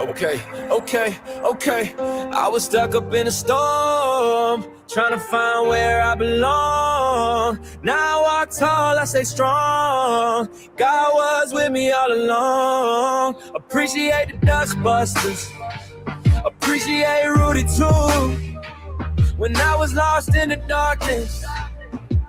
Okay, okay. I was stuck up in a storm, trying to find where I belong. Now I walk tall, I stay strong. God was with me all along. Appreciate the dust busters, appreciate Rudy too. When I was lost in the darkness,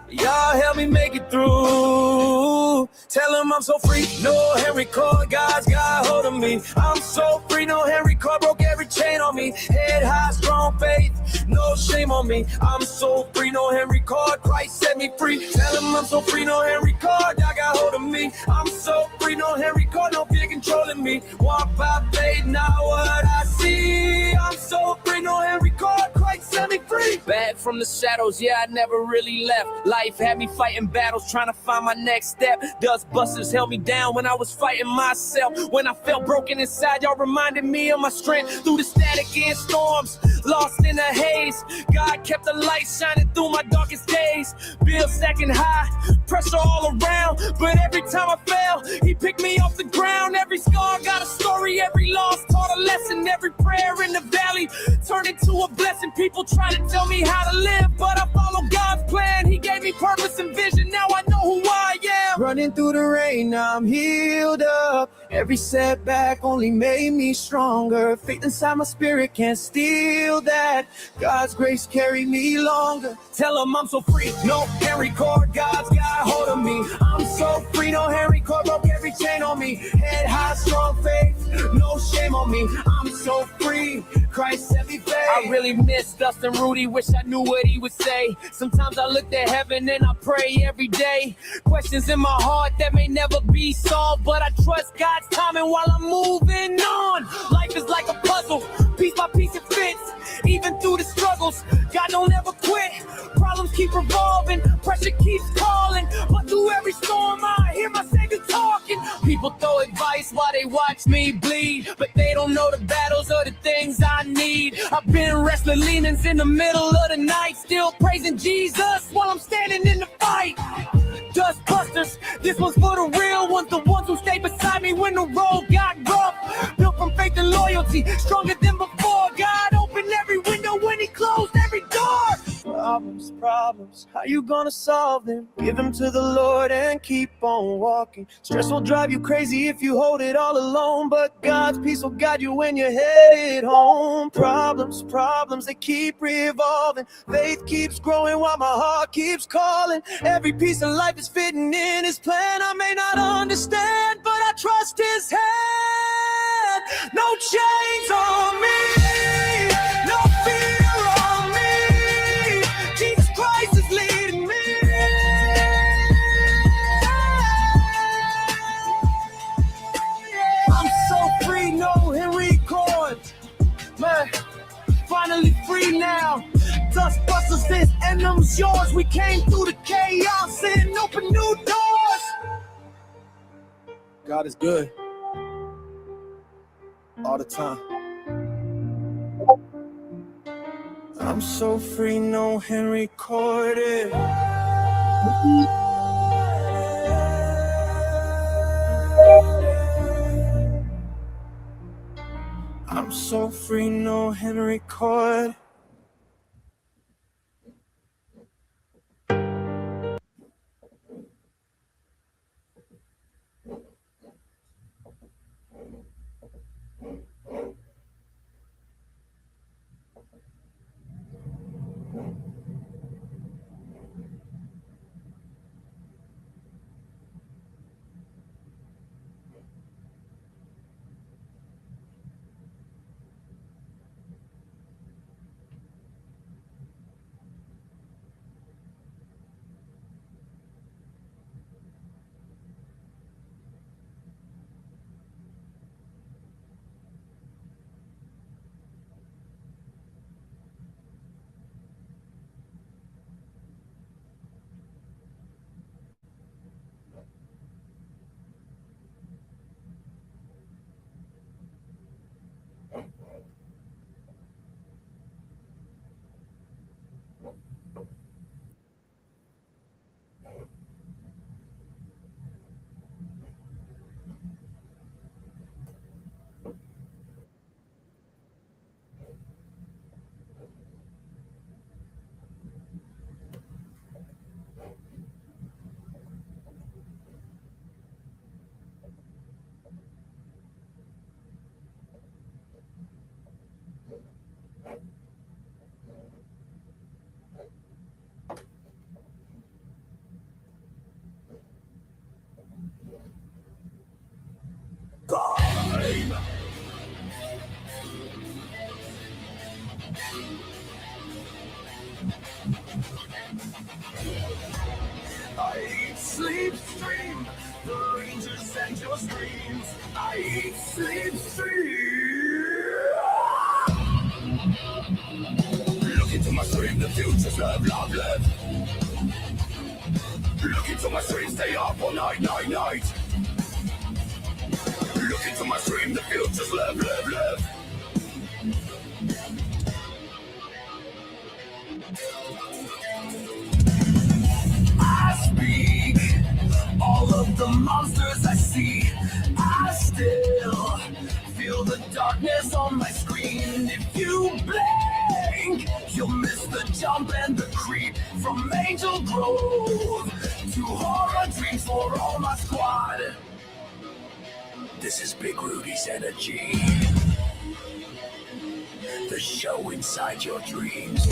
y'all help me make it through. Tell them I'm so free. No Henry Cord, God's got hold of me. I'm so free. No Henry Cord broke every chain on me. Head high, strong faith, no shame on me. I'm so free. No Henry Cord, Christ set me free. Tell them I'm so free. No Henry Cord, God got hold of me. I'm so free. No Henry Cord, no fear controlling me. Walk by faith, not what I see. I'm so free. No Henry Cord, Christ set me free. Back from the shadows, yeah, I never really left. Life had me fighting battles, trying to find my next step. Dust busters held me down when I was fighting myself. When I felt broken inside, y'all reminded me of my strength. Through the static and storms, lost in the haze, God kept the light shining through my darkest days. Bills stacking high, pressure all around, but every time I fell, he picked me off the ground. Every scar got a story, every loss taught a lesson. Every prayer in the valley turned into a blessing. People try to tell me how to live, but I follow God's plan. He gave me purpose and vision, now I know who I am. Running through the rain, now I'm healed up. Every setback only made me stronger. Faith inside my spirit can't steal that. God's grace carried me longer. Tell him I'm so free. No Henry Cord, God's got hold of me. I'm so free. No Henry Cord broke every chain on me. Head high, strong faith, no shame on me. I'm so free. Christ set me free. I really miss Dustin Rudy. Wish I knew what he would say. Sometimes I look to heaven and I pray every day. Questions in my heart that may never be solved, but I trust God's timing while I'm moving on. Life is like a puzzle, piece by piece it fits. Even through the struggles, God don't ever quit. Problems keep revolving, pressure keeps calling, but through every storm I hear my Savior talking. People throw advice while they watch me bleed, but they don't know the battles or the things I need. I've been wrestling leanings in the middle of the night, still praising Jesus while I'm standing in the fight. Dust busters, this one's for the real ones, the ones who stay beside me when the road got rough. Built from faith and loyalty, stronger than before. God opened every window when he closed every door. Problems, how you gonna solve them? Give them to the Lord and keep on walking. Stress will drive you crazy if you hold it all alone, but God's peace will guide you when you're headed home. Problems, they keep revolving. Faith keeps growing while my heart keeps calling. Every piece of life is fitting in his plan. I may not understand, but I trust his hand. No chains on me, no fear on me. Jesus Christ is leading me. I'm so free, no Henry Cord. Man, finally free now. Dust busters this and them's yours. We came through the chaos and opened new doors. God is good all the time. I'm so free, no Henry Cord. I'm so free, no Henry Cord. I eat, sleep, stream. Look into my stream, the future's love, love, love. Look into my stream, stay up all night, night, night. Look into my stream, the future's love, love, love. I speak all of the monsters I see. I still feel the darkness on my screen. If you blink, you'll miss the jump and the creep. From Angel Grove to horror dreams for all my squad. This is Big Rudy's Energy, the show inside your dreams.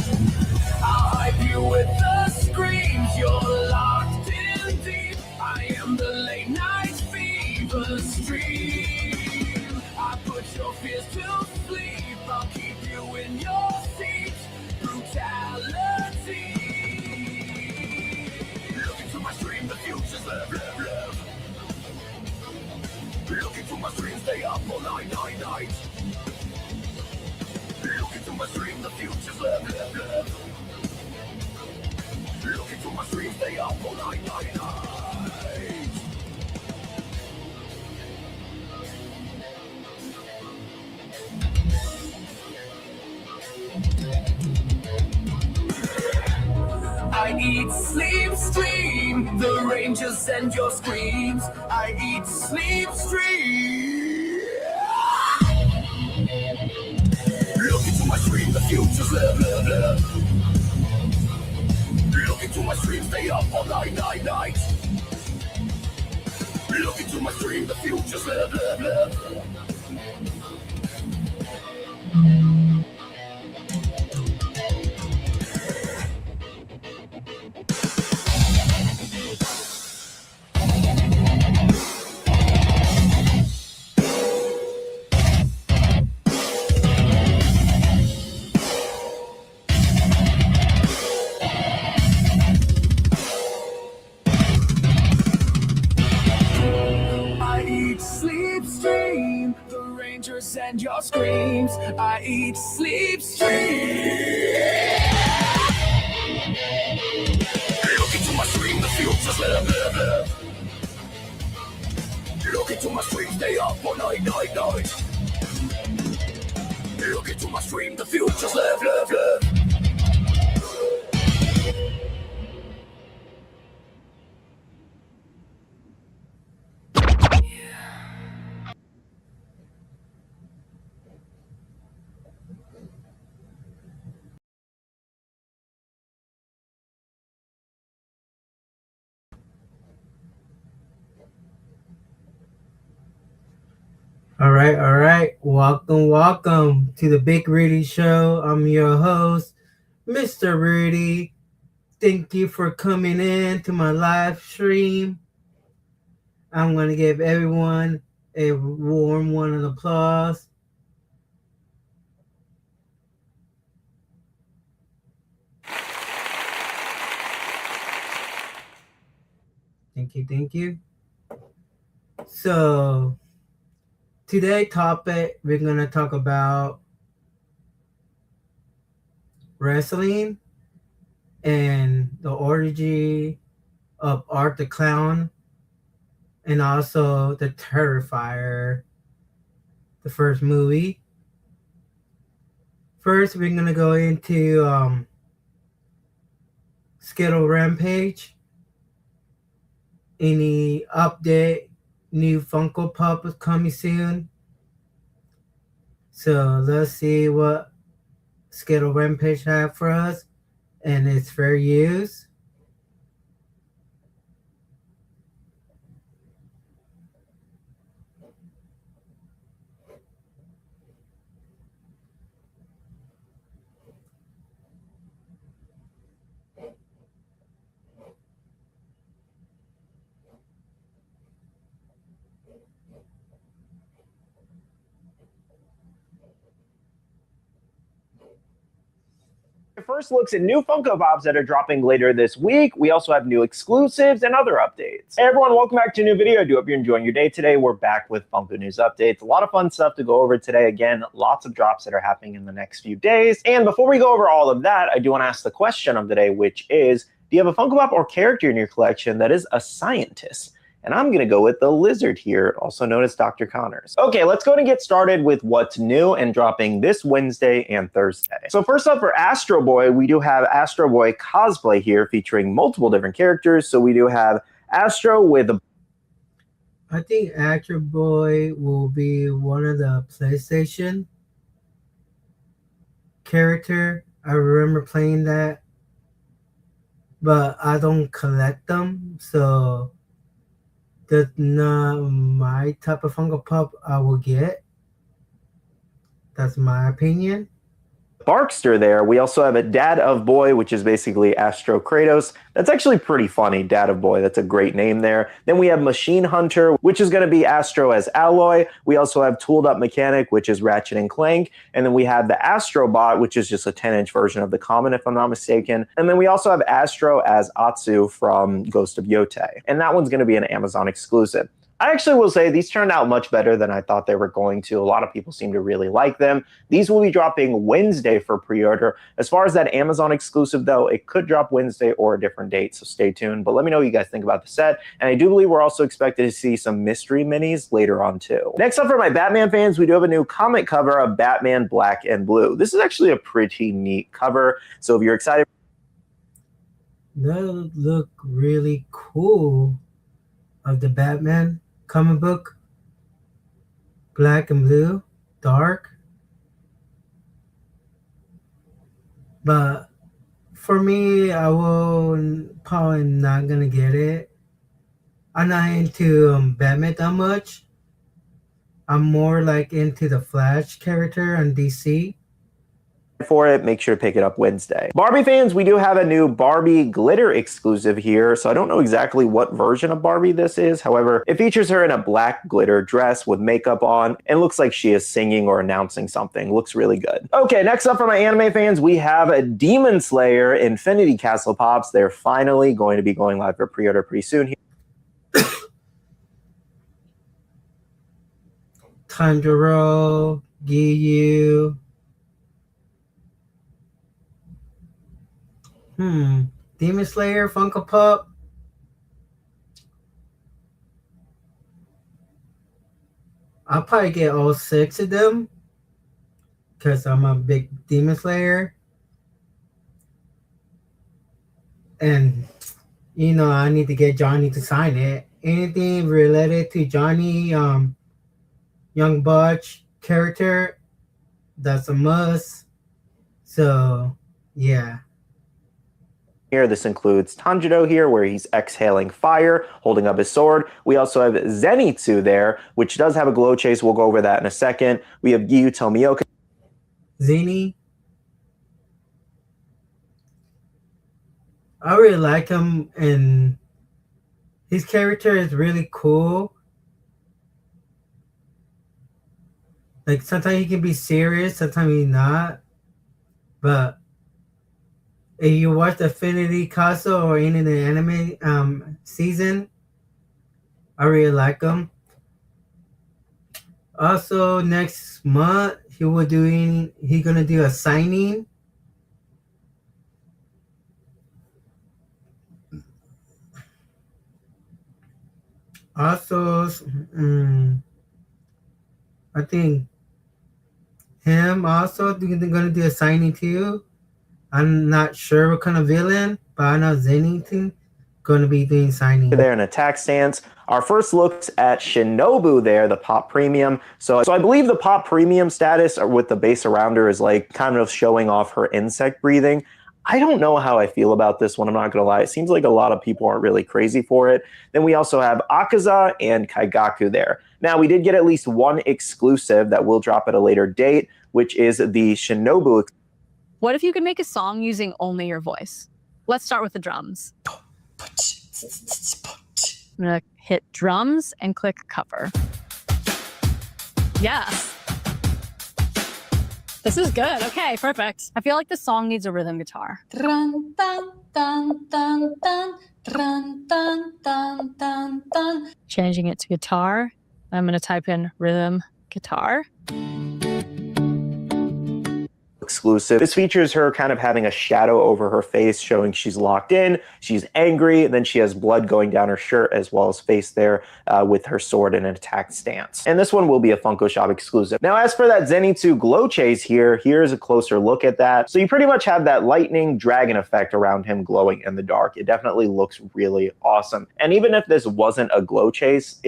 I'll hype you with the screams. You're locked in deep. I am the late night fever stream. I put your fears to sleep. I'll keep you in your seat. Brutality. Look into my stream, the future's love, love, love. Look into my stream, stay up all night, night, night. Look into my stream, the future's love, love, love. Look into my stream, stay up all night, night, night. I eat, sleep, stream. The Rangers send your screams. I eat, sleep, stream. Look into my stream, the future's love, love, love. Look into my stream, stay up all night, night, night. Look into my stream, the future's love, love, love. And your screams, I eat, sleep, stream. Look into my stream, the future's love, love, love. Look into my stream, stay up all night, night, night. Look into my stream, the future's love, love, love. All right. Welcome to the Big Rudy Show. I'm your host, Mr. Rudy. Thank you for coming in to my live stream. I'm going to give everyone a warm one of applause. Thank you. So, today's topic, we're going to talk about wrestling and the origin of Art the Clown and also the Terrifier, the first movie. First, we're going to go into Skittle Rampage. Any update? New Funko Pop is coming soon. So let's see what Skittle Rampage have for us. And it's fair use. first looks at new Funko Pops that are dropping later this week. We also have new exclusives and other updates. Hey everyone, welcome back to a new video. I do hope you're enjoying your day today. We're back with Funko News Updates. A lot of fun stuff to go over today. Again, lots of drops that are happening in the next few days. And before we go over all of that, I do want to ask the question of the day, which is, do you have a Funko Pop or character in your collection that is a scientist? And I'm going to go with the lizard here, also known as Dr. Connors. Okay, let's go ahead and get started with what's new and dropping this Wednesday and Thursday. So first up for Astro Boy, we do have Astro Boy cosplay here featuring multiple different characters. So we do have Astro with a... I think Astro Boy will be one of the PlayStation character. I remember playing that, but I don't collect them, so that's not my type of Funko Pop I will get. That's my opinion. Barkster there. We also have a Dad of Boy, which is basically Astro Kratos. That's actually pretty funny, Dad of Boy. That's a great name there. Then we have Machine Hunter, which is going to be Astro as Alloy. We also have Tooled Up Mechanic, which is Ratchet and Clank. And then we have the Astrobot, which is just a 10-inch version of the common, if I'm not mistaken. And then we also have Astro as Atsu from Ghost of Yotei. And that one's going to be an Amazon exclusive. I actually will say these turned out much better than I thought they were going to. A lot of people seem to really like them. These will be dropping Wednesday for pre-order. As far as that Amazon exclusive, though, it could drop Wednesday or a different date, so stay tuned. But let me know what you guys think about the set. And I do believe we're also expected to see some mystery minis later on, too. Next up for my Batman fans, we do have a new comic cover of Batman Black and Blue. This is actually a pretty neat cover. So if you're excited... That look really cool of the Batman comic book, Black and Blue, dark. But for me, I will probably not gonna get it. I'm not into Batman that much. I'm more like into the Flash character on DC. For it, make sure to pick it up Wednesday. Barbie fans, we do have a new Barbie glitter exclusive here, so I don't know exactly what version of Barbie this is. However, it features her in a black glitter dress with makeup on and looks like she is singing or announcing something. Looks really good. Okay, next up for my anime fans, we have a Demon Slayer Infinity Castle Pops. They're finally going to be going live for pre-order pretty soon. Tanjiro, Giyu. Demon Slayer, Funko Pop. I'll probably get all 6 of them because I'm a big Demon Slayer. And, you know, I need to get Johnny to sign it. Anything related to Johnny, Young Butch character, that's a must. So, yeah. Here, this includes Tanjiro here, where he's exhaling fire, holding up his sword. We also have Zenitsu there, which does have a glow chase. We'll go over that in a second. We have Giyu Tomioka. Zeni. I really like him, and his character is really cool. Like, sometimes he can be serious, sometimes he's not. But if you watch the Infinity Castle or any of the anime season, I really like him. Also, next month he's gonna do a signing. Also, I think him also gonna do a signing too. I'm not sure what kind of villain, but I know Zenitsu going to be doing signing. There in attack stance. Our first looks at Shinobu there, the Pop Premium. So I believe the Pop Premium status with the base around her is like kind of showing off her insect breathing. I don't know how I feel about this one, I'm not going to lie. It seems like a lot of people aren't really crazy for it. Then we also have Akaza and Kaigaku there. Now, we did get at least one exclusive that will drop at a later date, which is the Shinobu. What if you could make a song using only your voice? Let's start with the drums. I'm gonna hit drums and click cover. Yes. This is good. Okay, perfect. I feel like the song needs a rhythm guitar. Dun, dun, dun, dun, dun, dun, dun, dun, dun, dun. Changing it to guitar. I'm going to type in rhythm guitar. Exclusive. This features her kind of having a shadow over her face, showing she's locked in, she's angry, and then she has blood going down her shirt as well as face there with her sword in an attack stance. And this one will be a Funko Shop exclusive. Now, as for that Zenitsu glow chase here, here's a closer look at that. So you pretty much have that lightning dragon effect around him glowing in the dark. It definitely looks really awesome. And even if this wasn't a glow chase,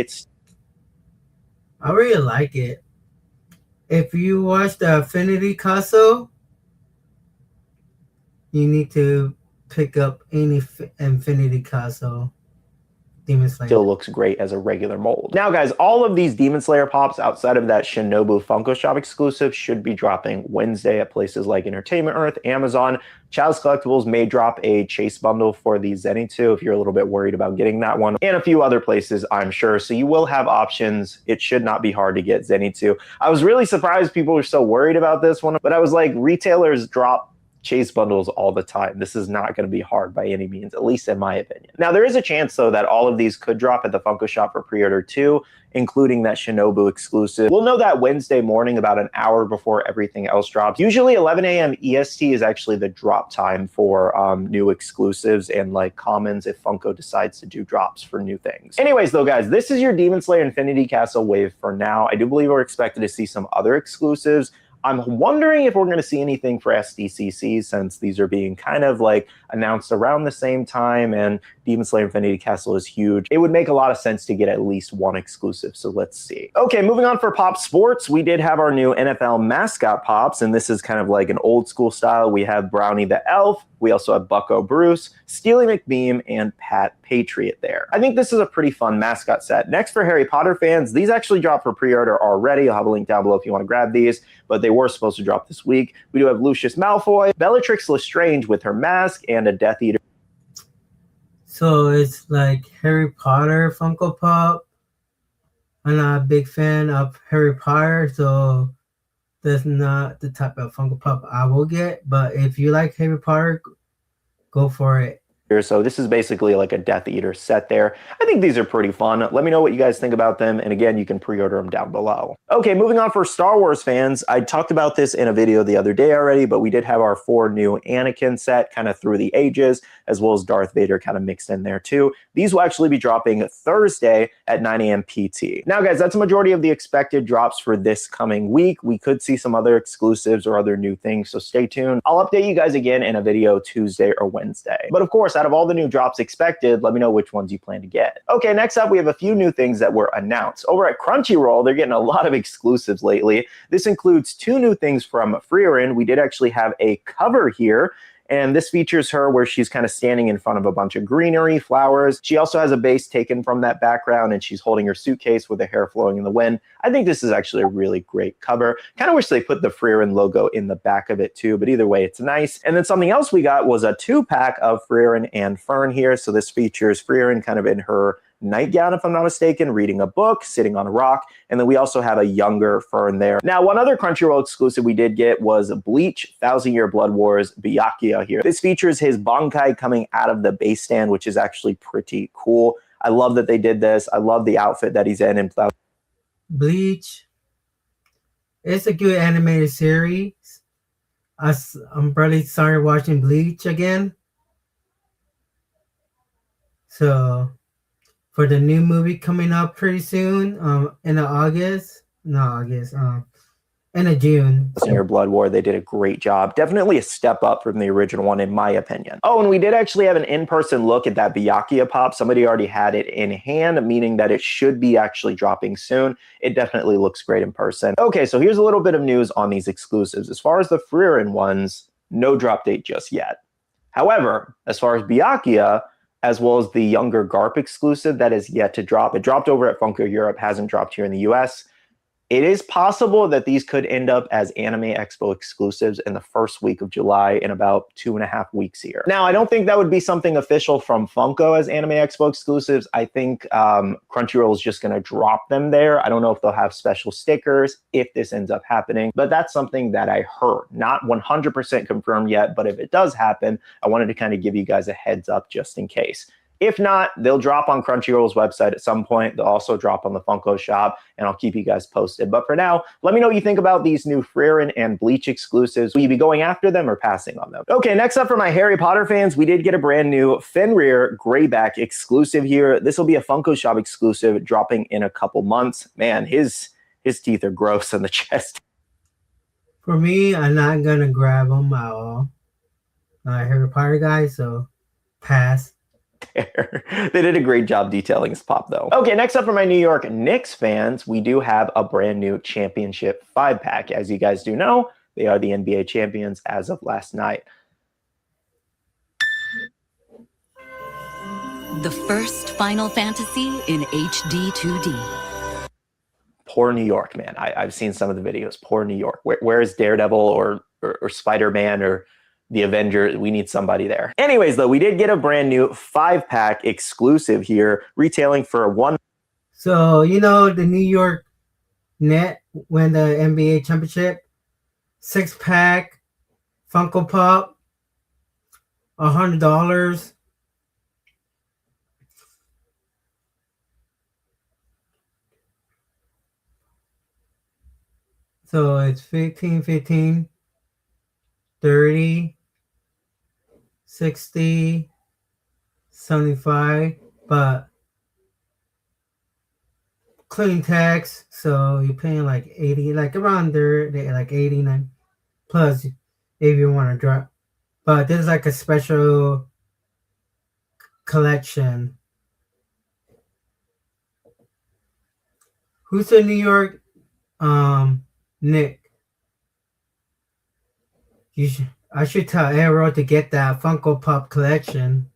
I really like it. If you watch the Infinity Castle, you need to pick up any Infinity Castle Demon Slayer. Still looks great as a regular mold. Now, guys, all of these Demon Slayer pops outside of that Shinobu Funko Shop exclusive should be dropping Wednesday at places like Entertainment Earth, Amazon. Child's Collectibles may drop a chase bundle for the Zenitsu if you're a little bit worried about getting that one, and a few other places, I'm sure. So you will have options. It should not be hard to get Zenitsu. I was really surprised people were so worried about this one, but I was like, retailers drop chase bundles all the time. This is not going to be hard by any means, at least in my opinion. Now, there is a chance, though, that all of these could drop at the Funko Shop for pre-order too, including that Shinobu exclusive. We'll know that Wednesday morning, about an hour before everything else drops. Usually 11 a.m. EST is actually the drop time for new exclusives and like commons if Funko decides to do drops for new things. Anyways, though, guys, this is your Demon Slayer Infinity Castle wave for now. I do believe we're expected to see some other exclusives. I'm wondering if we're going to see anything for SDCC, since these are being kind of like announced around the same time, and Demon Slayer Infinity Castle is huge. It would make a lot of sense to get at least one exclusive, so let's see. Okay, moving on for Pop Sports, we did have our new NFL mascot pops, and this is kind of like an old school style. We have Brownie the Elf, we also have Bucko Bruce, Steely McBeam, and Pat Patriot there. I think this is a pretty fun mascot set. Next, for Harry Potter fans, these actually dropped for pre-order already. I'll have a link down below if you want to grab these, but they were supposed to drop this week. We do have Lucius Malfoy, Bellatrix Lestrange with her mask, and a Death Eater. So it's like Harry Potter Funko Pop. I'm not a big fan of Harry Potter, so that's not the type of Funko Pop I will get. But if you like Harry Potter, go for it. So this is basically like a Death Eater set there. I think these are pretty fun. Let me know what you guys think about them. And again, you can pre-order them down below. Okay, moving on for Star Wars fans. I talked about this in a video the other day already, but we did have our 4 new Anakin set kind of through the ages, as well as Darth Vader kind of mixed in there too. These will actually be dropping Thursday at 9 a.m. PT. Now, guys, that's a majority of the expected drops for this coming week. We could see some other exclusives or other new things, so stay tuned. I'll update you guys again in a video Tuesday or Wednesday. But of course, out of all the new drops expected, let me know which ones you plan to get. Okay, next up, we have a few new things that were announced. Over at Crunchyroll, they're getting a lot of exclusives lately. This includes 2 new things from Frieren. We did actually have a cover here, and this features her where she's kind of standing in front of a bunch of greenery, flowers. She also has a base taken from that background, and she's holding her suitcase with the hair flowing in the wind. I think this is actually a really great cover. Kind of wish they put the Frieren logo in the back of it too, but either way, it's nice. And then something else we got was a 2-pack of Frieren and Fern here. So this features Frieren kind of in her nightgown, if I'm not mistaken, reading a book, sitting on a rock, and then we also have a younger Fern there. Now, one other Crunchyroll exclusive we did get was Bleach 1000 Year Blood Wars Byakuya here. This features his Bankai coming out of the base stand, which is actually pretty cool. I love that they did this. I love the outfit that he's in. Bleach. It's a good animated series. I'm probably started watching Bleach again. So for the new movie coming up pretty soon, in June. Your Blood War, they did a great job. Definitely a step up from the original one, in my opinion. Oh, and we did actually have an in-person look at that Byakuya pop. Somebody already had it in hand, meaning that it should be actually dropping soon. It definitely looks great in person. Okay, so here's a little bit of news on these exclusives. As far as the Frieren ones, no drop date just yet. However, as far as Byakuya, as well as the younger Garp exclusive that is yet to drop. It dropped over at Funko Europe, hasn't dropped here in the US. It is possible that these could end up as Anime Expo exclusives in the first week of July in about 2.5 weeks here. Now, I don't think that would be something official from Funko as Anime Expo exclusives. I think Crunchyroll is just going to drop them there. I don't know if they'll have special stickers if this ends up happening, but that's something that I heard. Not 100% confirmed yet, but if it does happen, I wanted to kind of give you guys a heads up just in case. If not, they'll drop on Crunchyroll's website at some point. They'll also drop on the Funko shop, and I'll keep you guys posted. But for now, let me know what you think about these new Frieren and Bleach exclusives. Will you be going after them or passing on them? Okay, next up for my Harry Potter fans, we did get a brand new Fenrir Greyback exclusive here. This will be a Funko shop exclusive dropping in a couple months. Man, his teeth are gross on the chest. For me, I'm not gonna grab them at all. Not a Harry Potter guy, so pass. They did a great job detailing his pop, though. Okay, next up for my New York Knicks fans, we do have a brand new championship 5-pack. As you guys do know, they are the NBA champions as of last night. The first Final Fantasy in HD 2D. Poor New York, man. I've seen some of the videos. Poor New York. Where is Daredevil or Spider-Man or the Avenger? We need somebody there. Anyways, though, we did get a brand new 5-pack exclusive here, retailing for $1. So, you know, the New York Net won the NBA championship. 6-pack Funko Pop, $100. So it's 15, 15, 30, 60, 75, but clean tax, so you're paying like 80, like around there, like 89 plus if you want to drop. But this is like a special collection. Who's the New York Nick? I should tell Arrow to get that Funko Pop collection.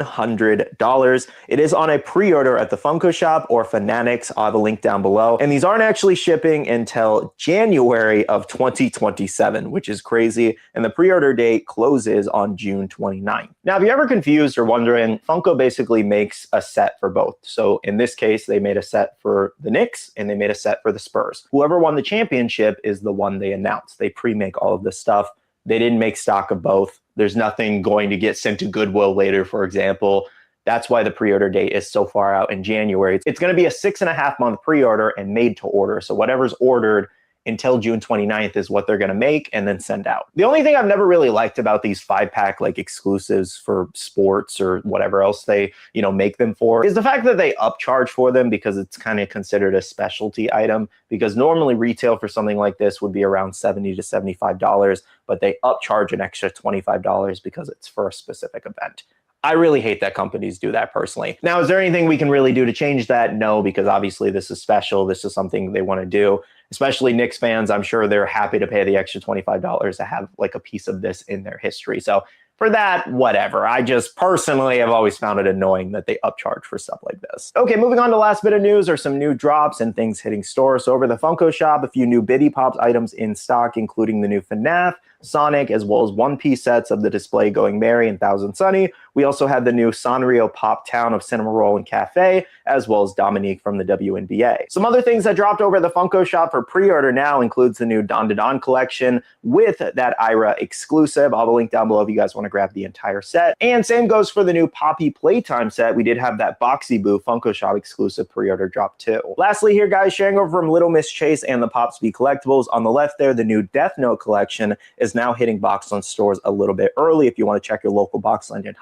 $100. It is on a pre-order at the Funko Shop or Fanatics. I'll have a link down below. And these aren't actually shipping until January of 2027, which is crazy. And the pre-order date closes on June 29th. Now, if you're ever confused or wondering, Funko basically makes a set for both. So in this case, they made a set for the Knicks and they made a set for the Spurs. Whoever won the championship is the one they announced. They pre-make all of this stuff. They didn't make stock of both. There's nothing going to get sent to Goodwill later, for example. That's why the pre-order date is so far out in January. It's going to be a 6.5-month pre-order and made to order. So whatever's ordered until June 29th is what they're going to make and then send out. The only thing I've never really liked about these 5-pack like exclusives for sports or whatever else they, make them for is the fact that they upcharge for them because it's kind of considered a specialty item, because normally retail for something like this would be around $70 to $75, but they upcharge an extra $25 because it's for a specific event. I really hate that companies do that personally. Now, is there anything we can really do to change that? No, because obviously this is special. This is something they want to do. Especially Knicks fans, I'm sure they're happy to pay the extra $25 to have like a piece of this in their history. So for that, whatever. I just personally have always found it annoying that they upcharge for stuff like this. Okay, moving on to last bit of news are some new drops and things hitting stores. So over the Funko Shop, a few new Biddy Pops items in stock, including the new FNAF, Sonic, as well as one-piece sets of the Display Going Merry and Thousand Sunny. We also had the new Sanrio Pop Town of Cinema Roll and Cafe, as well as Dominique from the WNBA. Some other things that dropped over the Funko Shop for pre-order now includes the new Don Don collection with that Ira exclusive. I'll have a link down below if you guys want to grab the entire set. And same goes for the new Poppy Playtime set. We did have that Boxy Boo Funko Shop exclusive pre-order drop too. Lastly here, guys, sharing over from Little Miss Chase and the Pop Speed Collectibles. On the left there, the new Death Note collection is now hitting Boxland stores a little bit early if you want to check your local Boxland and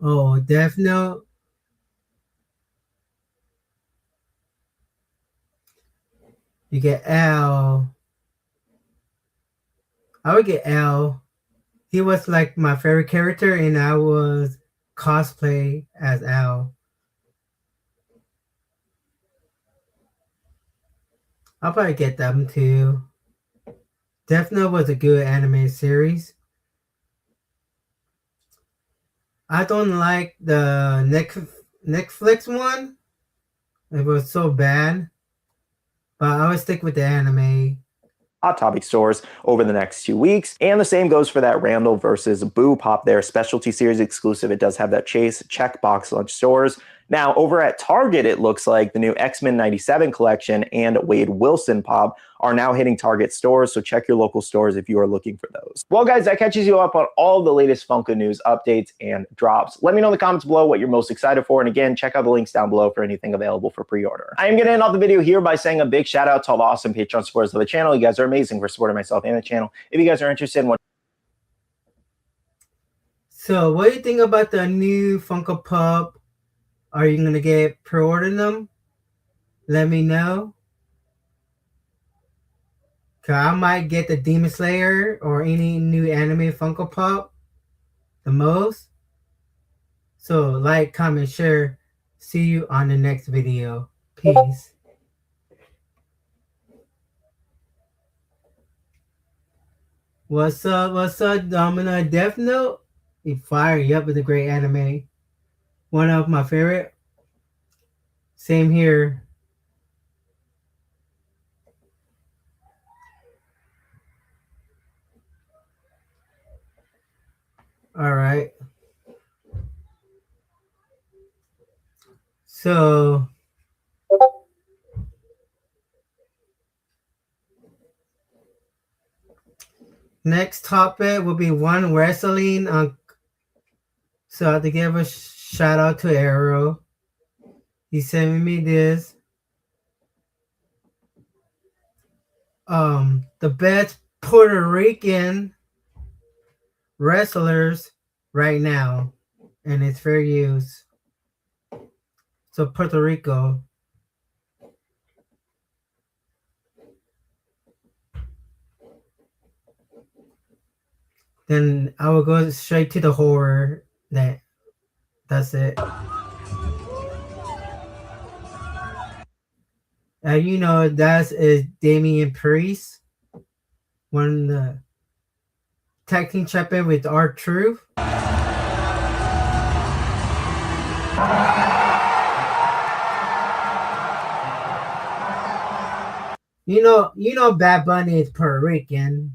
Oh, Death Note. You get Al. I would get Al. He was like my favorite character, and I was cosplay as Al. I'll probably get them too. Death Note was a good anime series. I don't like the Netflix one. It was so bad. But I would stick with the anime. Hot Topic stores over the next 2 weeks. And the same goes for that Randall versus Boo Pop there, specialty series exclusive. It does have that Chase checkbox lunch stores. Now, over at Target, it looks like the new X-Men 97 collection and Wade Wilson Pop are now hitting Target stores, so check your local stores if you are looking for those. Well, guys, that catches you up on all the latest Funko news, updates, and drops. Let me know in the comments below what you're most excited for, and again, check out the links down below for anything available for pre-order. I am going to end off the video here by saying a big shout out to all the awesome Patreon supporters of the channel. You guys are amazing for supporting myself and the channel. If you guys are interested in what... So, what do you think about the new Funko Pop? Are you going to get pre-ordering them? Let me know. Cause I might get the Demon Slayer or any new anime Funko Pop the most. So like, comment, share. See you on the next video. Peace. What's up, Domino Death Note? He fired you up with a great anime. One of my favorite. Same here. All right. So next topic will be one wrestling. So I have to give a shout out to Arrow. He sent me this. The best Puerto Rican wrestlers right now, and it's fair use. So Puerto Rico. Then I will go straight to the horror. That's it. You know, that is Damian Priest, one of the tag team champion with R-Truth. You know, Bad Bunny is Puerto Rican.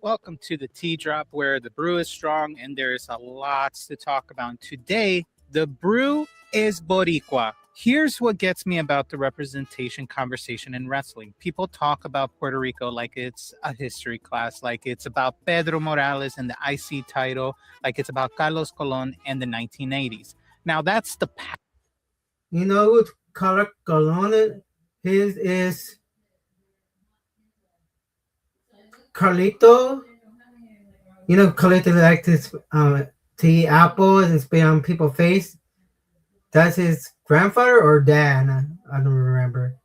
Welcome to the Tea Drop, where the brew is strong and there is a lot to talk about. Today, the brew is Boricua. Here's what gets me about the representation conversation in wrestling. People talk about Puerto Rico like it's a history class, like it's about Pedro Morales and the IC title, like it's about Carlos Colon and the 1980s. Now, that's the past. You know who Carlos Colon is Carlito. You know, Carlito likes to eat apples and spit on people's face. That's his grandfather or dad? I don't remember.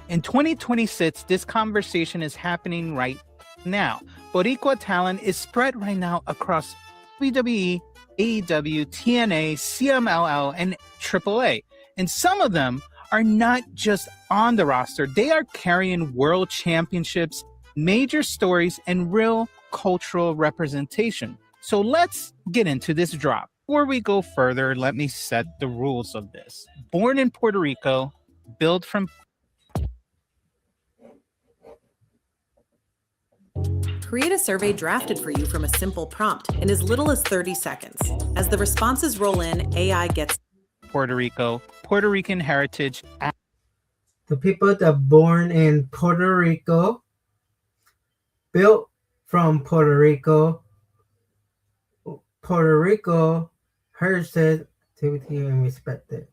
In 2026, this conversation is happening right now. Boricua talent is spread right now across WWE, AEW, TNA, CMLL, and AAA. And some of them are not just on the roster, they are carrying world championships, major stories, and real cultural representation. So let's get into this drop. Before we go further, let me set the rules of this. Born in Puerto Rico, built from... Create a survey drafted for you from a simple prompt in as little as 30 seconds. As the responses roll in, AI gets Puerto Rico, Puerto Rican heritage. The people that are born in Puerto Rico, built from Puerto Rico, heritage, activity, and respected.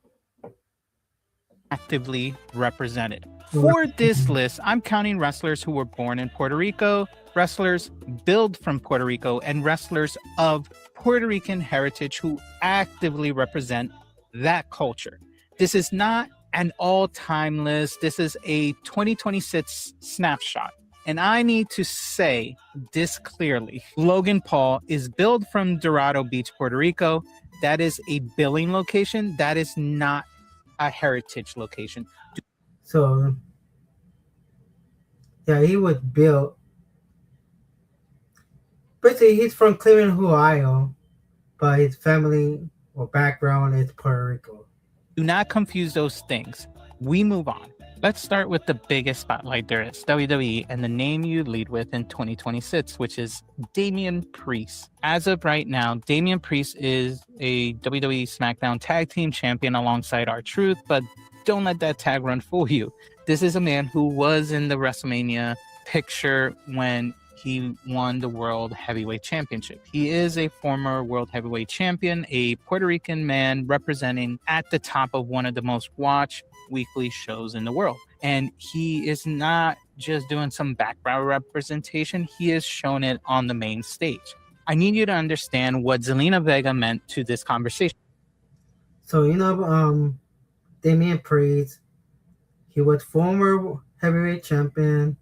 actively represented. For this list, I'm counting wrestlers who were born in Puerto Rico, wrestlers billed from Puerto Rico, and wrestlers of Puerto Rican heritage who actively represent that culture. This is not an all-time list. This is a 2026 snapshot. And I need to say this clearly. Logan Paul is billed from Dorado Beach, Puerto Rico. That is a billing location. That is not a heritage location. So, yeah, he was built. Basically, he's from Cleveland, Ohio, but his family or background is Puerto Rico. Do not confuse those things. We move on. Let's start with the biggest spotlight there is, WWE, and the name you lead with in 2026, which is Damian Priest. As of right now, Damian Priest is a WWE SmackDown Tag Team Champion alongside R-Truth, but don't let that tag run fool you. This is a man who was in the WrestleMania picture when he won the World Heavyweight Championship. He is a former World Heavyweight Champion, a Puerto Rican man representing at the top of one of the most watched weekly shows in the world. And he is not just doing some background representation, he is shown it on the main stage. I need you to understand what Zelina Vega meant to this conversation. So, Damian Priest, he was former heavyweight champion.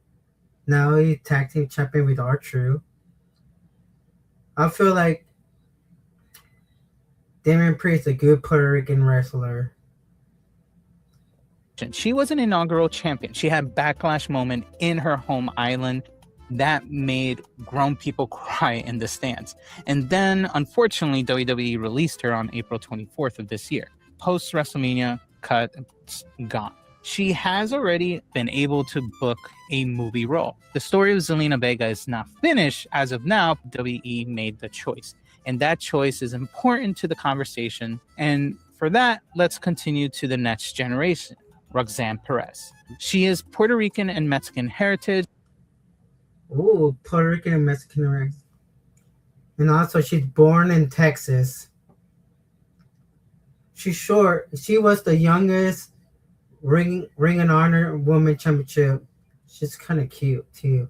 Now he's tag team champion with R-Truth. I feel like Damian Priest is a good Puerto Rican wrestler. She was an inaugural champion. She had a backlash moment in her home island that made grown people cry in the stands. And then, unfortunately, WWE released her on April 24th of this year. Post-WrestleMania, cut, gone. She has already been able to book a movie role. The story of Zelina Vega is not finished as of now. WWE made the choice, and that choice is important to the conversation. And for that, let's continue to the next generation, Roxanne Perez. She is Puerto Rican and Mexican heritage. Ooh, Puerto Rican and Mexican heritage. And also, she's born in Texas. She's short. She was the youngest Ring of Honor Women Championship. She's kind of cute too.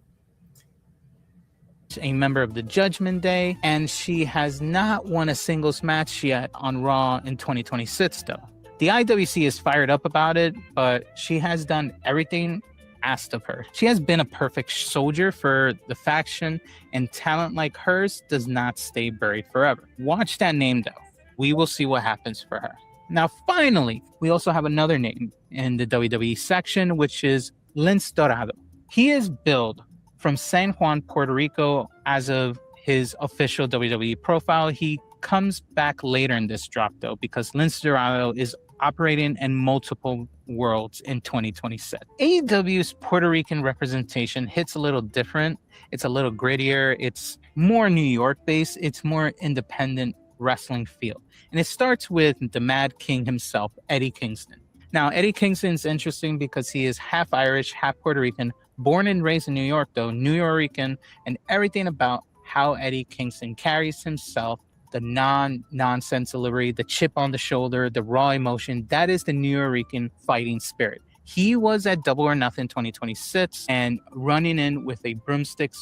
A member of the Judgment Day, and she has not won a singles match yet on Raw in 2026 though. The IWC is fired up about it, but she has done everything asked of her. She has been a perfect soldier for the faction, and talent like hers does not stay buried forever. Watch that name though. We will see what happens for her. Now, finally, we also have another name in the WWE section, which is Lince Dorado. He is billed from San Juan, Puerto Rico as of his official WWE profile. He comes back later in this drop, though, because Lince Dorado is operating in multiple worlds in 2026. AEW's Puerto Rican representation hits a little different. It's a little grittier. It's more New York-based. It's more independent wrestling feel. And it starts with the Mad King himself, Eddie Kingston. Now, Eddie Kingston's interesting because he is half Irish, half Puerto Rican, born and raised in New York, though, New Yorican, and everything about how Eddie Kingston carries himself, the non-nonsense delivery, the chip on the shoulder, the raw emotion, that is the New Yorican fighting spirit. He was at Double or Nothing 2026 and running in with a broomstick.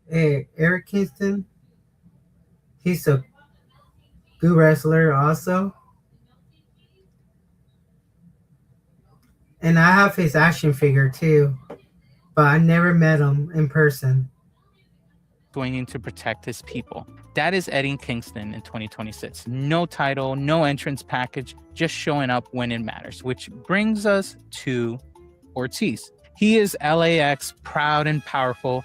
Hey, Eric Kingston, he's a good wrestler also. And I have his action figure too, but I never met him in person. Going in to protect his people. That is Eddie Kingston in 2026. No title, no entrance package, just showing up when it matters, which brings us to Ortiz. He is LAX, proud and powerful.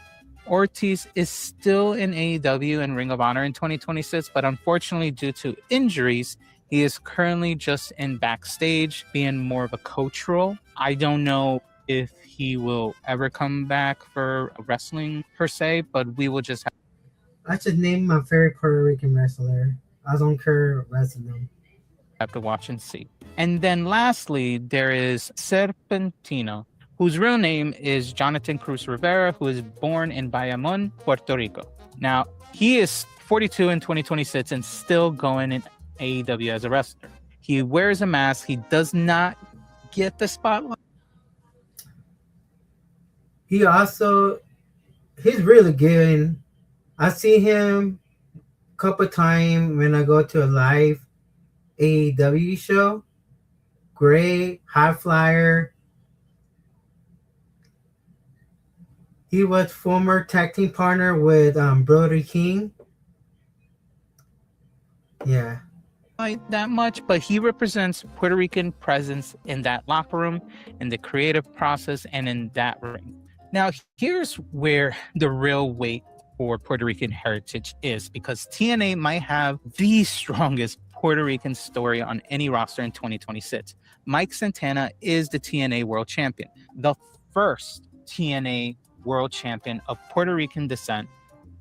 Ortiz is still in AEW and Ring of Honor in 2026, but unfortunately, due to injuries, he is currently just in backstage, being more of a coach role. I don't know if he will ever come back for wrestling per se, but we will just I just named my favorite Puerto Rican wrestler. I don't care wrestling them. Have to watch and see. And then lastly, there is Serpentino, whose real name is Jonathan Cruz Rivera, who is born in Bayamon, Puerto Rico. Now, he is 42 in 2026 and still going in AEW as a wrestler. He wears a mask. He does not get the spotlight. He's really good. I see him a couple times when I go to a live AEW show. Great, high flyer. He was former tag team partner with Brody King. Yeah. That much, but he represents Puerto Rican presence in that locker room, in the creative process, and in that ring. Now, here's where the real weight for Puerto Rican heritage is, because TNA might have the strongest Puerto Rican story on any roster in 2026. Mike Santana is the TNA World Champion, the first TNA World Champion of Puerto Rican descent.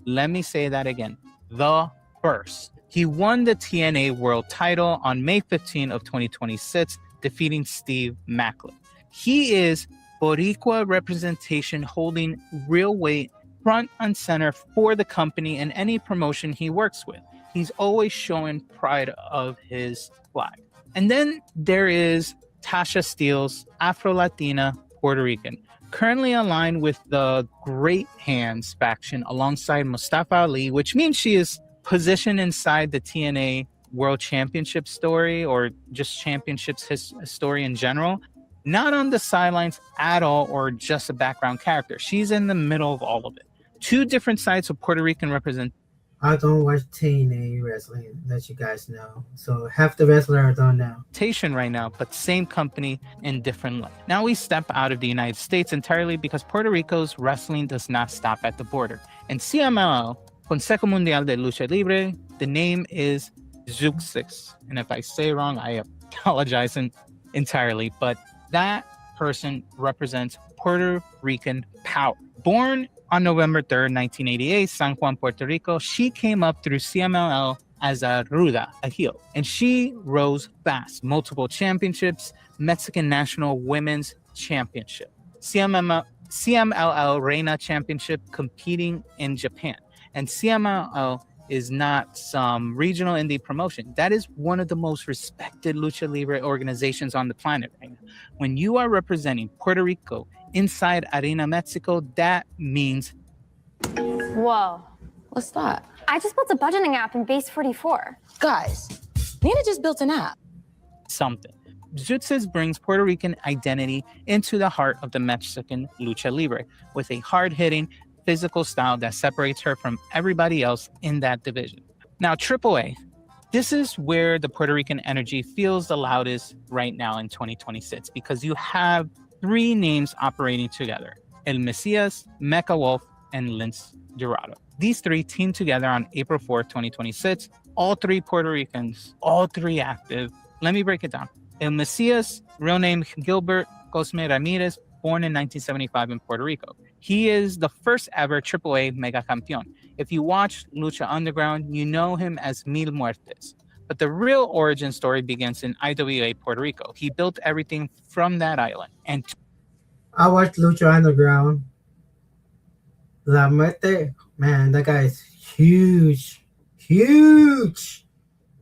Let me say that again, the first. He won the TNA World title on May 15 of 2026, defeating Steve Maclin. He is Boricua representation, holding real weight front and center for the company and any promotion he works with. He's always showing pride of his flag. And then there is Tasha Steelz, Afro-Latina Puerto Rican, currently aligned with the Great Hands faction alongside Mustafa Ali, which means she is positioned inside the TNA World Championship story, or just championships story in general. Not on the sidelines at all, or just a background character. She's in the middle of all of it. Two different sides of Puerto Rican representation. I don't watch TNA wrestling, that you guys know. So half the wrestlers don't know. Right now, but same company in different light. Now we step out of the United States entirely, because Puerto Rico's wrestling does not stop at the border. In CMLL, Consejo Mundial de Lucha Libre, the name is Zeuxis. And if I say wrong, I apologize entirely. But that person represents Puerto Rican power. Born on November 3rd, 1988, San Juan, Puerto Rico, she came up through CMLL as a ruda, a heel. And she rose fast. Multiple championships, Mexican National Women's Championship, CMLL Reina Championship, competing in Japan. And CMLL is not some regional indie promotion. That is one of the most respected Lucha Libre organizations on the planet right now. When you are representing Puerto Rico inside Arena Mexico, that means... Whoa. What's that? I just built a budgeting app in Base 44. Guys, Nina just built an app. Something. Zeuxis brings Puerto Rican identity into the heart of the Mexican Lucha Libre with a hard-hitting, physical style that separates her from everybody else in that division. Now, AAA, this is where the Puerto Rican energy feels the loudest right now in 2026, because you have three names operating together: El Mesias, Mecha Wolf, and Lince Dorado. These three teamed together on April 4th, 2026. All three Puerto Ricans, all three active. Let me break it down. El Mesias, real name Gilbert Cosme Ramirez, born in 1975 in Puerto Rico. He is the first ever AAA Mega Campeón. If you watch Lucha Underground, you know him as Mil Muertes. But the real origin story begins in IWA Puerto Rico. He built everything from that island. And I watched Lucha Underground. La Muerte, man, that guy is huge. Huge.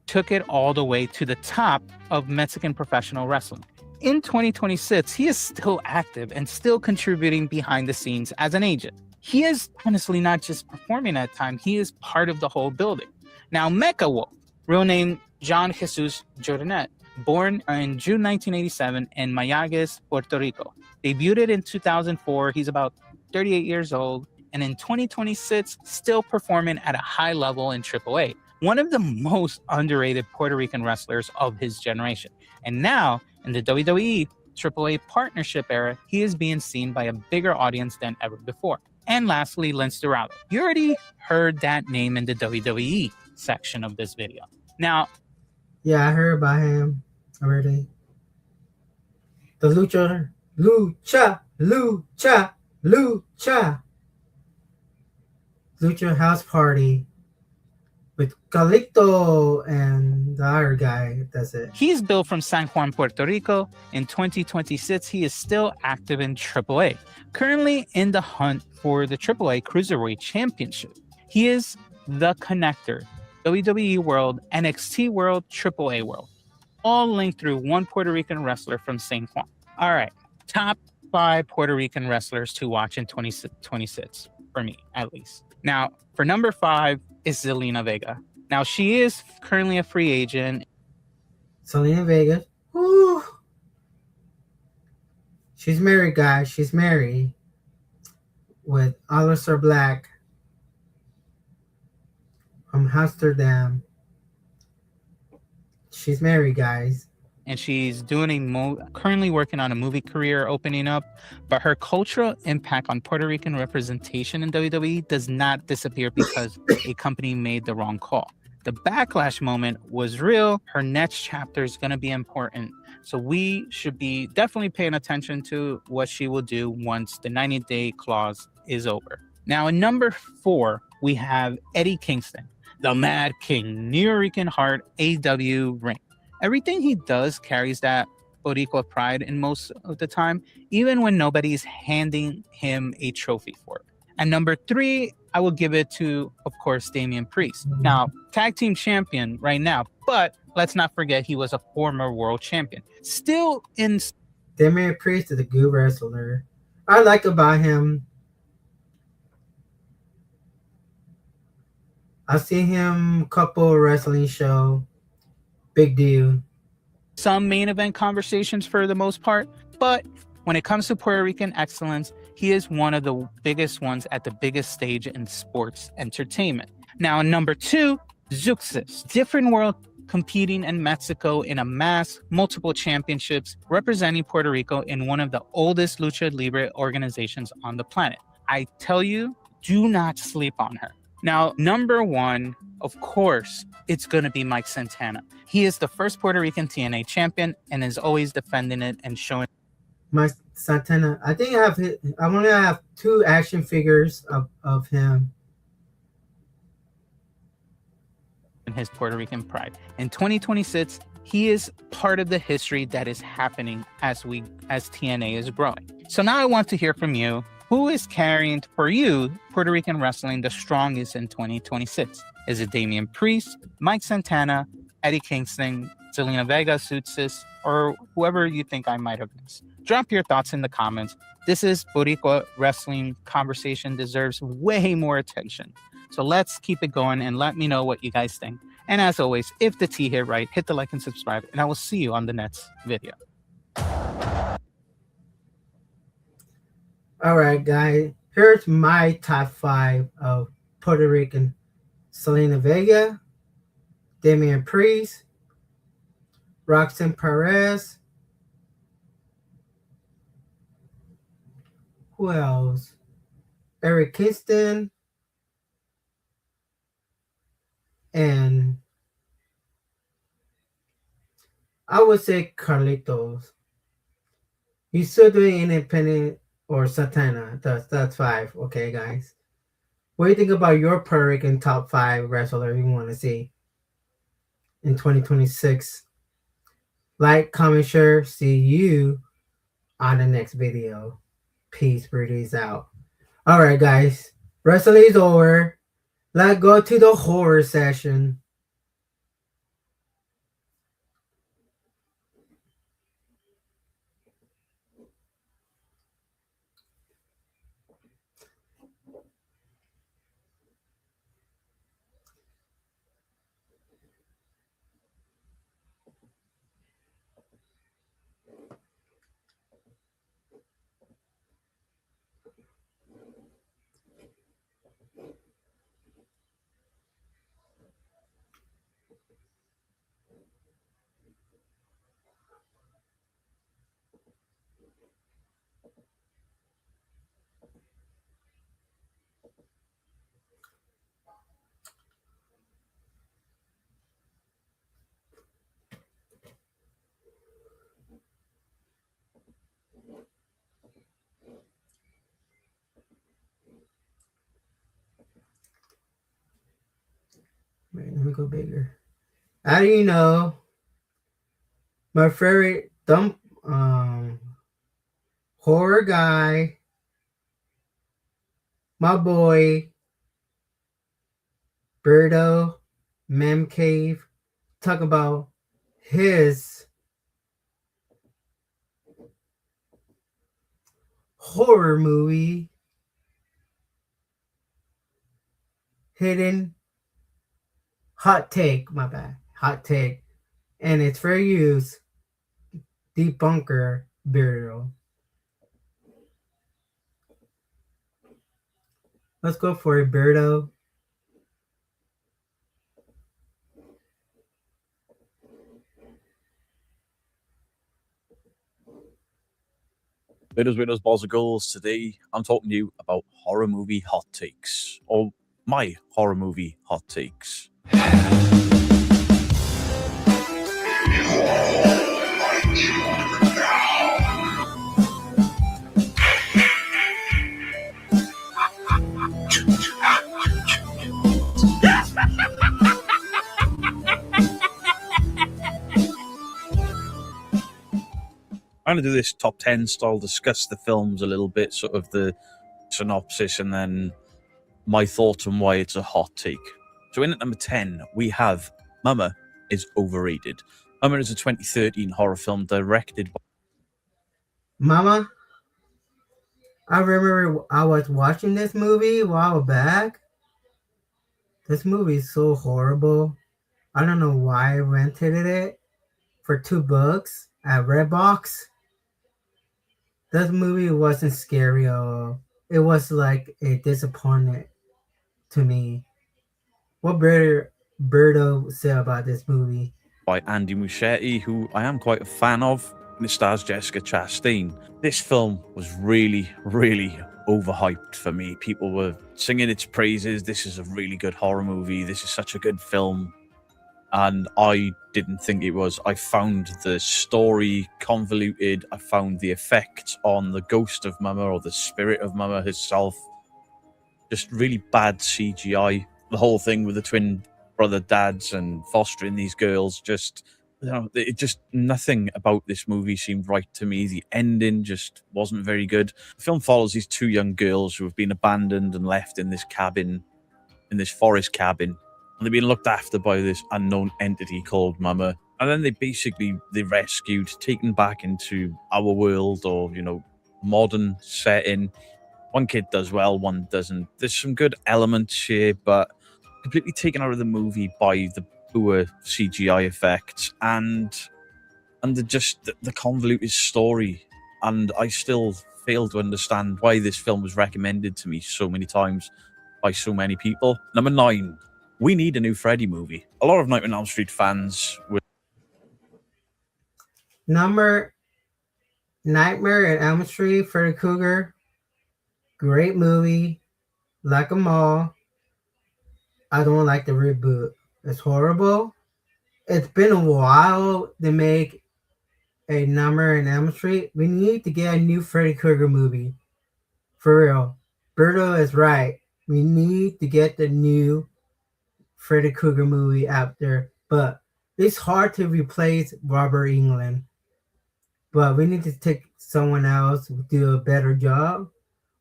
Took it all the way to the top of Mexican professional wrestling. In 2026, he is still active and still contributing behind the scenes as an agent. He is honestly not just performing at time, he is part of the whole building. Now, Mecha Wolf, real name John Jesus Jornet, born in June 1987 in Mayagüez, Puerto Rico. Debuted in 2004, he's about 38 years old, and in 2026, still performing at a high level in AAA. One of the most underrated Puerto Rican wrestlers of his generation. And now, in the WWE AAA partnership era, he is being seen by a bigger audience than ever before. And lastly, Lince Dorado. You already heard that name in the WWE section of this video. Now, yeah, I heard about him already. The Lucha House Party with Calixto and the other guy. That's it. He's built from San Juan, Puerto Rico. In 2026, he is still active in AAA, currently in the hunt for the AAA Cruiserweight Championship. He is the connector, WWE World, NXT World, AAA World. all linked through one Puerto Rican wrestler from San Juan. All right, top 5 Puerto Rican wrestlers to watch in 2026, for me, at least. Now, for number 5 is Zelina Vega. Now, she is currently a free agent. Selena Vega. Woo. She's married, guys. She's married with Aleister Black from Amsterdam. She's married, guys. And she's doing currently working on a movie career opening up, but her cultural impact on Puerto Rican representation in WWE does not disappear because a company made the wrong call. The backlash moment was real. Her next chapter is going to be important. So we should be definitely paying attention to what she will do once the 90-day clause is over. Now, in number 4, we have Eddie Kingston, the Mad King, Nuyorican Heart, AW ring. Everything he does carries that Boricua pride in most of the time, even when nobody's handing him a trophy for it. And number 3, I will give it to, of course, Damian Priest. Now, tag team champion right now, but let's not forget he was a former world champion. Still in... Damian Priest is a good wrestler. I like about him, I've seen him a couple wrestling show. Big deal. Some main event conversations for the most part, but when it comes to Puerto Rican excellence, he is one of the biggest ones at the biggest stage in sports entertainment. Now, number 2, Zeuxis, different world, competing in Mexico in a mass, multiple championships, representing Puerto Rico in one of the oldest lucha libre organizations on the planet. I tell you, do not sleep on her. Now, number 1, of course, it's going to be Mike Santana. He is the first Puerto Rican TNA champion and is always defending it and showing. Mike Santana. I think I want to have 2 action figures of him. His Puerto Rican pride. In 2026, he is part of the history that is happening as TNA is growing. So now I want to hear from you. Who is carrying for you Puerto Rican wrestling the strongest in 2026? Is it Damian Priest, Mike Santana, Eddie Kingston, Zelina Vega, Zeuxis, or whoever you think I might have missed? Drop your thoughts in the comments. This is Boricua Wrestling Conversation deserves way more attention. So let's keep it going and let me know what you guys think. And as always, if the tea hit right, hit the like and subscribe, and I will see you on the next video. All right, guys. Here's my top 5 of Puerto Rican. Zelina Vega, Damian Priest, Roxanne Perez. Who else? Eric Kingston. And I would say Carlitos. He's still doing independent or Santana. That's 5. Okay, guys. What do you think about your Puerto Rican top 5 wrestler you want to see in 2026? Like, comment, share. See you on the next video. Peace. Breeze out. All right, guys. Wrestling is over. Let's go to the horror session. Wait, let me go bigger. How do you know my favorite horror guy, my boy Birdo Mem Cave, talk about his horror movie, Hidden Hot Take, my bad, Hot Take, and it's for use, Debunker Burial. Let's go for it, Birdo. Winners, balls and goals. Today, I'm talking to you about horror movie hot takes, or my horror movie hot takes. I'm going to do this top 10 style, discuss the films a little bit, sort of the synopsis, and then my thoughts on why it's a hot take. So in at number 10, we have Mama is Overrated. Mama is a 2013 horror film directed by... Mama, I remember I was watching this movie a while back. This movie is so horrible. I don't know why I rented it for $2 at Redbox. This movie wasn't scary at all. It was like a disappointment to me. What Birdo say about this movie? By Andy Muschietti, who I am quite a fan of, and it stars Jessica Chastain. This film was really, really overhyped for me. People were singing its praises. This is a really good horror movie. This is such a good film. And I didn't think it was. I found the story convoluted. I found the effect on the ghost of Mama, or the spirit of Mama herself, just really bad CGI. The whole thing with the twin brother dads and fostering these girls, just, you know, it just, nothing about this movie seemed right to me. The ending just wasn't very good. The film follows these two young girls who have been abandoned and left in this cabin, in this forest cabin. And they've been looked after by this unknown entity called Mama. And then they're rescued, taken back into our world, or, you know, modern setting. One kid does well, one doesn't. There's some good elements here, but completely taken out of the movie by the poor CGI effects and the convoluted story. And I still fail to understand why this film was recommended to me so many times by so many people. Number 9. We need a new Freddy movie. A lot of Nightmare on Elm Street fans were... Nightmare at Elm Street, Freddy Krueger. Great movie. Like them all. I don't like the reboot. It's horrible. It's been a while to make a Nightmare on Elm Street. We need to get a new Freddy Krueger movie. For real. Berto is right. We need to get the new Freddy Krueger movie out there, but it's hard to replace Robert Englund. But we need to take someone else who do a better job,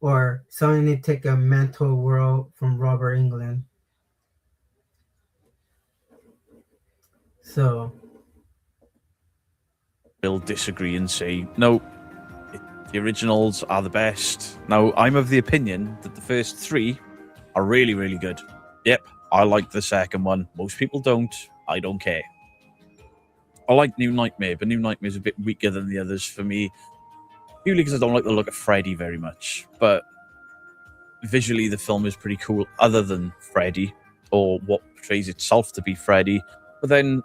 or someone need to take a mental role from Robert Englund. So will disagree and say, no, the originals are the best. Now, I'm of the opinion that the first 3 are really, really good. Yep. I like the second one. Most people don't. I don't care. I like New Nightmare, but New Nightmare is a bit weaker than the others for me. Purely because I don't like the look of Freddy very much. But visually, the film is pretty cool, other than Freddy, or what portrays itself to be Freddy. But then,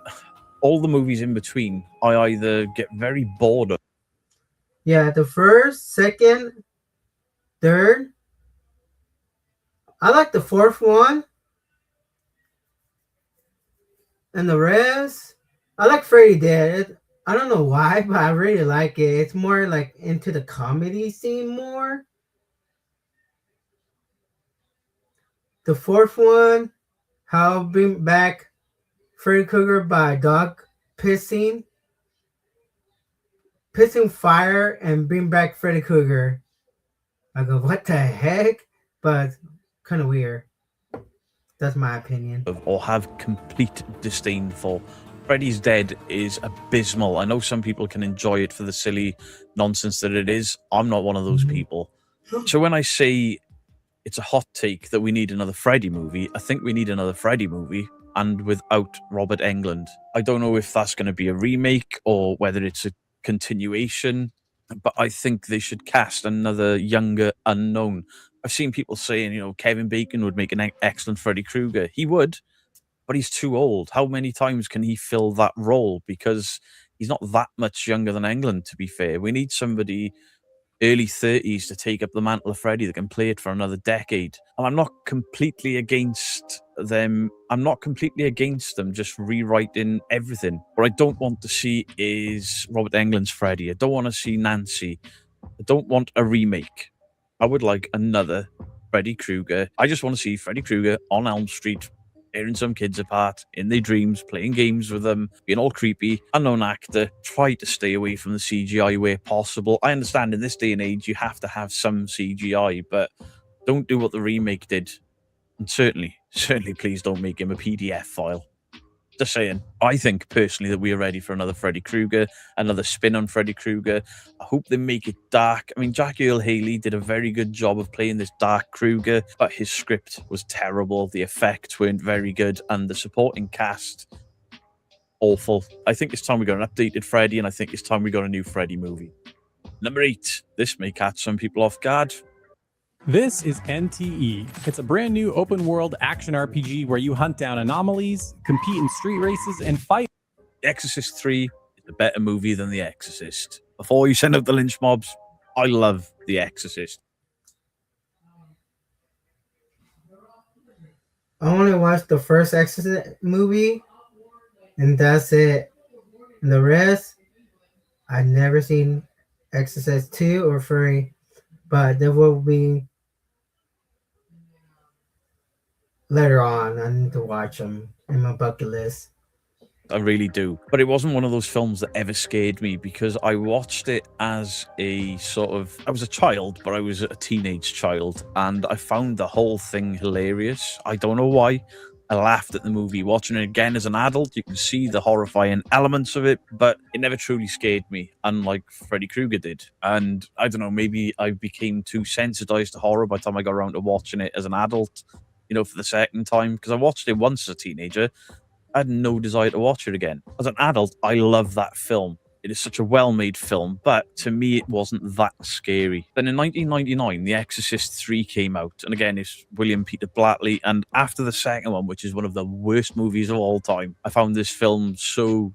all the movies in between, I either get very bored of. Yeah, the first, second, third. I like the fourth one. And the rest, I like Freddy Dead. I don't know why, but I really like it. It's more like into the comedy scene more. The fourth one, how bring back Freddy Krueger by dog pissing fire and bring back Freddy Krueger. I go, what the heck? But kind of weird. That's my opinion. Or have complete disdain for Freddy's Dead is abysmal. I know some people can enjoy it for the silly nonsense that it is. I'm not one of those people. So when I say it's a hot take that we need another Freddy movie, I think we need another Freddy movie, and without Robert Englund. I don't know if that's going to be a remake or whether it's a continuation, but I think they should cast another younger unknown. I've seen people saying, you know, Kevin Bacon would make an excellent Freddy Krueger. He would, but he's too old. How many times can he fill that role? Because he's not that much younger than Englund, to be fair. We need somebody early 30s to take up the mantle of Freddy that can play it for another decade. And I'm not completely against them. I'm not completely against them just rewriting everything. What I don't want to see is Robert Englund's Freddy. I don't want to see Nancy. I don't want a remake. I would like another Freddy Krueger. I just want to see Freddy Krueger on Elm Street, tearing some kids apart in their dreams, playing games with them, being all creepy, unknown actor. Try to stay away from the CGI where possible. I understand in this day and age you have to have some CGI, but don't do what the remake did. And certainly please don't make him a PDF file. Just saying. I think personally that we are ready for another Freddy Krueger, another spin on Freddy Krueger. I hope they make it dark. I mean, Jackie Earle Haley did a very good job of playing this dark Krueger, but his script was terrible. The effects weren't very good, and the supporting cast, awful. I think it's time we got an updated Freddy, and I think it's time we got a new Freddy movie. Number 8. This may catch some people off guard. This is NTE. It's a brand new open world action RPG where you hunt down anomalies, compete in street races, and fight. The Exorcist 3 is a better movie than The Exorcist. Before you send out the lynch mobs, I love The Exorcist. I only watched the first Exorcist movie, and that's it. And the rest, I've never seen Exorcist 2 or 3, but there will be later on. I need to watch them in my bucket list. I really do. But it wasn't one of those films that ever scared me because I watched it as a sort of... I was a child, but I was a teenage child, and I found the whole thing hilarious. I don't know why. I laughed at the movie. Watching it again as an adult, you can see the horrifying elements of it, but it never truly scared me, unlike Freddy Krueger did. And I don't know, maybe I became too sensitized to horror by the time I got around to watching it as an adult, you know, for the second time, because I watched it once as a teenager. I had no desire to watch it again. As an adult, I love that film. It is such a well-made film, but to me, it wasn't that scary. Then in 1999, The Exorcist 3 came out, and again, it's William Peter Blatty, and after the second one, which is one of the worst movies of all time, I found this film so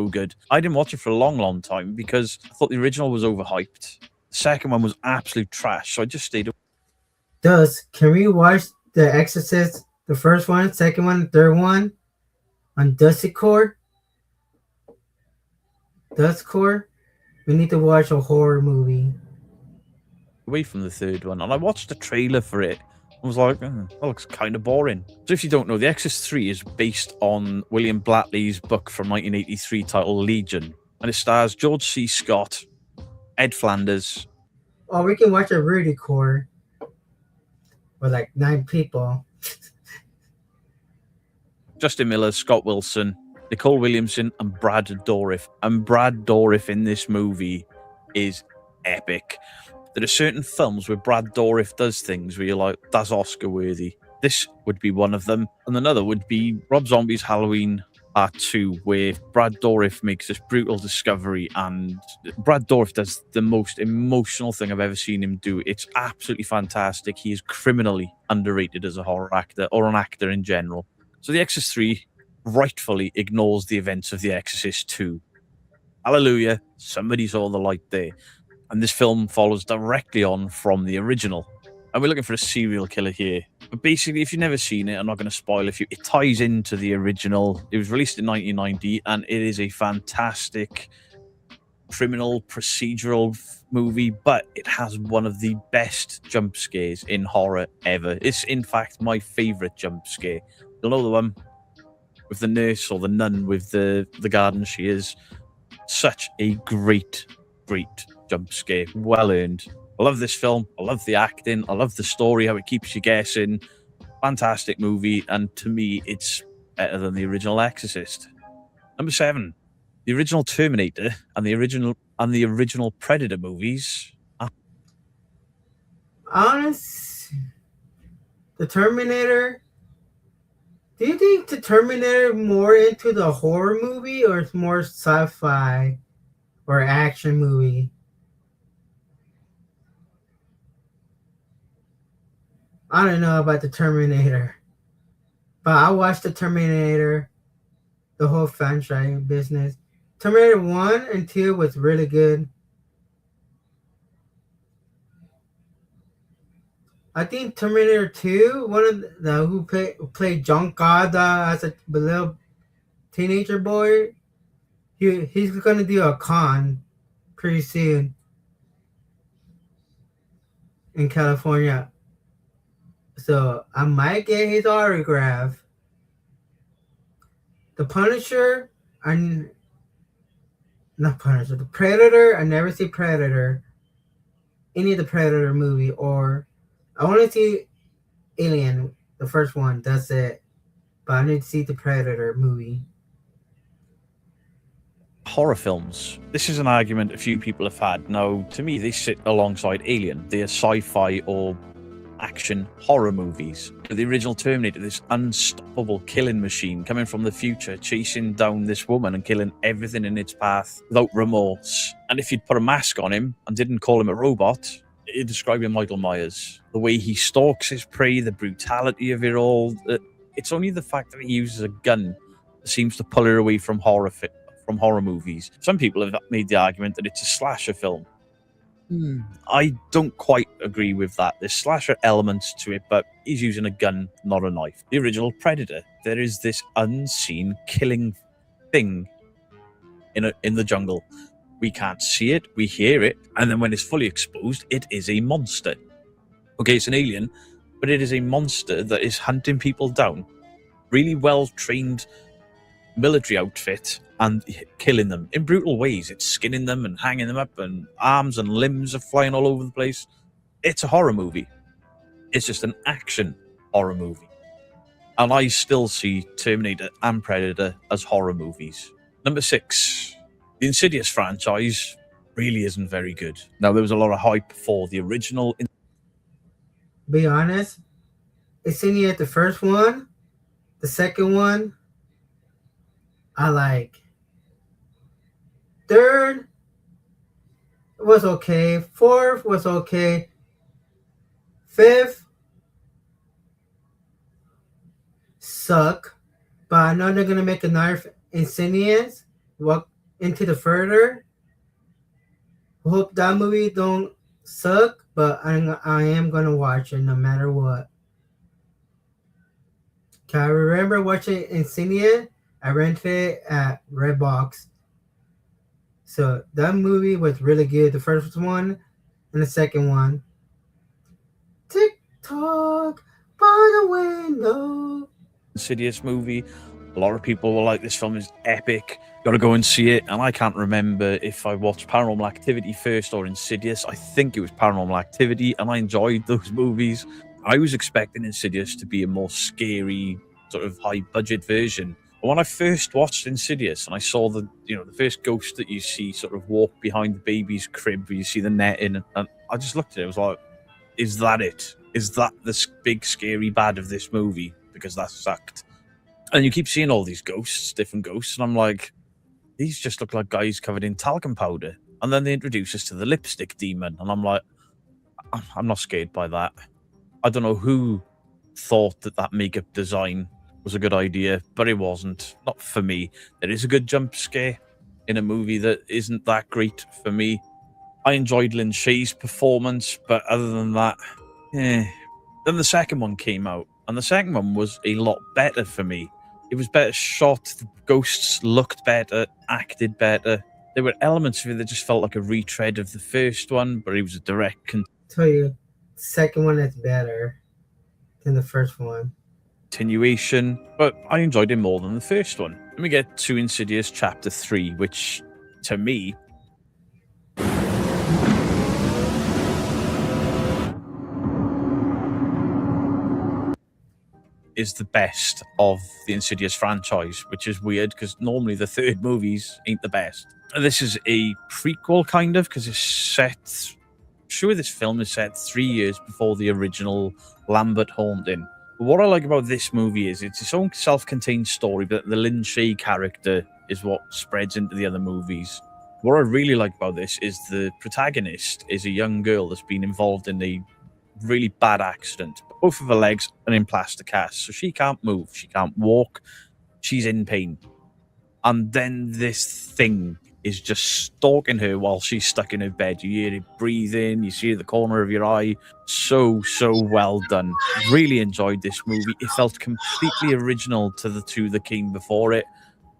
good. I didn't watch it for a long time because I thought the original was overhyped. The second one was absolute trash, so I just stayed away. Can we watch The Exorcist, the first one, second one, third one, on Discord? We need to watch a horror movie. Away from the third one, and I watched the trailer for it. I was like, that looks kind of boring. So if you don't know, The Exorcist 3 is based on William Blatty's book from 1983 titled Legion, and it stars George C. Scott, Ed Flanders. Oh, we can watch a Rudy Core with like 9 people. Justin Miller, Scott Wilson, Nicole Williamson, and Brad Dourif. And Brad Dourif in this movie is epic. There are certain films where Brad Dourif does things where you're like, that's Oscar worthy. This would be one of them. And another would be Rob Zombie's Halloween Part 2, where Brad Dourif makes this brutal discovery, and Brad Dourif does the most emotional thing I've ever seen him do. It's absolutely fantastic. He is criminally underrated as a horror actor, or an actor in general. So The Exorcist 3 rightfully ignores the events of The Exorcist 2. Hallelujah, somebody saw the light there. And this film follows directly on from the original. And we're looking for a serial killer here. But basically, if you've never seen it, I'm not going to spoil it for you. It ties into the original. It was released in 1990, and it is a fantastic criminal procedural movie, but it has one of the best jump scares in horror ever. It's, in fact, my favorite jump scare. You'll know the one with the nurse or the nun with the garden shears. Such a great jump scare. Well earned. I love this film. I love the acting. I love the story, how it keeps you guessing. Fantastic movie. And to me, it's better than the original Exorcist. Number 7, the original Terminator and the original Predator movies. Honest, the Terminator. Do you think the Terminator more into the horror movie or it's more sci-fi or action movie? I don't know about the Terminator, but I watched the Terminator, the whole franchise business. Terminator 1 and 2 was really good. I think Terminator 2, one of the who played John Goddard as a little teenager boy, he's gonna do a con pretty soon in California. So I might get his autograph. The Punisher, not Punisher, the Predator, I never see Predator. Any of the Predator movie, or I want to see Alien, the first one, that's it. But I need to see the Predator movie. Horror films. This is an argument a few people have had. Now, to me, they sit alongside Alien. They are sci-fi or action horror movies. The original Terminator, this unstoppable killing machine coming from the future, chasing down this woman and killing everything in its path without remorse. And if you'd put a mask on him and didn't call him a robot, you'd describe him Michael Myers. The way he stalks his prey, the brutality of it all. It's only the fact that he uses a gun that seems to pull her away from horror movies. Some people have made the argument that it's a slasher film. I don't quite agree with that. There's slasher elements to it, but he's using a gun, not a knife. The original Predator, there is this unseen killing thing in the jungle. We can't see it, we hear it, and then when it's fully exposed, it is a monster. Okay, it's an alien, but it is a monster that is hunting people down. Really well-trained military outfit, and killing them in brutal ways. It's skinning them and hanging them up, and arms and limbs are flying all over the place. It's a horror movie. It's just an action horror movie. And I still see Terminator and Predator as horror movies. Number 6, the Insidious franchise really isn't very good. Now, there was a lot of hype for the original. Be honest, Insidious, the first one, the second one, I like. Third was okay. Fourth was okay. Fifth suck. But I know they're gonna make another Insidious. Walk into the further. Hope that movie don't suck, but I am gonna watch it no matter what. Can I remember watching Insidious? I rented it at Redbox. So that movie was really good. The first one and the second one. Tick-tock by the window. Insidious movie. A lot of people were like, this film is epic. Got to go and see it. And I can't remember if I watched Paranormal Activity first or Insidious. I think it was Paranormal Activity, and I enjoyed those movies. I was expecting Insidious to be a more scary, sort of high-budget version. But when I first watched Insidious and I saw the first ghost that you see sort of walk behind the baby's crib where you see the net in, and I just looked at it, I was like, is that it? Is that the big scary bad of this movie? Because that sucked. And you keep seeing all these ghosts, different ghosts, and I'm like, these just look like guys covered in talcum powder. And then they introduce us to the lipstick demon, and I'm like, I'm not scared by that. I don't know who thought that makeup design was a good idea, but it wasn't. Not for me. There is a good jump scare in a movie that isn't that great for me. I enjoyed Lin Shaye's performance, but other than that, Then the second one came out, and the second one was a lot better for me. It was better shot, the ghosts looked better, acted better. There were elements of it that just felt like a retread of the first one, but it was a direct Tell you, the second one is better than the first one. continuation, but I enjoyed it more than the first one. Then we get to Insidious Chapter 3, which, to me, is the best of the Insidious franchise, which is weird because normally the third movies ain't the best. This is a prequel, kind of, because it's set... Sure, this film is set 3 years before the original Lambert haunting. But what I like about this movie is it's its own self-contained story, but the Lin Shaye character is what spreads into the other movies. What I really like about this is the protagonist is a young girl that's been involved in a really bad accident. Both of her legs are in plaster casts, so she can't move, she can't walk, she's in pain. And then this thing is just stalking her while she's stuck in her bed. You hear it breathing, you see it at the corner of your eye. So well done. Really enjoyed this movie. It felt completely original to the two that came before it,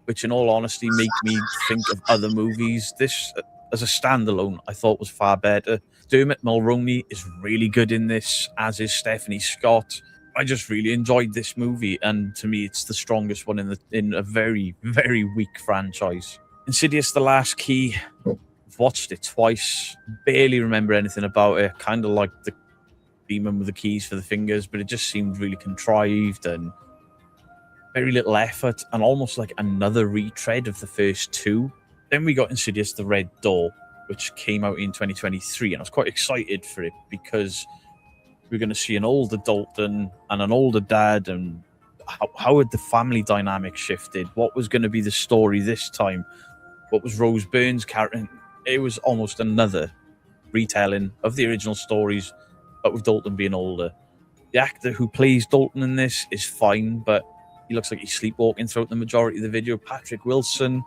which in all honesty make me think of other movies. This, as a standalone, I thought was far better. Dermot Mulroney is really good in this, as is Stephanie Scott. I just really enjoyed this movie, and to me it's the strongest one in a very, very weak franchise. Insidious: The Last Key. I've watched it twice. Barely remember anything about it. Kind of like the demon with the keys for the fingers, but it just seemed really contrived and very little effort, and almost like another retread of the first two. Then we got Insidious: The Red Door, which came out in 2023, and I was quite excited for it because we're going to see an older Dalton and an older dad, and how had the family dynamic shifted? What was going to be the story this time? What was Rose Byrne's character? It was almost another retelling of the original stories, but with Dalton being older. The actor who plays Dalton in this is fine, but he looks like he's sleepwalking throughout the majority of the video. Patrick Wilson,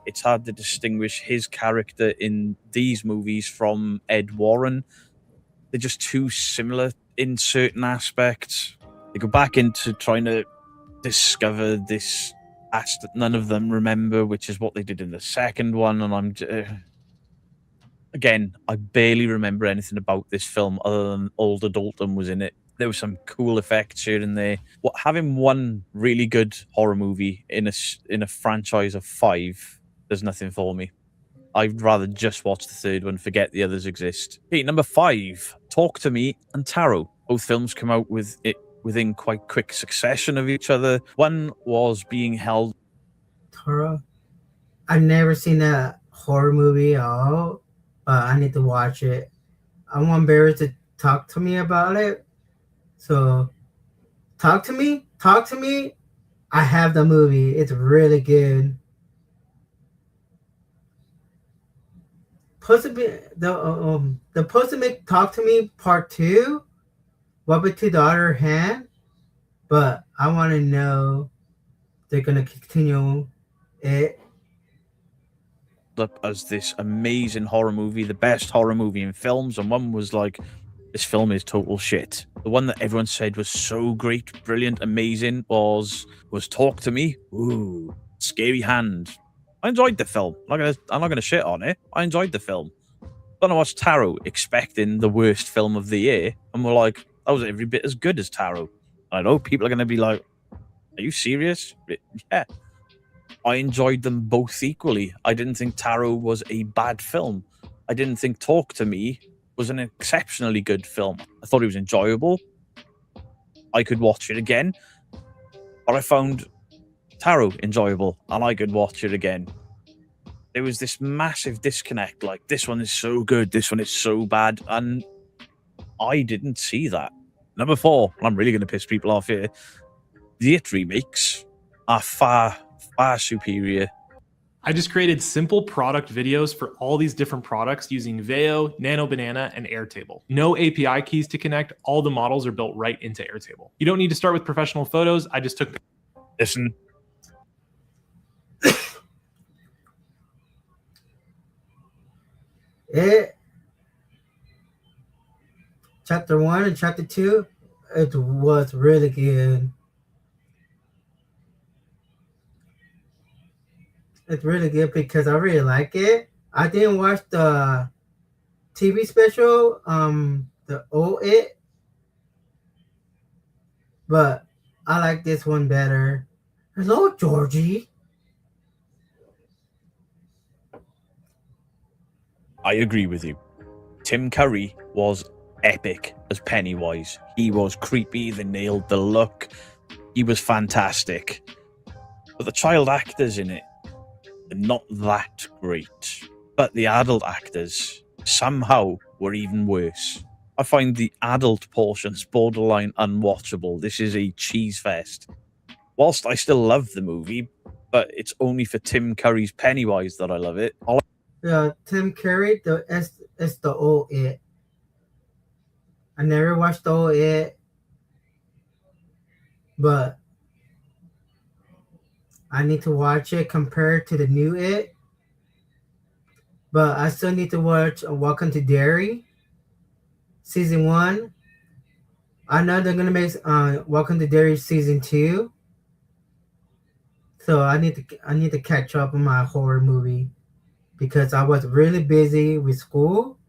it's hard to distinguish his character in these movies from Ed Warren. They're just too similar in certain aspects. They go back into trying to discover this past that none of them remember, which is what they did in the second one. And again, I barely remember anything about this film other than older Dalton was in it. There were some cool effects here and there. Having one really good horror movie in a franchise of 5, there's nothing for me. I'd rather just watch the third one, forget the others exist. Okay, number 5, Talk to Me and Tarot. Both films come out within quite quick succession of each other. One was being held... Tarot? I've never seen that horror movie at all, but I need to watch it. I want Barry to talk to me about it. So, talk to me. I have the movie. It's really good. The supposed to make Talk to Me Part 2, What to the Other Hand, but I want to know they're gonna continue it up as this amazing horror movie, the best horror movie in films, and one was like, this film is total shit. The one that everyone said was so great, brilliant, amazing was Talk to Me. Ooh, Scary Hand. I enjoyed the film. I'm not gonna shit on it. I enjoyed the film. Then I watched Tarot, expecting the worst film of the year, and we're like, that was every bit as good as Tarot. I know people are gonna be like, are you serious? Yeah. I enjoyed them both equally. I didn't think Tarot was a bad film. I didn't think Talk to Me was an exceptionally good film. I thought it was enjoyable. I could watch it again, but I found Tarot enjoyable, and I could watch it again. There was this massive disconnect, like, this one is so good, this one is so bad, and I didn't see that. Number 4, and I'm really going to piss people off here, the It remakes are far, far superior. I just created simple product videos for all these different products using Veo, Nano Banana, and Airtable. No API keys to connect. All the models are built right into Airtable. You don't need to start with professional photos. I just took... Listen. It Chapter 1 and Chapter 2, it was really good. It's really good because I really like it. I didn't watch the TV special, the old It, but I like this one better. Hello, Georgie. I agree with you. Tim Curry was epic as Pennywise. He was creepy, they nailed the look. he was fantastic. But the child actors in it are not that great. But the adult actors somehow were even worse. I find the adult portions borderline unwatchable. This is a cheese fest. Whilst I still love the movie, but it's only for Tim Curry's Pennywise that I love it. Tim Curry, it's the old It. I never watched the old It, but I need to watch it compared to the new It. But I still need to watch Welcome to Derry, season 1. I know they're gonna make Welcome to Derry season 2. So I need to catch up on my horror movie because I was really busy with school.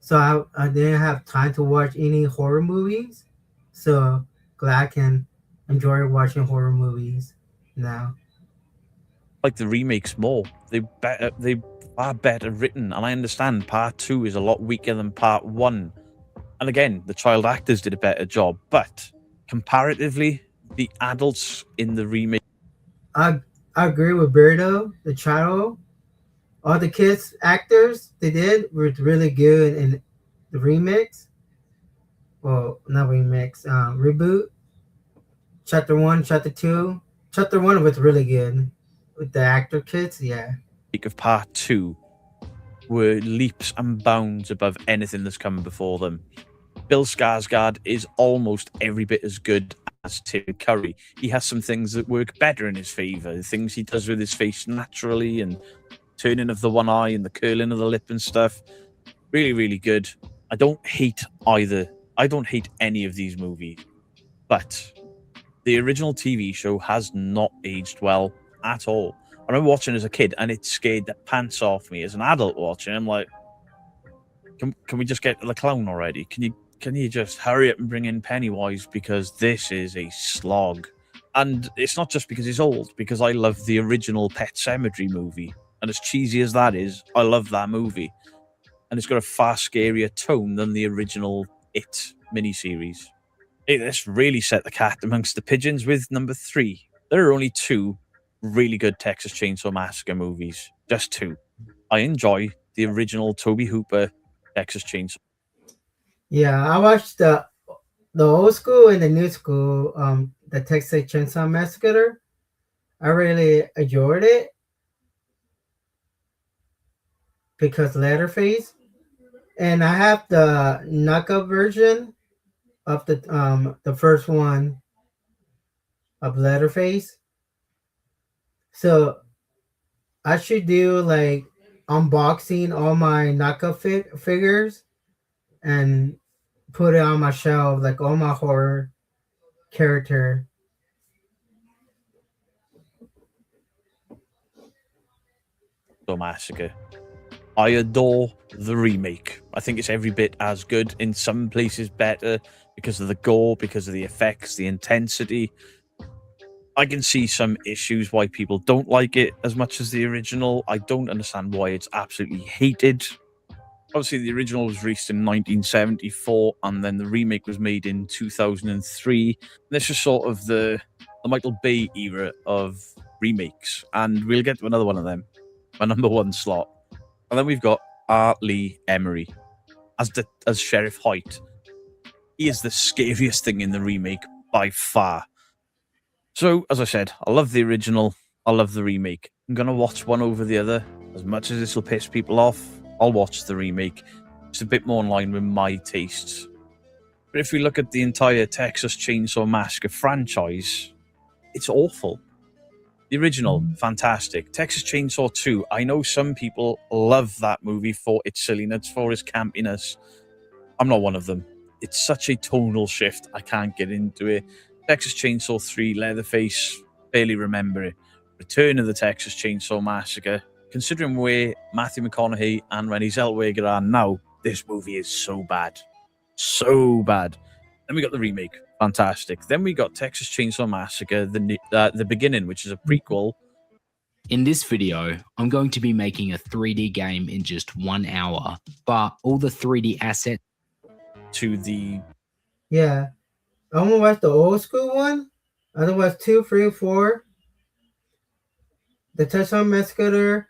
So I didn't have time to watch any horror movies. So glad I can enjoy watching horror movies now. Like the remakes more. They are better written, and I understand part 2 is a lot weaker than part 1. And again, the child actors did a better job, but comparatively, the adults in the remake. I agree with Berto, the child. All the kids actors they did were really good in the remix. Well, not remix, reboot. Chapter 1, Chapter 2. Chapter 1 was really good with the actor kids, yeah. Of part 2 were leaps and bounds above anything that's come before them. Bill Skarsgård is almost every bit as good as Tim Curry. He has some things that work better in his favor, the things he does with his face naturally, and turning of the one eye and the curling of the lip and stuff. Really, really good. I don't hate either. I don't hate any of these movies, but the original TV show has not aged well at all. I remember watching as a kid and it scared the pants off me. As an adult watching, I'm like, can we just get to the clown already? Can you just hurry up and bring in Pennywise, because this is a slog. And it's not just because he's old, because I love the original Pet Sematary movie. And as cheesy as that is, I love that movie. And it's got a far scarier tone than the original It miniseries. This really set the cat amongst the pigeons with number 3. There are only 2 really good Texas Chainsaw Massacre movies. Just 2. I enjoy the original Tobe Hooper Texas Chainsaw. Yeah, I watched the old school and the new school, the Texas Chainsaw Massacre. I really enjoyed it because Leatherface, and I have the knockout version of the first one of Leatherface. So I should do like unboxing all my knockout figures and put it on my shelf, like all my horror character. Massacre. I adore the remake. I think it's every bit as good, in some places better, because of the gore, because of the effects, the intensity. I can see some issues why people don't like it as much as the original. I don't understand why it's absolutely hated. Obviously, the original was released in 1974, and then the remake was made in 2003. This is sort of the Michael Bay era of remakes, and we'll get to another one of them, my number 1 slot. And then we've got R. Lee Emery as Sheriff Hoyt. He is the scariest thing in the remake by far. So, as I said, I love the original, I love the remake. I'm going to watch one over the other. As much as this will piss people off, I'll watch the remake. It's a bit more in line with my tastes. But if we look at the entire Texas Chainsaw Massacre franchise, it's awful. The original, fantastic. Texas Chainsaw 2, I know some people love that movie for its silliness, for its campiness. I'm not one of them. It's such a tonal shift, I can't get into it. Texas Chainsaw 3, Leatherface, barely remember it. Return of the Texas Chainsaw Massacre. Considering where Matthew McConaughey and Renée Zellweger are now, this movie is so bad. So bad. Then we got the remake. Fantastic. Then we got Texas Chainsaw Massacre, the beginning, which is a prequel. In this video, I'm going to be making a 3D game in just 1 hour, but all the 3D assets to the... Yeah. I want to watch the old school one Otherwise, 2, 3, and 4. The Touchdown Massacre.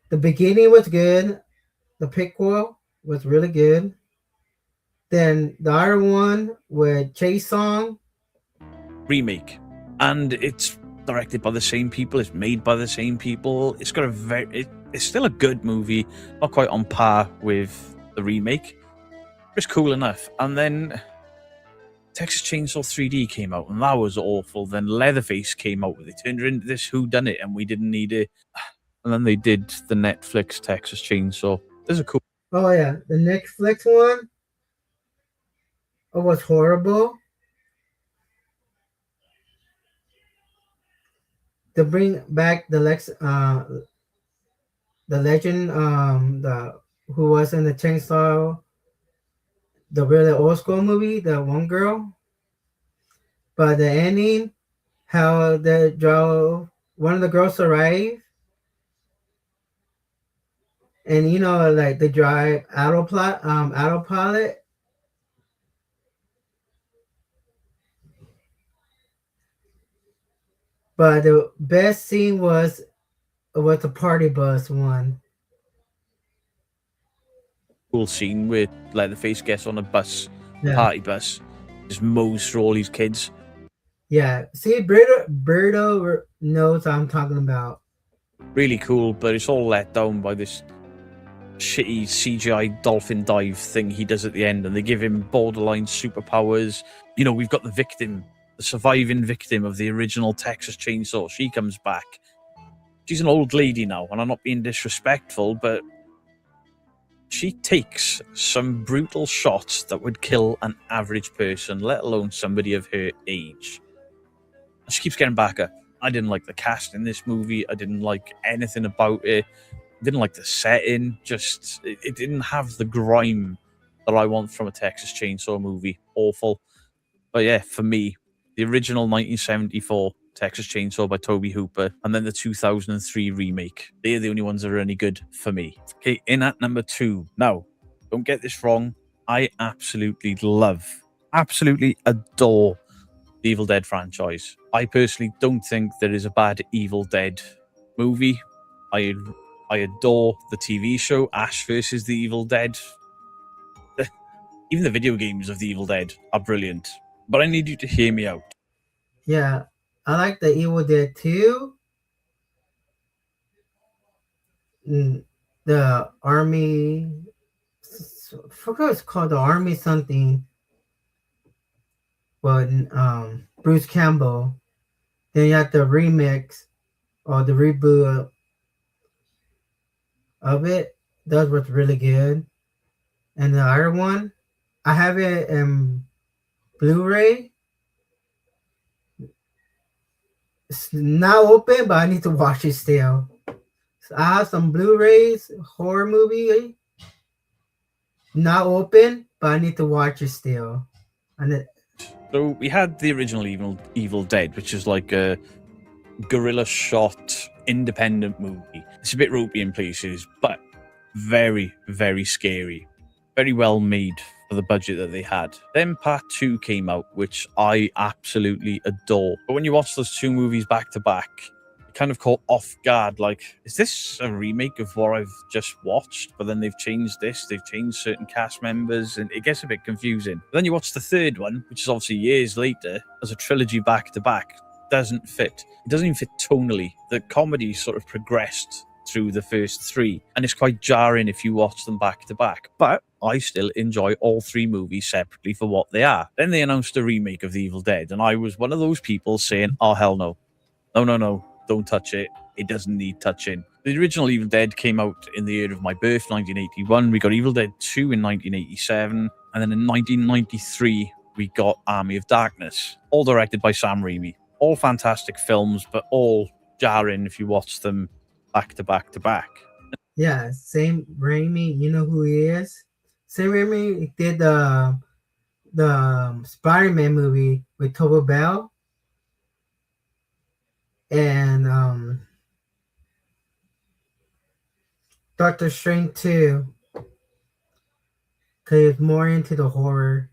The beginning was good. The prequel was really good. Then the other one with Chase Song. Remake. And it's directed by the same people. It's made by the same people. It's got it's still a good movie. Not quite on par with the remake. It's cool enough. And then Texas Chainsaw 3D came out, and that was awful. Then Leatherface came out with it. Turned into this whodunit, and we didn't need it. And then they did the Netflix Texas Chainsaw. This is a cool. Oh yeah, the Netflix one. It was horrible. To bring back the legend, the who was in the Chainsaw, the really old school movie, the one girl. But the ending, how one of the girls survived, and like they drive autopilot. But the best scene was the party bus one. Cool scene where Leatherface gets on a bus, Yeah. party bus, just mows through all these kids. Yeah, see, Berto knows what I'm talking about. Really cool, but it's all let down by this shitty CGI dolphin dive thing he does at the end, and they give him borderline superpowers. We've got the victim, the surviving victim of the original Texas Chainsaw. She comes back. She's an old lady now, and I'm not being disrespectful, but she takes some brutal shots that would kill an average person, let alone somebody of her age. And she keeps getting back up. I didn't like the cast in this movie. I didn't like anything about it. I didn't like the setting. Just, it didn't have the grime that I want from a Texas Chainsaw movie. Awful. But yeah, for me, the original 1974 Texas Chainsaw by Tobe Hooper, and then the 2003 remake. They're the only ones that are any good for me. Okay, in at number 2. Now, don't get this wrong. I absolutely adore the Evil Dead franchise. I personally don't think there is a bad Evil Dead movie. I adore the TV show Ash vs. the Evil Dead. Even the video games of the Evil Dead are brilliant. But I need you to hear me out. Yeah, I like the Evil Dead 2. The Army, I forgot it's called, the Army something. But Bruce Campbell. Then you have the remix or the reboot of it. That was really good. And the other one, I have it in Blu-ray. It's not open, but I need to watch it still. So I have some Blu-rays, horror movie. Not open, but I need to watch it still. So we had the original Evil Dead, which is like a guerrilla shot independent movie. It's a bit ropey in places, but very, very scary. Very well made for the budget that they had. Then part 2 came out, which I absolutely adore. But when you watch those two movies back to back, you kind of caught off guard, like, is this a remake of what I've just watched? But then they've changed this, they've changed certain cast members, and it gets a bit confusing. But then you watch the third one, which is obviously years later, as a trilogy back to back. Doesn't fit. It doesn't even fit tonally. The comedy sort of progressed through the first 3, and it's quite jarring if you watch them back to back. But I still enjoy all 3 movies separately for what they are. Then they announced a remake of The Evil Dead, and I was one of those people saying, oh, hell no. No, don't touch it. It doesn't need touching. The original Evil Dead came out in the year of my birth, 1981. We got Evil Dead 2 in 1987, and then in 1993, we got Army of Darkness, all directed by Sam Raimi. All fantastic films, but all jarring if you watch them back to back to back. Yeah, Sam Raimi, you know who he is? Sam Raimi did the Spider-Man movie with Tobey Bell. And Doctor Strange 2. Because he's more into the horror.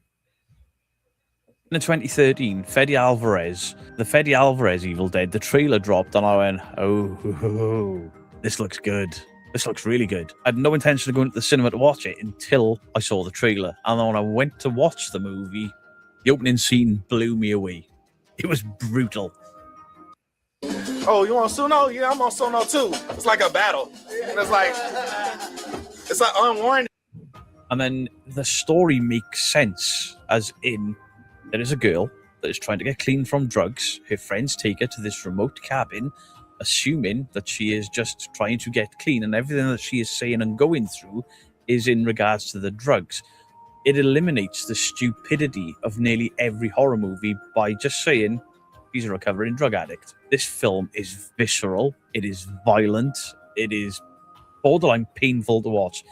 In 2013, the Fede Alvarez Evil Dead, the trailer dropped, and I went, oh, this looks good. This looks really good. I had no intention of going to the cinema to watch it until I saw the trailer. And then when I went to watch the movie, the opening scene blew me away. It was brutal. Oh, you want Suno? Yeah, I'm on Suno too. It's like a battle. And it's like unwarranted. And then the story makes sense, as in, there is a girl that is trying to get clean from drugs. Her friends take her to this remote cabin, assuming that she is just trying to get clean, and everything that she is saying and going through is in regards to the drugs. It eliminates the stupidity of nearly every horror movie by just saying, he's a recovering drug addict. This film is visceral, it is violent, it is borderline painful to watch.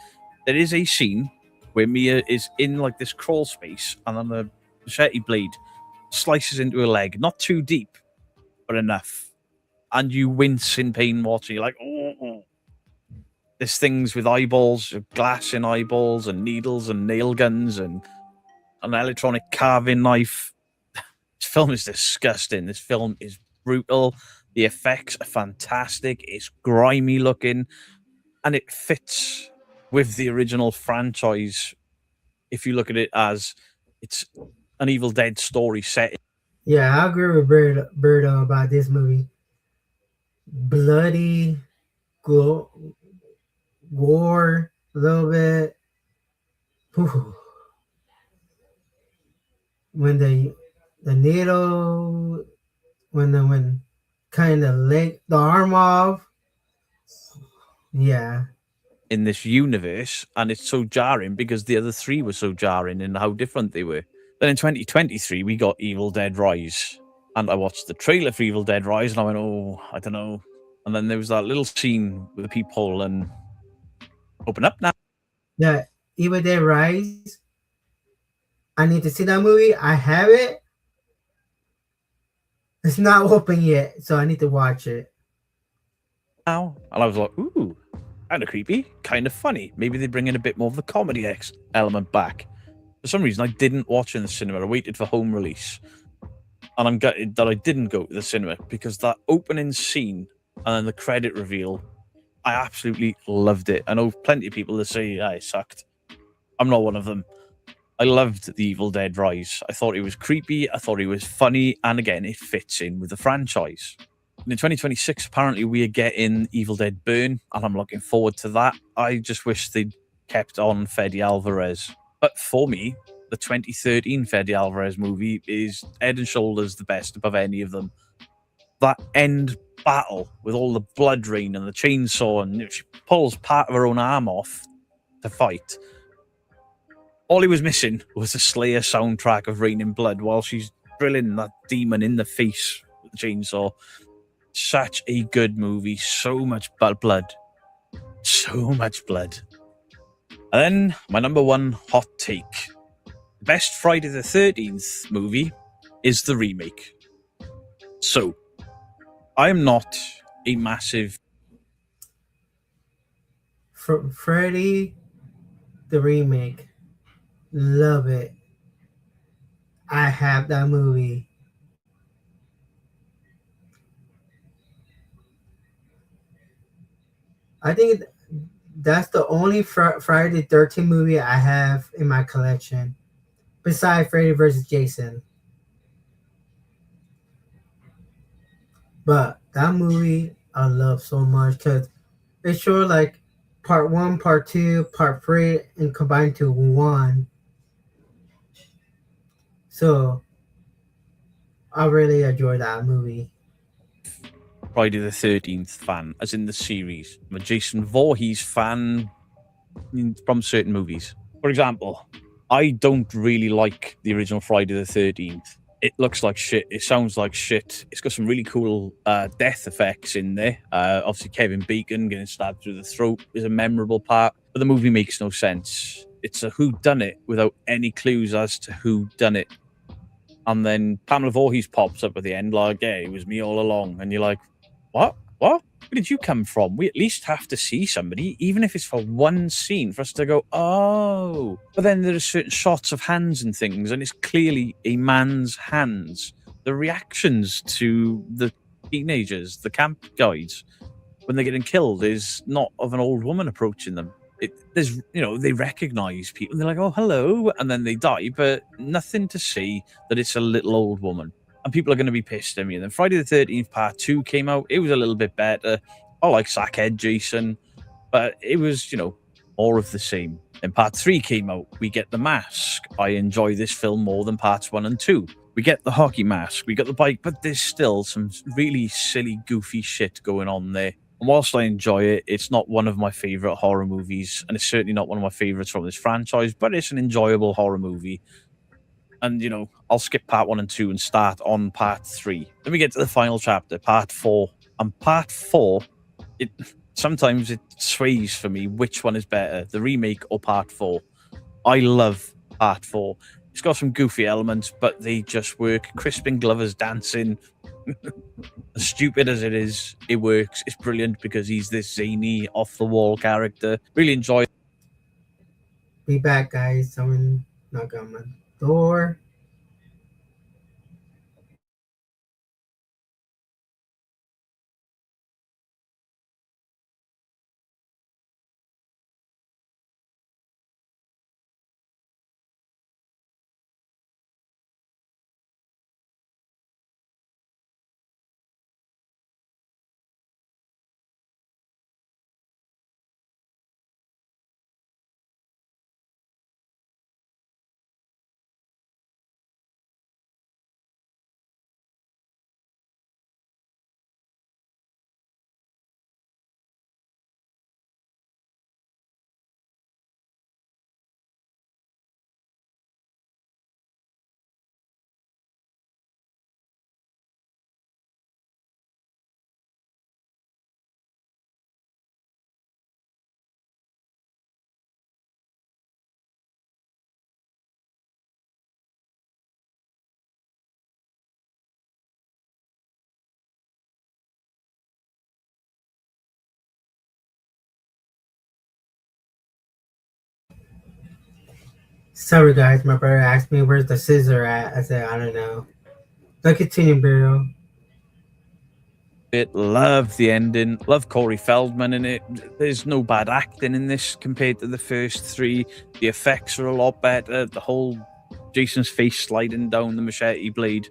There is a scene where Mia is in like this crawl space, and then the machete blade slices into her leg, not too deep, but enough. And you wince in pain watching. You're like, oh. There's things with eyeballs, glass in eyeballs, and needles and nail guns, and an electronic carving knife. This film is disgusting. This film is brutal. The effects are fantastic. It's grimy looking, and it fits with the original franchise. If you look at it as it's an Evil Dead story set. Yeah, I agree with Birdo about this movie. Bloody, gore, a little bit. Whew. When the needle, when kind of the arm off. Yeah. In this universe, and it's so jarring because the other three were so jarring in how different they were. Then in 2023, we got Evil Dead Rise, and I watched the trailer for Evil Dead Rise, and I went, oh, I don't know. And then there was that little scene with the peephole and open up now. Yeah, Evil Dead Rise. I need to see that movie. I have it. It's not open yet, so I need to watch it. Now, and I was like, ooh, kind of creepy, kind of funny. Maybe they bring in a bit more of the comedy element back. For some reason, I didn't watch it in the cinema. I waited for home release. And I'm gutted that I didn't go to the cinema, because that opening scene and then the credit reveal, I absolutely loved it. I know plenty of people that say, it sucked. I'm not one of them. I loved The Evil Dead Rise. I thought it was creepy. I thought it was funny. And again, it fits in with the franchise. And in 2026, apparently, we are getting Evil Dead Burn, and I'm looking forward to that. I just wish they'd kept on Fede Alvarez. But for me, the 2013 Fede Alvarez movie is head and shoulders the best above any of them. That end battle with all the blood rain and the chainsaw, and she pulls part of her own arm off to fight. All he was missing was the Slayer soundtrack of Raining Blood while she's drilling that demon in the face with the chainsaw. Such a good movie. So much blood. So much blood. And then my number one hot take. The best Friday the 13th movie is the remake. So, I am not a massive... Freddy, the remake. Love it. I have that movie. I think that's the only Friday the 13th movie I have in my collection, besides Freddy vs. Jason. But that movie I love so much because it's sure like part 1, part 2, part 3, and combined to one. So I really enjoy that movie. Friday the 13th fan, as in the series. I'm a Jason Voorhees fan from certain movies. For example, I don't really like the original Friday the 13th. It looks like shit. It sounds like shit. It's got some really cool death effects in there. Obviously, Kevin Bacon getting stabbed through the throat is a memorable part, but the movie makes no sense. It's a whodunit without any clues as to who done it. And then Pamela Voorhees pops up at the end like, yeah, it was me all along. And you're like, what? what? Where did you come from? We at least have to see somebody, even if it's for one scene, for us to go, oh. But then there are certain shots of hands and things, and it's clearly a man's hands. The reactions to the teenagers, the camp guides, when they're getting killed, is not of an old woman approaching them. There's, they recognize people, and they're like, oh, hello, and then they die, but nothing to say that it's a little old woman. And people are going to be pissed at me. And then Friday the 13th Part 2 came out. It was a little bit better. I like Sackhead Jason, but it was, more of the same. Then Part 3 came out. We get The Mask. I enjoy this film more than Parts 1 and 2. We get the hockey mask. We got the bike, but there's still some really silly, goofy shit going on there. And whilst I enjoy it, it's not one of my favorite horror movies, and it's certainly not one of my favorites from this franchise, but it's an enjoyable horror movie. And, I'll skip Part 1 and 2 and start on Part 3. Then we get to the final chapter, Part 4. And Part 4, sometimes it sways for me which one is better, the remake or Part 4. I love Part 4. It's got some goofy elements, but they just work. Crispin Glover's dancing. As stupid as it is, it works. It's brilliant because he's this zany, off-the-wall character. Really enjoy it. Be back, guys. Someone knock on my door. Sorry, guys. My brother asked me where's the scissor at. I said, I don't know. Let's continue, Bruno. Love the ending. Love Corey Feldman in it. There's no bad acting in this compared to the first three. The effects are a lot better. The whole Jason's face sliding down the machete blade.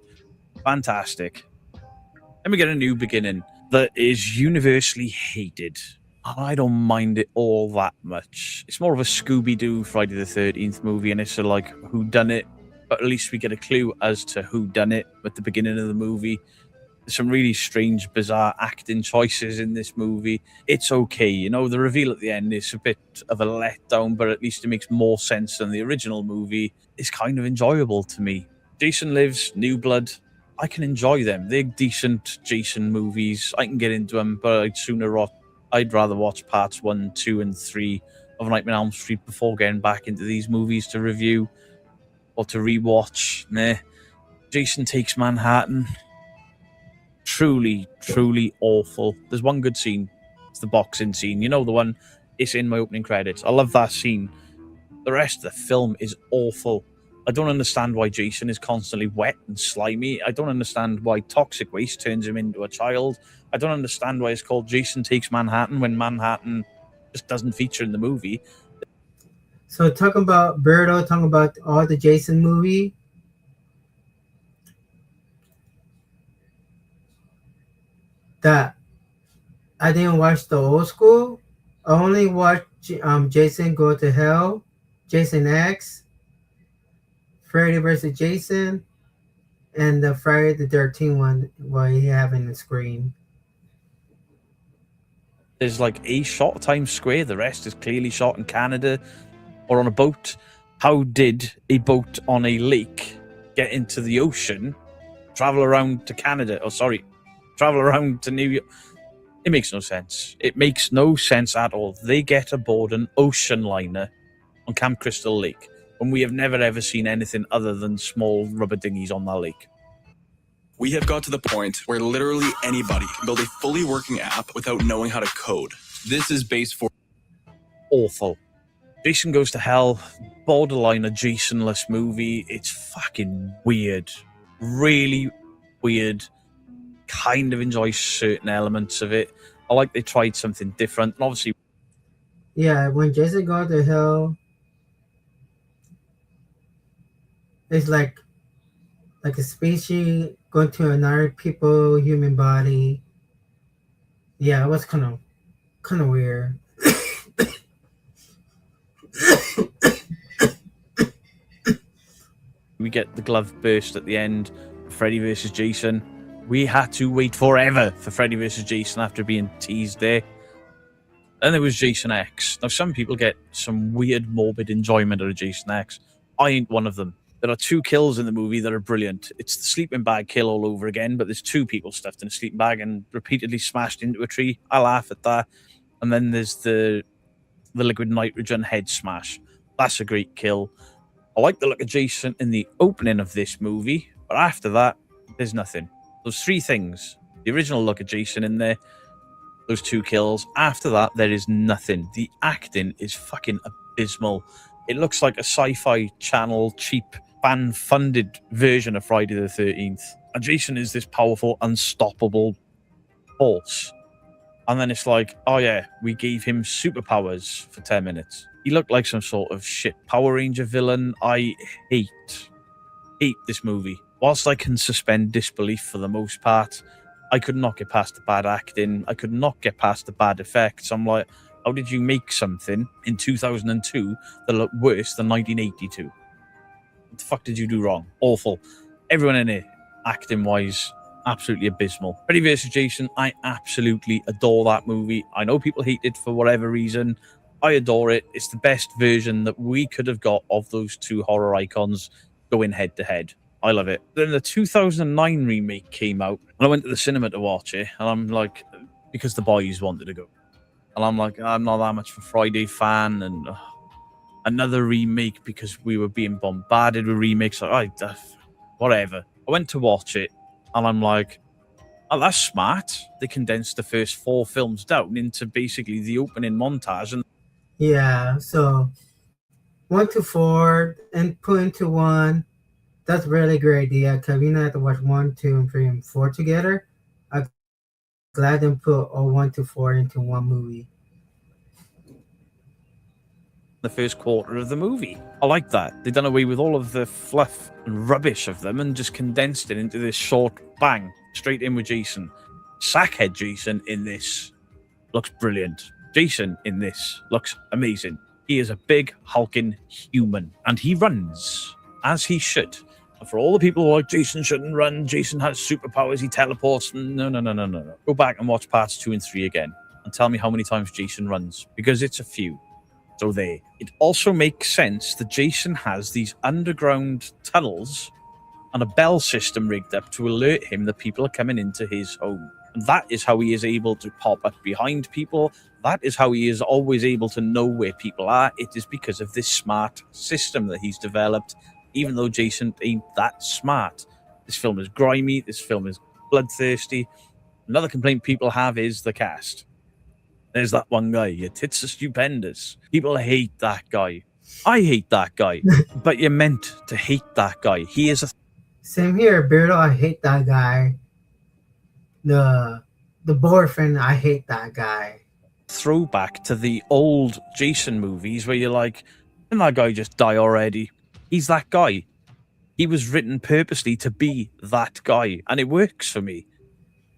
Fantastic. Then we get a new beginning that is universally hated. I don't mind it all that much. It's more of a Scooby-Doo Friday the 13th movie, and it's a whodunit, but at least we get a clue as to who done it at the beginning of the movie. There's some really strange, bizarre acting choices in this movie. It's okay, the reveal at the end is a bit of a letdown, but at least it makes more sense than the original movie. It's kind of enjoyable to me. Jason Lives, New Blood, I can enjoy them. They're decent Jason movies. I can get into them, but I'd rather watch parts 1, 2, and 3 of Nightmare on Elm Street before getting back into these movies to review or to rewatch. Jason Takes Manhattan. Truly, truly awful. There's one good scene. It's the boxing scene. The one? It's in my opening credits. I love that scene. The rest of the film is awful. I don't understand why Jason is constantly wet and slimy. I don't understand why toxic waste turns him into a child. I don't understand why it's called Jason Takes Manhattan when Manhattan just doesn't feature in the movie. So talking about Birdo, talking about all the Jason movie. That I didn't watch the old school. I only watched Jason Go to Hell, Jason X, Freddy vs. Jason, and the Friday the 13th one while you have in the screen. There's a shot at Times Square. The rest is clearly shot in Canada or on a boat. How did a boat on a lake get into the ocean, travel around to Canada? Travel around to New York. It makes no sense. It makes no sense at all. They get aboard an ocean liner on Camp Crystal Lake when we have never ever seen anything other than small rubber dinghies on that lake. We have got to the point where literally anybody can build a fully working app without knowing how to code. This is base for Awful. Jason Goes to Hell, borderline a Jason-less movie. It's fucking weird. Really weird. Kind of enjoy certain elements of it. I like they tried something different. And obviously, Yeah, when Jason Goes to Hell, it's like a species going to another human body. Yeah, it was kind of weird. we get the glove burst at the end. Freddy versus Jason. We had to wait forever for Freddy versus Jason after being teased there. Then there was Jason X. Now, some people get some weird, morbid enjoyment out of Jason X. I ain't one of them. There are 2 kills in the movie that are brilliant. It's the sleeping bag kill all over again, but there's 2 people stuffed in a sleeping bag and repeatedly smashed into a tree. I laugh at that. And then there's the liquid nitrogen head smash. That's a great kill. I like the look of Jason in the opening of this movie, but after that, there's nothing. Those 3 things. The original look of Jason in there, those 2 kills. After that, there is nothing. The acting is fucking abysmal. It looks like a sci-fi channel, cheap, fan-funded version of Friday the 13th. And Jason is this powerful, unstoppable force. And then it's like, oh yeah, we gave him superpowers for 10 minutes. He looked like some sort of shit Power Ranger villain. I hate this movie. Whilst I can suspend disbelief for the most part, I could not get past the bad acting. I could not get past the bad effects. I'm like, how did you make something in 2002 that looked worse than 1982? What the fuck did you do wrong? Awful. Everyone in it, acting-wise, absolutely abysmal. Freddy vs. Jason, I absolutely adore that movie. I know people hate it for whatever reason. I adore it. It's the best version that we could have got of those 2 horror icons going head-to-head. I love it. Then the 2009 remake came out, and I went to the cinema to watch it, and I'm like, because the boys wanted to go. And I'm like, I'm not that much of a Friday fan, and another remake because we were being bombarded with remakes. Like, whatever. I went to watch it, and I'm like, oh, that's smart. They condensed the first 4 films down into basically the opening montage. And Yeah, so 1 to 4 and put into 1. That's a really great idea because we don't have to watch 1, 2, and 3, and 4 together. I'm glad they put all 1 to 4 into one movie. the first quarter of the movie. I like that. They've done away with all of the fluff and rubbish of them and just condensed it into this short bang, straight in with Jason. Sackhead Jason in this looks brilliant. Jason in this looks amazing. He is a big, hulking human, and he runs, as he should. And for all the people who are like, Jason shouldn't run, Jason has superpowers, he teleports. No. Go back and watch parts 2 and 3 again, and tell me how many times Jason runs, because it's a few. So there. It also makes sense that Jason has these underground tunnels and a bell system rigged up to alert him that people are coming into his home. And that is how he is able to pop up behind people. That is how he is always able to know where people are. It is because of this smart system that he's developed, even though Jason ain't that smart. This film is grimy. This film is bloodthirsty. Another complaint people have is the cast. There's that one guy. Your tits are stupendous. People hate that guy. I hate that guy. But you're meant to hate that guy. He is a... Same here, Beardo. I hate that guy. The boyfriend, I hate that guy. throwback to the old Jason movies where you're like, didn't that guy just die already? He's that guy. He was written purposely to be that guy, and it works for me.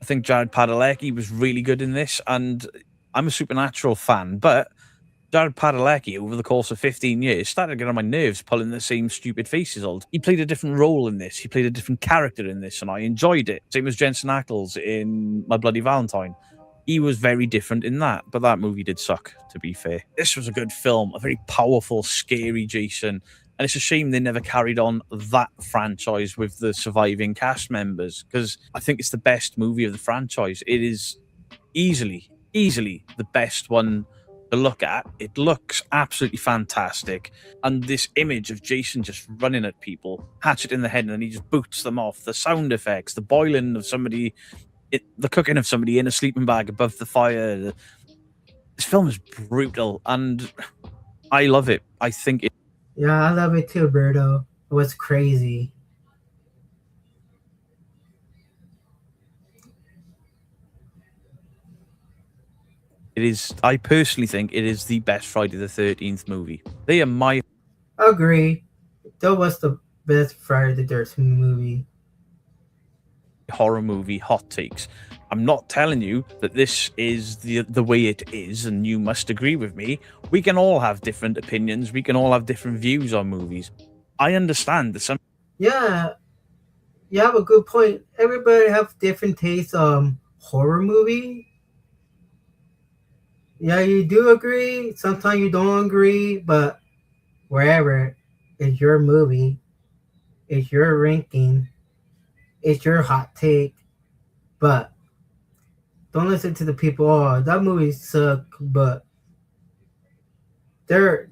I think Jared Padalecki was really good in this, and I'm a Supernatural fan, but Jared Padalecki, over the course of 15 years, started to get on my nerves pulling the same stupid faces. He played a different role in this. He played a different character in this, and I enjoyed it. Same as Jensen Ackles in My Bloody Valentine. He was very different in that, but that movie did suck, to be fair. This was a good film, a very powerful, scary Jason, and it's a shame they never carried on that franchise with the surviving cast members, because I think it's the best movie of the franchise. It is easily the best one to look at. It looks absolutely fantastic. And this image of Jason just running at people, hatchet in the head, and then he just boots them off. The sound effects, the boiling of somebody, the cooking of somebody in a sleeping bag above the fire. This film is brutal, and I love it. I think it. Yeah, I love it too, Berto. It was crazy. It is. I personally think it is the best Friday the 13th movie. They are my. Agree. That was the best Friday the 13th movie. Horror movie hot takes. I'm not telling you that this is the way it is, and you must agree with me. We can all have different opinions. We can all have different views on movies. I understand that some. Yeah, you have a good point. Everybody have different tastes horror movie. Yeah, you do agree. Sometimes you don't agree, but wherever, it's your movie. It's your ranking. It's your hot take. But don't listen to the people. Oh, that movie sucked. But their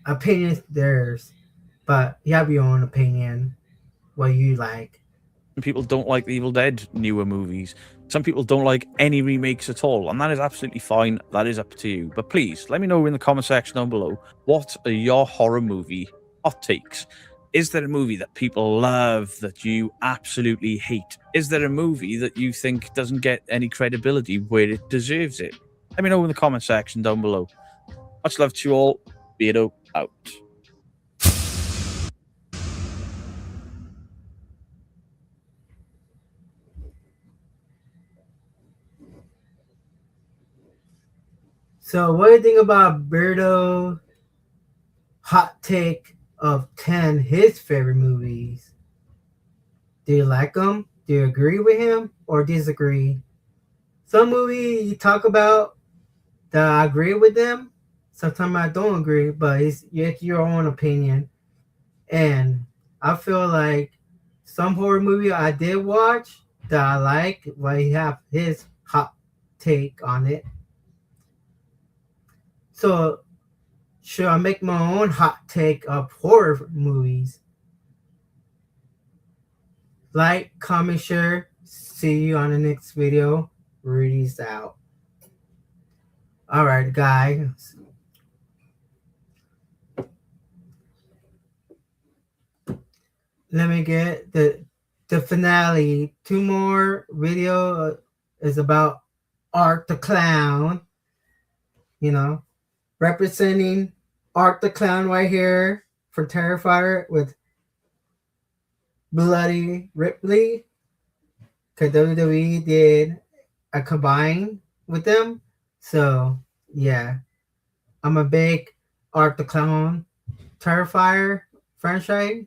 opinions theirs. But you have your own opinion. What you like. Some people don't like the Evil Dead newer movies. Some people don't like any remakes at all, and that is absolutely fine. That is up to you. But please, let me know in the comment section down below, what are your horror movie hot takes? Is there a movie that people love that you absolutely hate? Is there a movie that you think doesn't get any credibility where it deserves it? Let me know in the comment section down below. Much love to you all. Beardo out. So what do you think about Berto hot take of 10 his favorite movies? Do you like them? Do you agree with him or disagree? Some movie you talk about that I agree with them. Sometimes I don't agree, but it's your own opinion. And I feel like some horror movie I did watch that I like, well, he have his hot take on it. So, should I make my own hot take of horror movies? Like, comment, share. See you on the next video. Rudy's out. Alright, guys. Let me get the finale. 2 more video is about Art the Clown. You know. Representing Art the Clown right here for Terrifier with Bloody Ripley. Because WWE did a combine with them. So, yeah. I'm a big Art the Clown Terrifier franchise.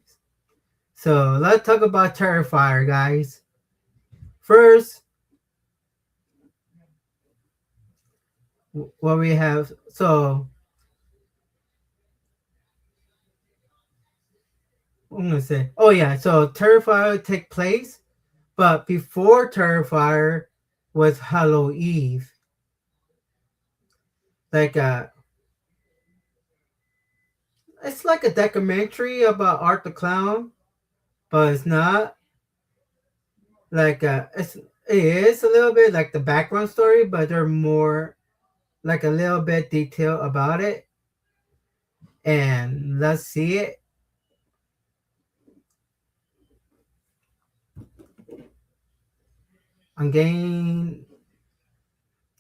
So, let's talk about Terrifier, guys. First, what we have, so I'm gonna say, oh yeah, so Terrifier take place, but before Terrifier was Halloween Eve. Like it's like a documentary about Art the Clown, but it's not. Like it is a little bit like the background story, but they're more like a little bit detail about it. And let's see it. I'm getting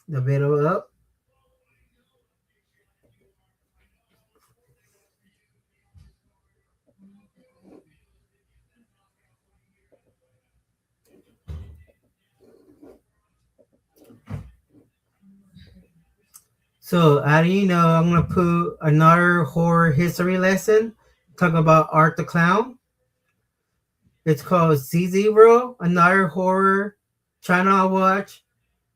the video up. So, as you know, I'm going to put another horror history lesson. Talk about Art the Clown. It's called Z0, another horror channel I watch.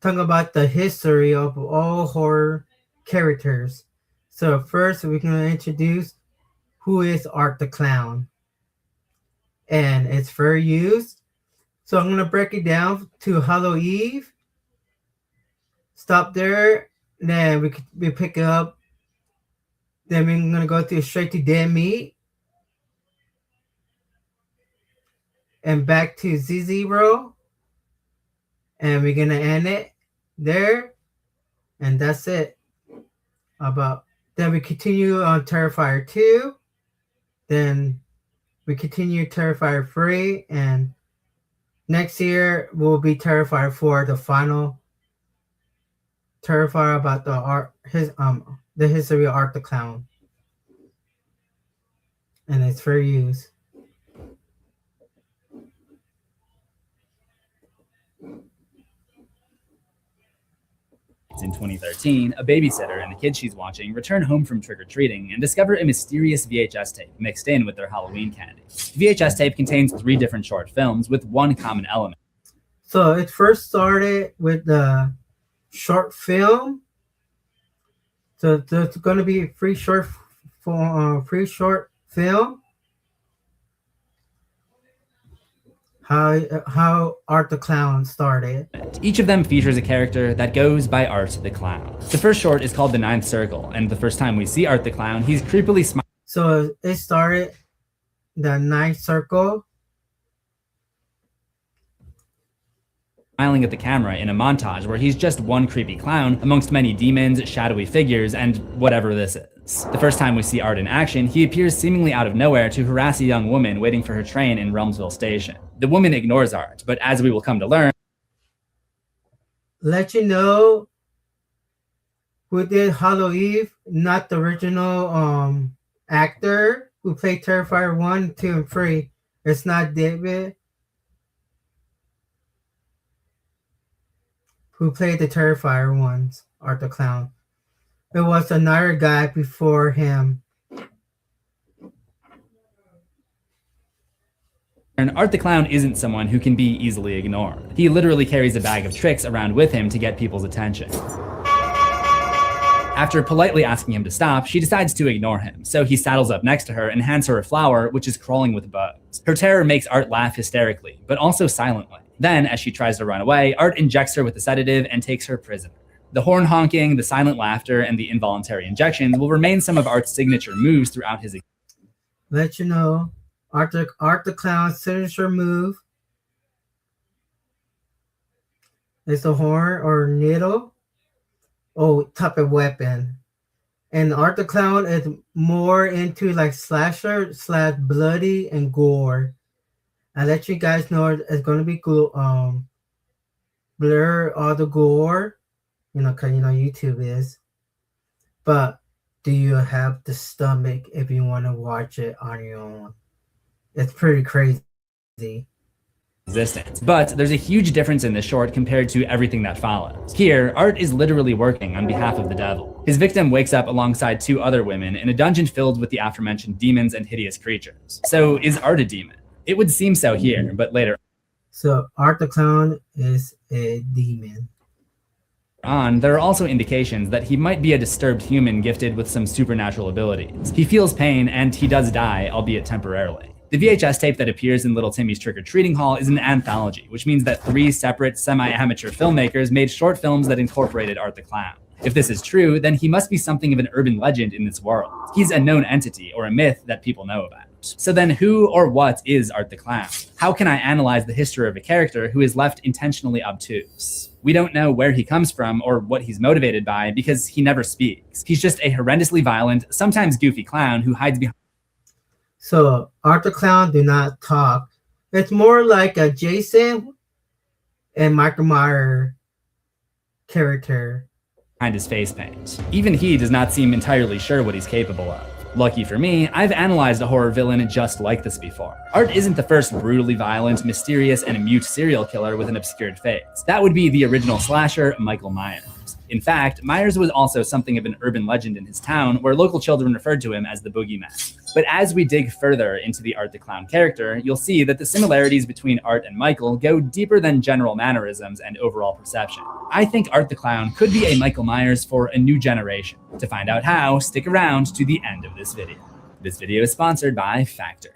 Talk about the history of all horror characters. So, first, we're going to introduce who is Art the Clown. And it's fair use. So, I'm going to break it down to Halloween Eve. stop there. Then we pick up. Then we're gonna go straight to Dead Meat. And back to Z0. And we're gonna end it there. And that's it. Then we continue on Terrifier 2. Then we continue Terrifier 3. And next year will be Terrifier 4, the final Terrifier about the history of Art the Clown. And it's for use. In 2013, a babysitter and the kids she's watching return home from trick-or-treating and discover a mysterious VHS tape mixed in with their Halloween candy. The VHS tape contains 3 different short films with one common element. So it first started with the short film. So there's going to be a free short film. How Art the Clown started. Each of them features a character that goes by Art the Clown. The first short is called The Ninth Circle, and the first time we see Art the Clown, he's creepily smiling. So it started The Ninth Circle. Smiling at the camera in a montage where he's just one creepy clown amongst many demons, shadowy figures, and whatever this is. The first time we see Art in action, he appears seemingly out of nowhere to harass a young woman waiting for her train in Realmsville Station. The woman ignores Art, but as we will come to learn, let you know who did Hollow Eve, not the original actor who played Terrifier 1, 2, and 3. It's not David who played the Terrifier ones, Art the Clown. It was another guy before him. And Art the Clown isn't someone who can be easily ignored. He literally carries a bag of tricks around with him to get people's attention. After politely asking him to stop, she decides to ignore him, so he saddles up next to her and hands her a flower, which is crawling with bugs. Her terror makes Art laugh hysterically, but also silently. Then, as she tries to run away, Art injects her with a sedative and takes her prisoner. The horn honking, the silent laughter, and the involuntary injections will remain some of Art's signature moves throughout his. Let you know, Art the Clown's signature move is the horn or needle, type of weapon. And Art the Clown is more into like slasher / bloody and gore. I let you guys know it's going to be blur all the gore. Because YouTube is. But do you have the stomach if you want to watch it on your own? It's pretty crazy. Resistance. But there's a huge difference in this short compared to everything that follows. Here, Art is literally working on behalf of the devil. His victim wakes up alongside 2 other women in a dungeon filled with the aforementioned demons and hideous creatures. So is Art a demon? It would seem so here, but later. So Art the Clown is a demon. On, there are also indications that he might be a disturbed human gifted with some supernatural abilities. He feels pain and he does die, albeit temporarily. The VHS tape that appears in Little Timmy's Trick-or-Treating Hall is an anthology, which means that 3 separate semi-amateur filmmakers made short films that incorporated Art the Clown. If this is true, then he must be something of an urban legend in this world. He's a known entity or a myth that people know about. So then who or what is Art the Clown? How can I analyze the history of a character who is left intentionally obtuse? We don't know where he comes from or what he's motivated by because he never speaks. He's just a horrendously violent, sometimes goofy clown who hides behind. So Art the Clown do not talk. It's more like a Jason and Michael Myers character. Behind his face paint. Even he does not seem entirely sure what he's capable of. Lucky for me, I've analyzed a horror villain just like this before. Art isn't the first brutally violent, mysterious, and mute serial killer with an obscured face. That would be the original slasher, Michael Myers. In fact, Myers was also something of an urban legend in his town, where local children referred to him as the Boogeyman. But as we dig further into the Art the Clown character, you'll see that the similarities between Art and Michael go deeper than general mannerisms and overall perception. I think Art the Clown could be a Michael Myers for a new generation. To find out how, stick around to the end of this video. This video is sponsored by Factor.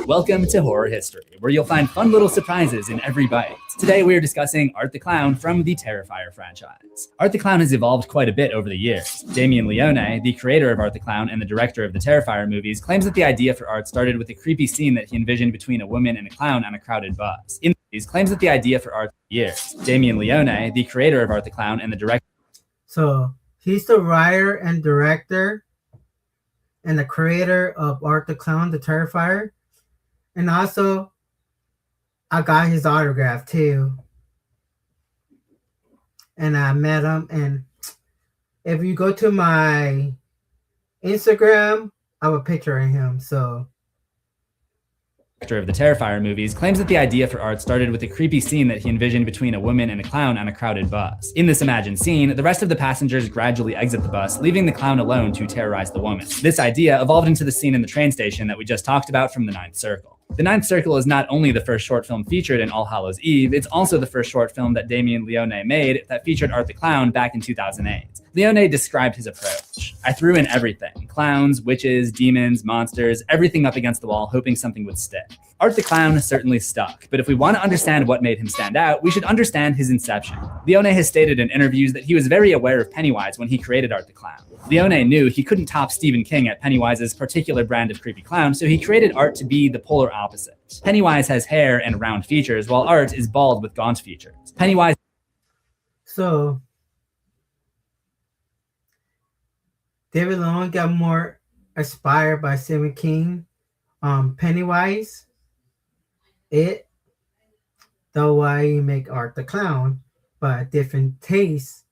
Welcome to Horror History, where you'll find fun little surprises in every bite. Today we are discussing Art the Clown from the Terrifier franchise. Art the Clown has evolved quite a bit over the years. Damien Leone, the creator of Art the Clown and the director of the Terrifier movies, claims that the idea for Art started with a creepy scene that he envisioned between a woman and a clown on a crowded bus. In these claims that the idea for Art years. Damien Leone, the creator of Art the Clown and the director. So he's the writer and director and the creator of Art the Clown, the Terrifier. And also, I got his autograph too. And I met him. And if you go to my Instagram, I have a picture of him. So of the Terrifier movies, claims that the idea for Art started with a creepy scene that he envisioned between a woman and a clown on a crowded bus. In this imagined scene, the rest of the passengers gradually exit the bus, leaving the clown alone to terrorize the woman. This idea evolved into the scene in the train station that we just talked about from The Ninth Circle. The Ninth Circle is not only the first short film featured in All Hallows Eve, it's also the first short film that Damien Leone made that featured Art the Clown back in 2008. Leone described his approach. I threw in everything. Clowns, witches, demons, monsters, everything up against the wall, hoping something would stick. Art the Clown certainly stuck, but if we want to understand what made him stand out, we should understand his inception. Leone has stated in interviews that he was very aware of Pennywise when he created Art the Clown. Leone knew he couldn't top Stephen King at Pennywise's particular brand of creepy clown, so he created Art to be the polar opposite. Pennywise has hair and round features, while Art is bald with gaunt features. Pennywise. So David Leone got more inspired by Stephen King, Pennywise, It, though why you make Art the Clown, but different tastes.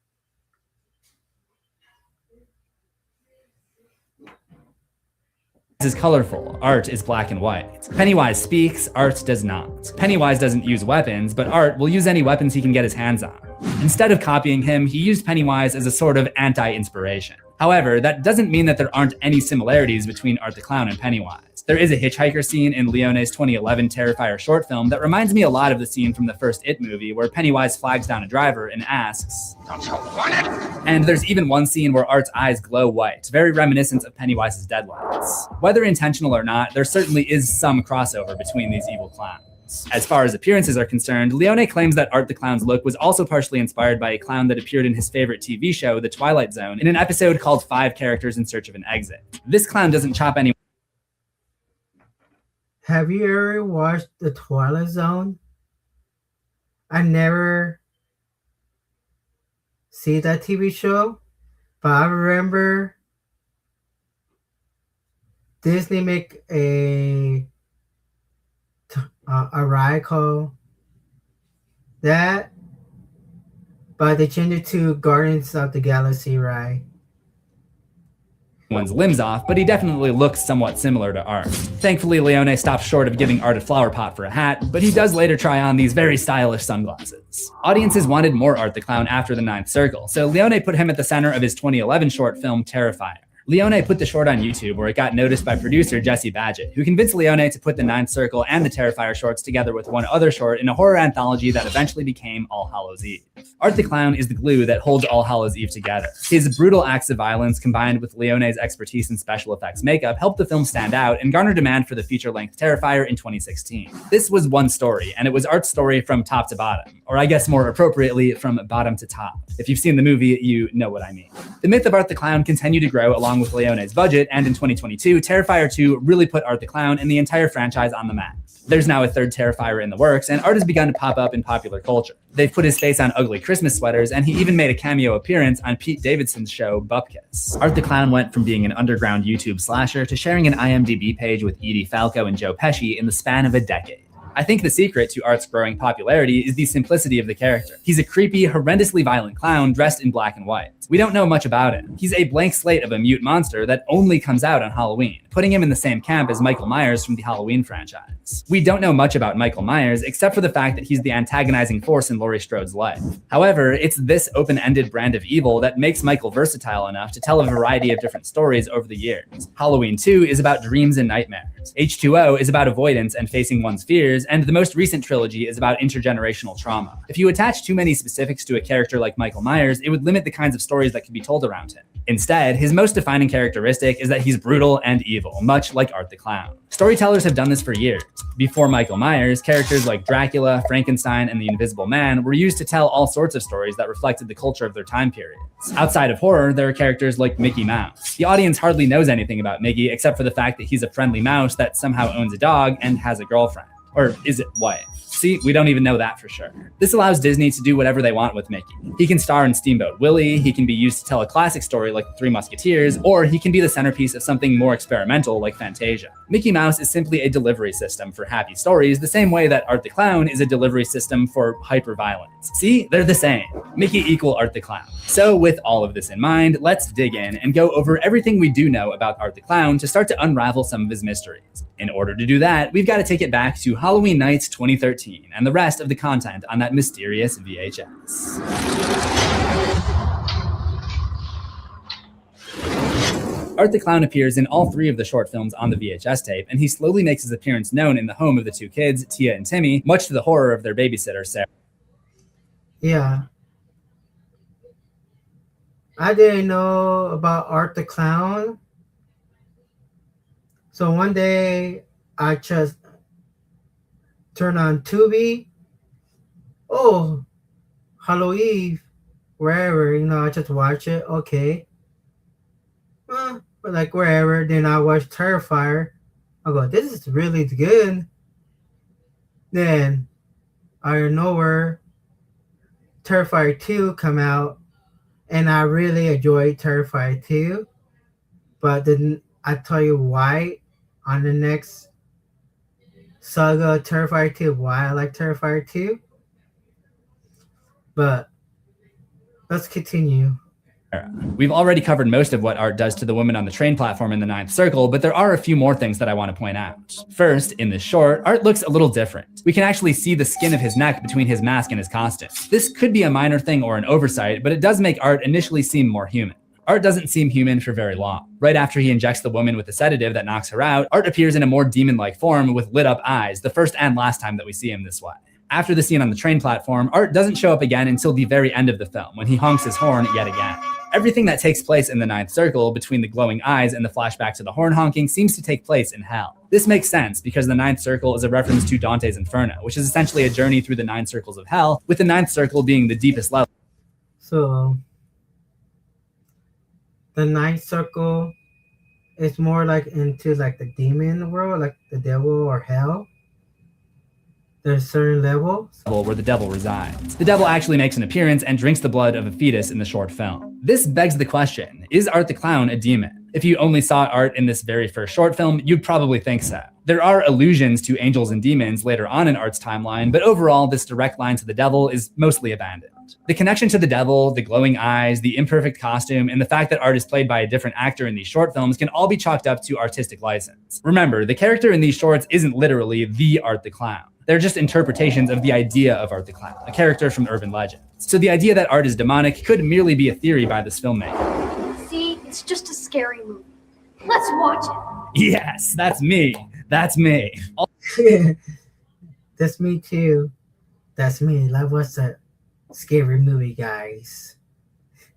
Is colorful, Art is black and white. Pennywise speaks, Art does not. Pennywise doesn't use weapons, but Art will use any weapons he can get his hands on. Instead of copying him, he used Pennywise as a sort of anti-inspiration. However, that doesn't mean that there aren't any similarities between Art the Clown and Pennywise. There is a hitchhiker scene in Leone's 2011 Terrifier short film that reminds me a lot of the scene from the first It movie where Pennywise flags down a driver and asks, "Don't you want it?" And there's even one scene where Art's eyes glow white, very reminiscent of Pennywise's deadlights. Whether intentional or not, there certainly is some crossover between these evil clowns. As far as appearances are concerned, Leone claims that Art the Clown's look was also partially inspired by a clown that appeared in his favorite TV show, The Twilight Zone, in an episode called 5 Characters in Search of an Exit. This clown doesn't chop any. Have you ever watched The Twilight Zone? I never see that TV show, but I remember Disney make a ride called that, but they changed it to Guardians of the Galaxy ride. One's limbs off, but he definitely looks somewhat similar to Art. Thankfully, Leone stopped short of giving Art a flower pot for a hat, but he does later try on these very stylish sunglasses. Audiences wanted more Art the Clown after The Ninth Circle, so Leone put him at the center of his 2011 short film, Terrifier. Leone put the short on YouTube where it got noticed by producer Jesse Badgett, who convinced Leone to put The Ninth Circle and the Terrifier shorts together with one other short in a horror anthology that eventually became All Hallows Eve. Art the Clown is the glue that holds All Hallows Eve together. His brutal acts of violence combined with Leone's expertise in special effects makeup helped the film stand out and garner demand for the feature-length Terrifier in 2016. This was one story, and it was Art's story from top to bottom, or I guess more appropriately, from bottom to top. If you've seen the movie, you know what I mean. The myth of Art the Clown continued to grow along with Leone's budget, and in 2022, Terrifier 2 really put Art the Clown and the entire franchise on the map. There's now a third Terrifier in the works, and Art has begun to pop up in popular culture. They've put his face on ugly Christmas sweaters, and he even made a cameo appearance on Pete Davidson's show, Bupkis. Art the Clown went from being an underground YouTube slasher to sharing an IMDb page with Edie Falco and Joe Pesci in the span of a decade. I think the secret to Art's growing popularity is the simplicity of the character. He's a creepy, horrendously violent clown dressed in black and white. We don't know much about him. He's a blank slate of a mute monster that only comes out on Halloween, putting him in the same camp as Michael Myers from the Halloween franchise. We don't know much about Michael Myers except for the fact that he's the antagonizing force in Laurie Strode's life. However, it's this open-ended brand of evil that makes Michael versatile enough to tell a variety of different stories over the years. Halloween 2 is about dreams and nightmares. H2O is about avoidance and facing one's fears, and the most recent trilogy is about intergenerational trauma. If you attach too many specifics to a character like Michael Myers, it would limit the kinds of stories that could be told around him. Instead, his most defining characteristic is that he's brutal and evil, much like Art the Clown. Storytellers have done this for years. Before Michael Myers, characters like Dracula, Frankenstein, and the Invisible Man were used to tell all sorts of stories that reflected the culture of their time periods. Outside of horror, there are characters like Mickey Mouse. The audience hardly knows anything about Mickey except for the fact that he's a friendly mouse that somehow owns a dog and has a girlfriend. Or is it wife? See, we don't even know that for sure. This allows Disney to do whatever they want with Mickey. He can star in Steamboat Willie, he can be used to tell a classic story like The Three Musketeers, or he can be the centerpiece of something more experimental like Fantasia. Mickey Mouse is simply a delivery system for happy stories, the same way that Art the Clown is a delivery system for hyper-violence. See, they're the same. Mickey equal Art the Clown. So with all of this in mind, let's dig in and go over everything we do know about Art the Clown to start to unravel some of his mysteries. In order to do that, we've got to take it back to Halloween Nights 2013 and the rest of the content on that mysterious VHS. Art the Clown appears in all 3 of the short films on the VHS tape, and he slowly makes his appearance known in the home of the 2 kids, Tia and Timmy, much to the horror of their babysitter, Sarah. Yeah. I didn't know about Art the Clown. So one day I just turned on Tubi. Oh, Halloween, wherever, I just watch it. Okay. But like wherever, then I watch Terrifier. I go, this is really good. Then out of nowhere, Terrifier 2 come out, and I really enjoyed Terrifier 2. But then I tell you why on the next saga, Terrifier 2, why I like Terrifier 2. But let's continue. We've already covered most of what Art does to the woman on the train platform in the Ninth Circle, but there are a few more things that I want to point out. First, in this short, Art looks a little different. We can actually see the skin of his neck between his mask and his costume. This could be a minor thing or an oversight, but it does make Art initially seem more human. Art doesn't seem human for very long. Right after he injects the woman with a sedative that knocks her out, Art appears in a more demon-like form with lit-up eyes, the first and last time that we see him this way. After the scene on the train platform, Art doesn't show up again until the very end of the film, when he honks his horn yet again. Everything that takes place in the Ninth Circle, between the glowing eyes and the flashback to the horn honking, seems to take place in hell. This makes sense because the Ninth Circle is a reference to Dante's Inferno, which is essentially a journey through the 9 circles of hell, with the Ninth Circle being the deepest level. So, the Ninth Circle is more like into like the demon world, like the devil or hell. There's certain levels where the devil resides. The devil actually makes an appearance and drinks the blood of a fetus in the short film. This begs the question, is Art the Clown a demon? If you only saw Art in this very first short film, you'd probably think so. There are allusions to angels and demons later on in Art's timeline, but overall, this direct line to the devil is mostly abandoned. The connection to the devil, the glowing eyes, the imperfect costume, and the fact that Art is played by a different actor in these short films can all be chalked up to artistic license. Remember, the character in these shorts isn't literally the Art the Clown. They're just interpretations of the idea of Art the Clown, a character from urban legends. So the idea that Art is demonic could merely be a theory by this filmmaker. See, it's just a scary movie. Let's watch it. Yes, that's me. That's me. That's me too. That's me. Like, what's that scary movie, guys?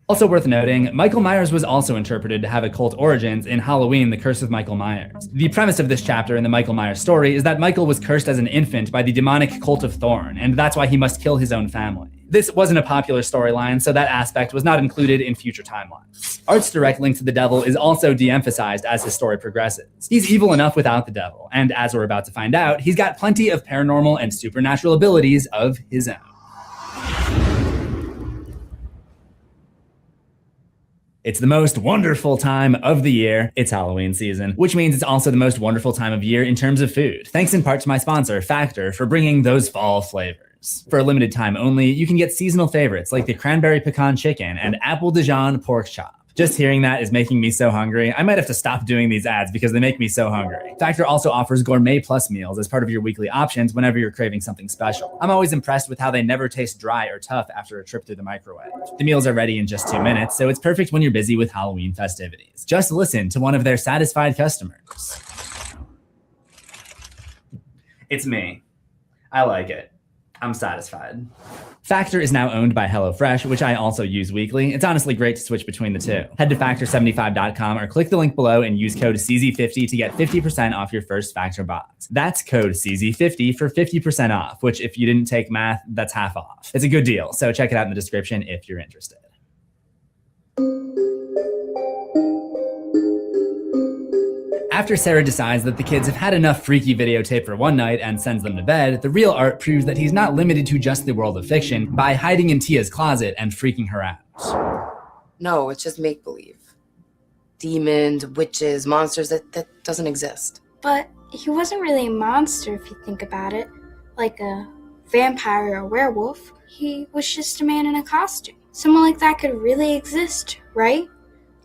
Also worth noting, Michael Myers was also interpreted to have occult origins in Halloween, The Curse of Michael Myers. The premise of this chapter in the Michael Myers story is that Michael was cursed as an infant by the demonic cult of Thorn, and that's why he must kill his own family. This wasn't a popular storyline, so that aspect was not included in future timelines. Art's direct link to the devil is also de-emphasized as his story progresses. He's evil enough without the devil, and as we're about to find out, he's got plenty of paranormal and supernatural abilities of his own. It's the most wonderful time of the year. It's Halloween season, which means it's also the most wonderful time of year in terms of food. Thanks in part to my sponsor, Factor, for bringing those fall flavors. For a limited time only, you can get seasonal favorites like the cranberry pecan chicken and apple Dijon pork chop. Just hearing that is making me so hungry. I might have to stop doing these ads because they make me so hungry. Factor also offers Gourmet Plus meals as part of your weekly options whenever you're craving something special. I'm always impressed with how they never taste dry or tough after a trip through the microwave. The meals are ready in just 2 minutes, so it's perfect when you're busy with Halloween festivities. Just listen to one of their satisfied customers. It's me. I like it. I'm satisfied. Factor is now owned by HelloFresh, which I also use weekly. It's honestly great to switch between the two. Head to Factor75.com or click the link below and use code CZ50 to get 50% off your first Factor box. That's code CZ50 for 50% off, which if you didn't take math, that's half off. It's a good deal, so check it out in the description if you're interested. After Sarah decides that the kids have had enough freaky videotape for one night and sends them to bed, the real Art proves that he's not limited to just the world of fiction by hiding in Tia's closet and freaking her out. No, it's just make-believe. Demons, witches, monsters, that doesn't exist. But he wasn't really a monster if you think about it. Like a vampire or a werewolf. He was just a man in a costume. Someone like that could really exist, right?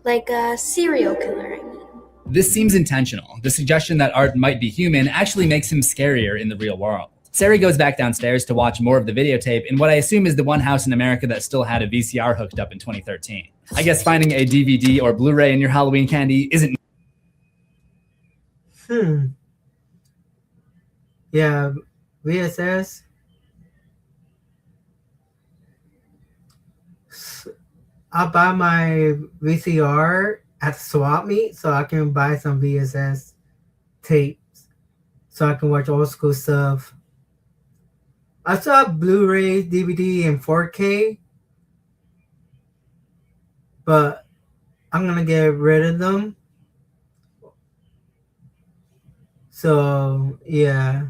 Like a serial killer, I mean. This seems intentional. The suggestion that Art might be human actually makes him scarier in the real world. Sarah goes back downstairs to watch more of the videotape in what I assume is the one house in America that still had a VCR hooked up in 2013. I guess finding a DVD or Blu-ray in your Halloween candy isn't... Yeah, VSS. I'll buy my VCR at swap meet so I can buy some VSS tapes so I can watch old school stuff. I still have Blu-ray, DVD, and 4K, but I'm gonna get rid of them. So yeah.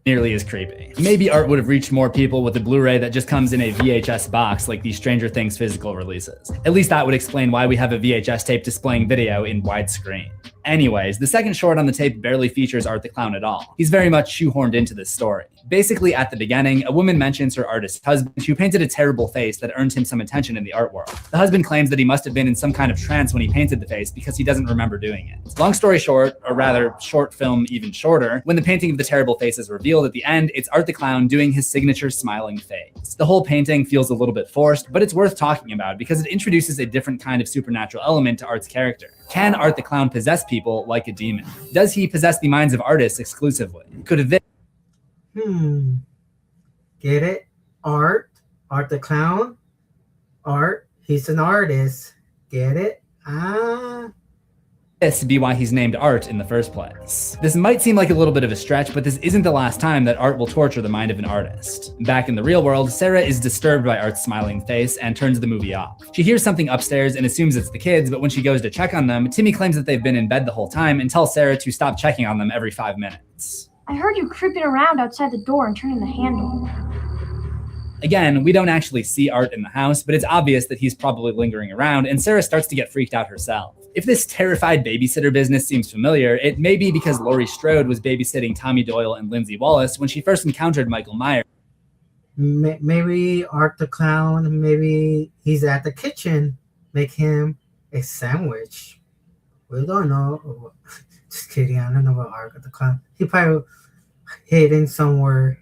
Nearly as creepy. Maybe Art would have reached more people with a Blu-ray that just comes in a VHS box like the Stranger Things physical releases. At least that would explain why we have a VHS tape displaying video in widescreen. Anyways, the second short on the tape barely features Art the Clown at all. He's very much shoehorned into this story. Basically, at the beginning, a woman mentions her artist husband who painted a terrible face that earned him some attention in the art world. The husband claims that he must have been in some kind of trance when he painted the face because he doesn't remember doing it. Long story short, or rather, short film even shorter, when the painting of the terrible face is revealed at the end, it's Art the Clown doing his signature smiling face. The whole painting feels a little bit forced, but it's worth talking about because it introduces a different kind of supernatural element to Art's character. Can Art the Clown possess people like a demon? Does he possess the minds of artists exclusively? Could this... Get it? Art the Clown. Art, he's an artist. Get it? This be why he's named Art in the first place. This might seem like a little bit of a stretch, but this isn't the last time that Art will torture the mind of an artist. Back in the real world, Sarah is disturbed by Art's smiling face and turns the movie off. She hears something upstairs and assumes it's the kids, but when she goes to check on them, Timmy claims that they've been in bed the whole time and tells Sarah to stop checking on them every 5 minutes. I heard you creeping around outside the door and turning the handle. Again, we don't actually see Art in the house, but it's obvious that he's probably lingering around, and Sarah starts to get freaked out herself. If this terrified babysitter business seems familiar, it may be because Laurie Strode was babysitting Tommy Doyle and Lindsay Wallace when she first encountered Michael Myers. Maybe Art the Clown, maybe he's at the kitchen, make him a sandwich. We don't know. Just kidding, I don't know about Art the Clown. He probably hidden somewhere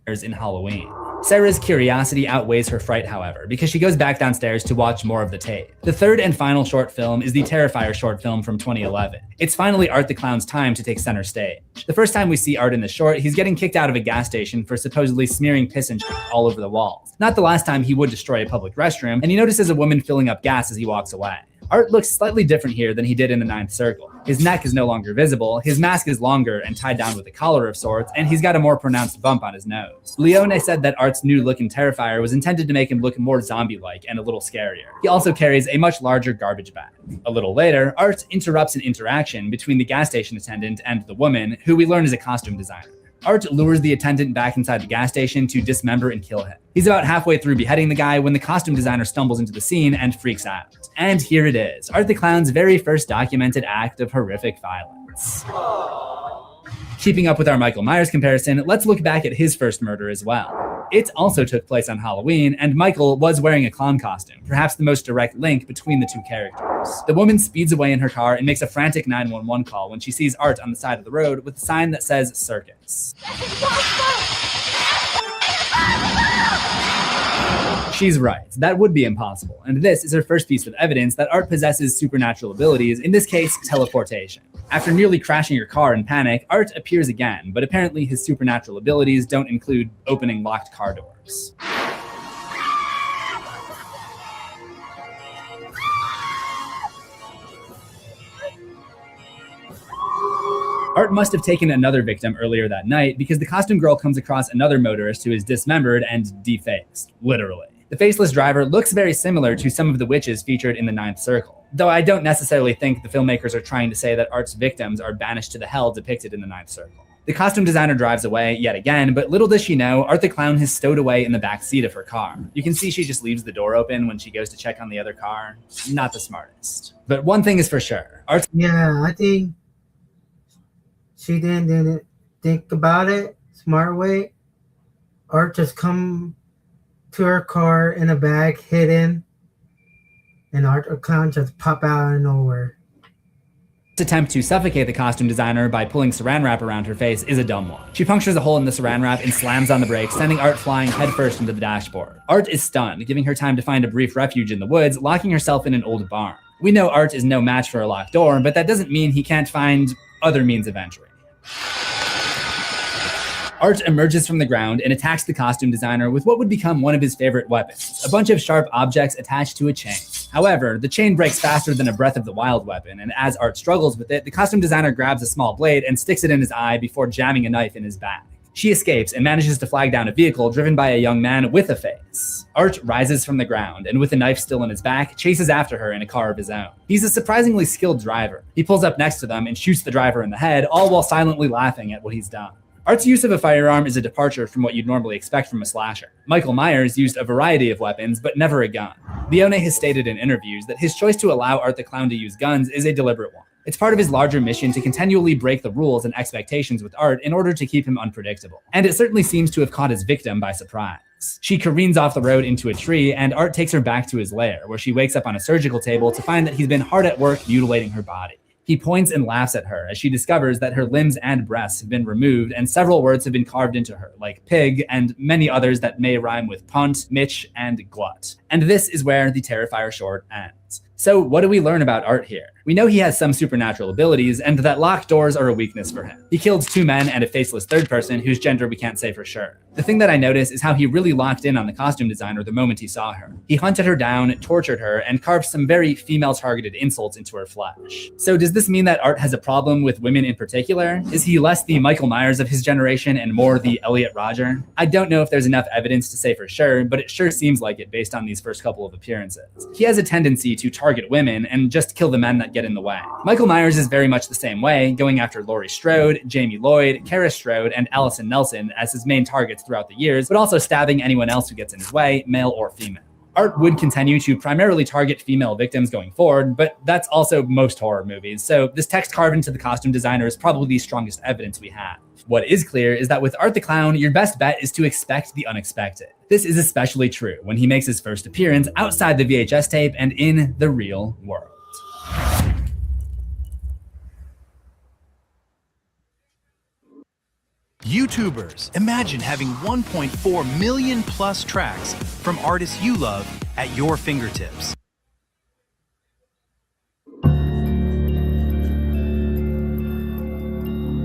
in Halloween. Sarah's curiosity outweighs her fright, however, because she goes back downstairs to watch more of the tape. The third and final short film is the Terrifier short film from 2011. It's finally Art the Clown's time to take center stage. The first time we see Art in the short, he's getting kicked out of a gas station for supposedly smearing piss and shit all over the walls. Not the last time he would destroy a public restroom, and he notices a woman filling up gas as he walks away. Art looks slightly different here than he did in the Ninth Circle. His neck is no longer visible, his mask is longer and tied down with a collar of sorts, and he's got a more pronounced bump on his nose. Leone said that Art's new look in Terrifier was intended to make him look more zombie-like and a little scarier. He also carries a much larger garbage bag. A little later, Art interrupts an interaction between the gas station attendant and the woman, who we learn is a costume designer. Art lures the attendant back inside the gas station to dismember and kill him. He's about halfway through beheading the guy when the costume designer stumbles into the scene and freaks out. And here it is, Art the Clown's very first documented act of horrific violence. Keeping up with our Michael Myers comparison, let's look back at his first murder as well. It also took place on Halloween, and Michael was wearing a clown costume, perhaps the most direct link between the two characters. The woman speeds away in her car and makes a frantic 911 call when she sees Art on the side of the road with a sign that says circus. She's right, that would be impossible, and this is her first piece of evidence that Art possesses supernatural abilities, in this case, teleportation. After nearly crashing her car in panic, Art appears again, but apparently his supernatural abilities don't include opening locked car doors. Art must have taken another victim earlier that night because the costume girl comes across another motorist who is dismembered and defaced, literally. The faceless driver looks very similar to some of the witches featured in the Ninth Circle, though I don't necessarily think the filmmakers are trying to say that Art's victims are banished to the hell depicted in the Ninth Circle. The costume designer drives away yet again, but little does she know, Art the Clown has stowed away in the back seat of her car. You can see she just leaves the door open when she goes to check on the other car. Not the smartest. But one thing is for sure, Art... Yeah, I think she didn't think about it smart way. Art just come to her car in a bag hidden, and Art the Clown just pop out of nowhere. Attempt to suffocate the costume designer by pulling saran wrap around her face is a dumb one. She punctures a hole in the saran wrap and slams on the brakes, sending Art flying headfirst into the dashboard. Art is stunned, giving her time to find a brief refuge in the woods, locking herself in an old barn. We know Art is no match for a locked door, but that doesn't mean he can't find other means of entry. Art emerges from the ground and attacks the costume designer with what would become one of his favorite weapons, a bunch of sharp objects attached to a chain. However, the chain breaks faster than a Breath of the Wild weapon, and as Art struggles with it, the costume designer grabs a small blade and sticks it in his eye before jamming a knife in his back. She escapes and manages to flag down a vehicle driven by a young man with a face. Art rises from the ground and, with a knife still in his back, chases after her in a car of his own. He's a surprisingly skilled driver. He pulls up next to them and shoots the driver in the head, all while silently laughing at what he's done. Art's use of a firearm is a departure from what you'd normally expect from a slasher. Michael Myers used a variety of weapons, but never a gun. Leone has stated in interviews that his choice to allow Art the Clown to use guns is a deliberate one. It's part of his larger mission to continually break the rules and expectations with Art in order to keep him unpredictable. And it certainly seems to have caught his victim by surprise. She careens off the road into a tree, and Art takes her back to his lair, where she wakes up on a surgical table to find that he's been hard at work mutilating her body. He points and laughs at her as she discovers that her limbs and breasts have been removed and several words have been carved into her, like pig and many others that may rhyme with punt, mitch, and glut. And this is where the Terrifier short ends. So what do we learn about Art here? We know he has some supernatural abilities and that locked doors are a weakness for him. He killed 2 men and a faceless third person whose gender we can't say for sure. The thing that I notice is how he really locked in on the costume designer the moment he saw her. He hunted her down, tortured her, and carved some very female-targeted insults into her flesh. So does this mean that Art has a problem with women in particular? Is he less the Michael Myers of his generation and more the Elliot Rodger? I don't know if there's enough evidence to say for sure, but it sure seems like it based on these first couple of appearances. He has a tendency to target women and just kill the men that get in the way. Michael Myers is very much the same way, going after Laurie Strode, Jamie Lloyd, Kara Strode, and Allison Nelson as his main targets throughout the years, but also stabbing anyone else who gets in his way, male or female. Art would continue to primarily target female victims going forward, but that's also most horror movies, so this text carved into the costume designer is probably the strongest evidence we have. What is clear is that with Art the Clown, your best bet is to expect the unexpected. This is especially true when he makes his first appearance outside the VHS tape and in the real world. YouTubers, imagine having 1.4 million plus tracks from artists you love at your fingertips.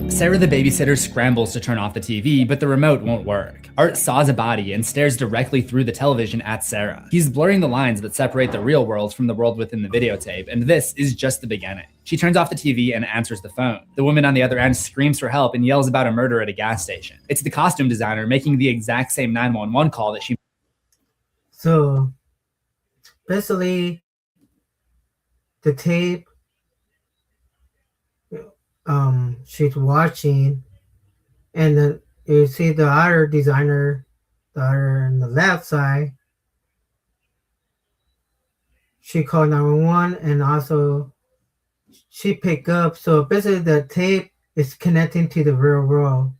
Sarah the babysitter scrambles to turn off the TV, but the remote won't work. Art saws a body and stares directly through the television at Sarah. He's blurring the lines that separate the real world from the world within the videotape, and this is just the beginning. She turns off the TV and answers the phone. The woman on the other end screams for help and yells about a murder at a gas station. It's the costume designer making the exact same 911 call that she... So, basically, the tape she's watching, and then you see the other designer, the other on the left side, she called 911 and also she picked up. So basically the tape is connecting to the real world.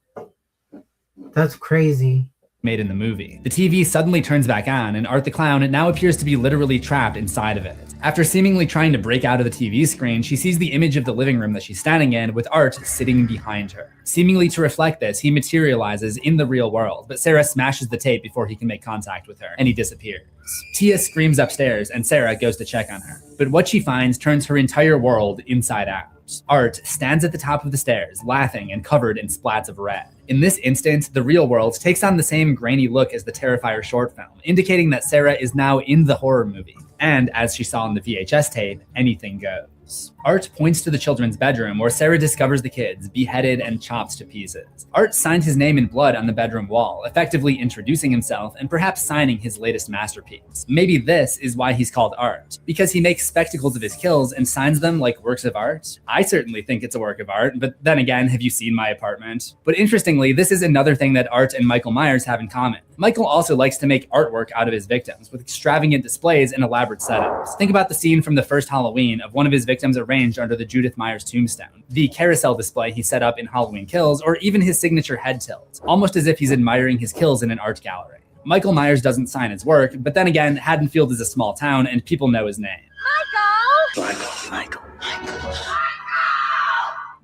That's crazy. Made in the movie. The TV suddenly turns back on, and Art the Clown now appears to be literally trapped inside of it. After seemingly trying to break out of the TV screen, she sees the image of the living room that she's standing in, with Art sitting behind her. Seemingly to reflect this, he materializes in the real world, but Sarah smashes the tape before he can make contact with her, and he disappears. Tia screams upstairs and Sarah goes to check on her. But what she finds turns her entire world inside out. Art stands at the top of the stairs, laughing and covered in splats of red. In this instant, the real world takes on the same grainy look as the Terrifier short film, indicating that Sarah is now in the horror movie. And as she saw in the VHS tape, anything goes. Art points to the children's bedroom where Sarah discovers the kids, beheaded and chopped to pieces. Art signed his name in blood on the bedroom wall, effectively introducing himself and perhaps signing his latest masterpiece. Maybe this is why he's called Art, because he makes spectacles of his kills and signs them like works of art. I certainly think it's a work of art, but then again, have you seen my apartment? But interestingly, this is another thing that Art and Michael Myers have in common. Michael also likes to make artwork out of his victims with extravagant displays and elaborate setups. Think about the scene from the first Halloween of one of his victims arranged under the Judith Myers tombstone, the carousel display he set up in Halloween Kills, or even his signature head tilt, almost as if he's admiring his kills in an art gallery. Michael Myers doesn't sign his work, but then again, Haddonfield is a small town and people know his name. Michael.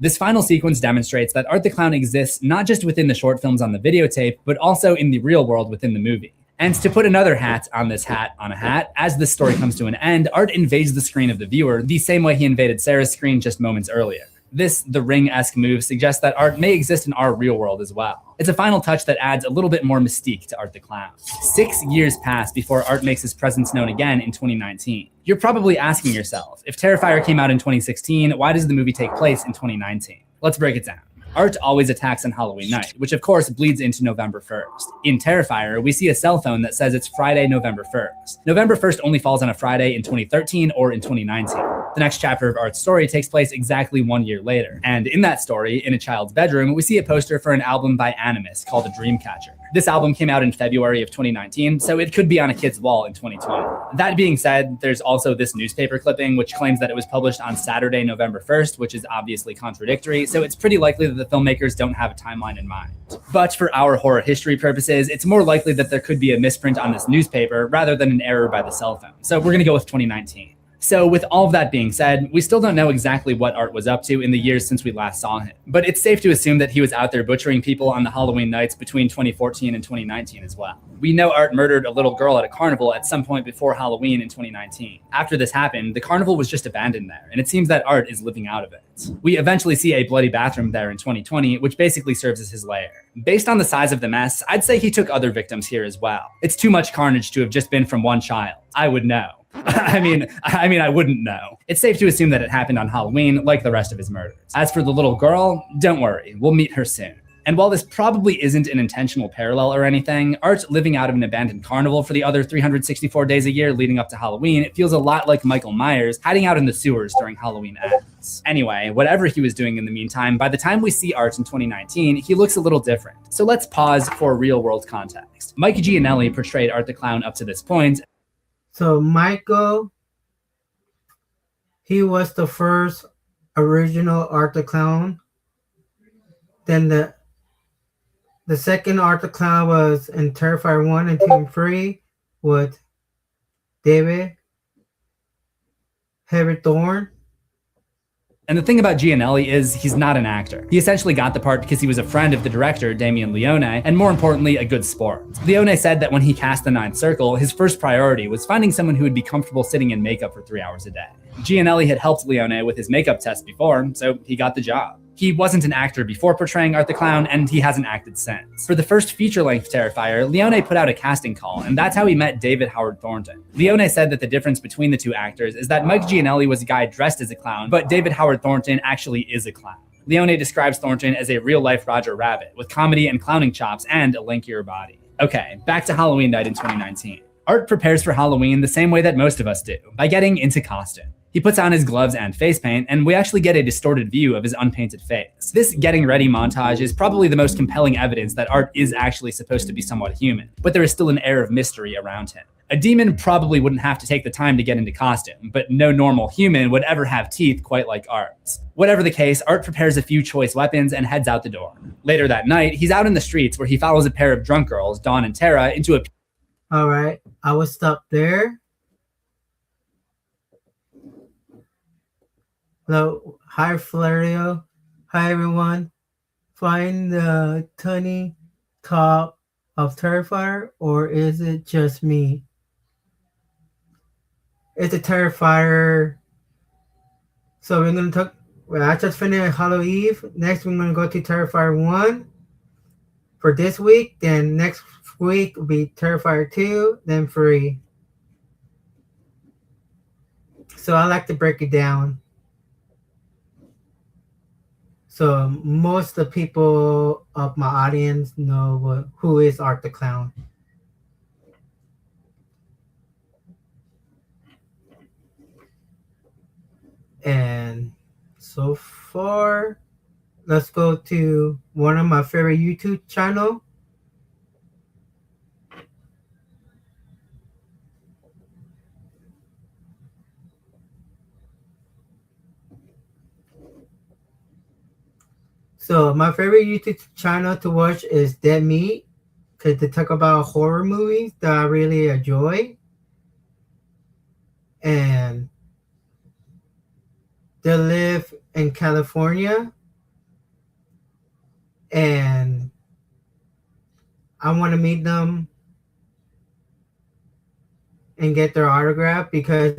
This final sequence demonstrates that Art the Clown exists not just within the short films on the videotape, but also in the real world within the movie. And to put another hat on this hat on a hat, as this story comes to an end, Art invades the screen of the viewer the same way he invaded Sarah's screen just moments earlier. This The Ring-esque move suggests that Art may exist in our real world as well. It's a final touch that adds a little bit more mystique to Art the Clown. 6 years pass before Art makes his presence known again in 2019. You're probably asking yourself, if Terrifier came out in 2016, why does the movie take place in 2019? Let's break it down. Art always attacks on Halloween night, which of course bleeds into November 1st. In Terrifier, we see a cell phone that says it's Friday, November 1st. November 1st only falls on a Friday in 2013 or in 2019. The next chapter of Art's story takes place exactly 1 year later. And in that story, in a child's bedroom, we see a poster for an album by Animus called A Dreamcatcher. This album came out in February of 2019, so it could be on a kid's wall in 2020. That being said, there's also this newspaper clipping which claims that it was published on Saturday, November 1st, which is obviously contradictory, so it's pretty likely that the filmmakers don't have a timeline in mind. But for our horror history purposes, it's more likely that there could be a misprint on this newspaper rather than an error by the cell phone. So we're gonna go with 2019. So with all of that being said, we still don't know exactly what Art was up to in the years since we last saw him. But it's safe to assume that he was out there butchering people on the Halloween nights between 2014 and 2019 as well. We know Art murdered a little girl at a carnival at some point before Halloween in 2019. After this happened, the carnival was just abandoned there, and it seems that Art is living out of it. We eventually see a bloody bathroom there in 2020, which basically serves as his lair. Based on the size of the mess, I'd say he took other victims here as well. It's too much carnage to have just been from one child. I would know. I mean, I wouldn't know. It's safe to assume that it happened on Halloween, like the rest of his murders. As for the little girl, don't worry, we'll meet her soon. And while this probably isn't an intentional parallel or anything, Art living out of an abandoned carnival for the other 364 days a year leading up to Halloween, it feels a lot like Michael Myers hiding out in the sewers during Halloween ends. Anyway, whatever he was doing in the meantime, by the time we see Art in 2019, he looks a little different. So let's pause for real world context. Mike Gianelli portrayed Art the Clown up to this point. So Michael, he was the first original Art the Clown. Then the second Art the Clown was in Terrifier 1 and 2 and 3 with David Harry Thorne. And the thing about Gianelli is he's not an actor. He essentially got the part because he was a friend of the director, Damien Leone, and more importantly, a good sport. Leone said that when he cast The Ninth Circle, his first priority was finding someone who would be comfortable sitting in makeup for 3 hours a day. Gianelli had helped Leone with his makeup test before, so he got the job. He wasn't an actor before portraying Art the Clown, and he hasn't acted since. For the first feature-length Terrifier, Leone put out a casting call, and that's how he met David Howard Thornton. Leone said that the difference between the two actors is that Mike Gianelli was a guy dressed as a clown, but David Howard Thornton actually is a clown. Leone describes Thornton as a real-life Roger Rabbit, with comedy and clowning chops and a lankier body. Okay, back to Halloween night in 2019. Art prepares for Halloween the same way that most of us do, by getting into costume. He puts on his gloves and face paint, and we actually get a distorted view of his unpainted face. This getting ready montage is probably the most compelling evidence that Art is actually supposed to be somewhat human, but there is still an air of mystery around him. A demon probably wouldn't have to take the time to get into costume, but no normal human would ever have teeth quite like Art's. Whatever the case, Art prepares a few choice weapons and heads out the door. Later that night, he's out in the streets where he follows a pair of drunk girls, Dawn and Tara, into a... All right, I will stop there. Hello, hi Flario. Hi everyone. Find the tiny top of Terrifier, or is it just me? It's a Terrifier. So we're gonna talk. Well, I just finished Hollow Eve. Next, we're gonna go to Terrifier 1 for this week. Then next week will be Terrifier 2, then 3. So I like to break it down. So most of the people of my audience know who is Art the Clown. And so far, let's go to one of my favorite YouTube channel. So my favorite YouTube channel to watch is Dead Meat, because they talk about horror movies that I really enjoy. And they live in California. And I want to meet them and get their autograph because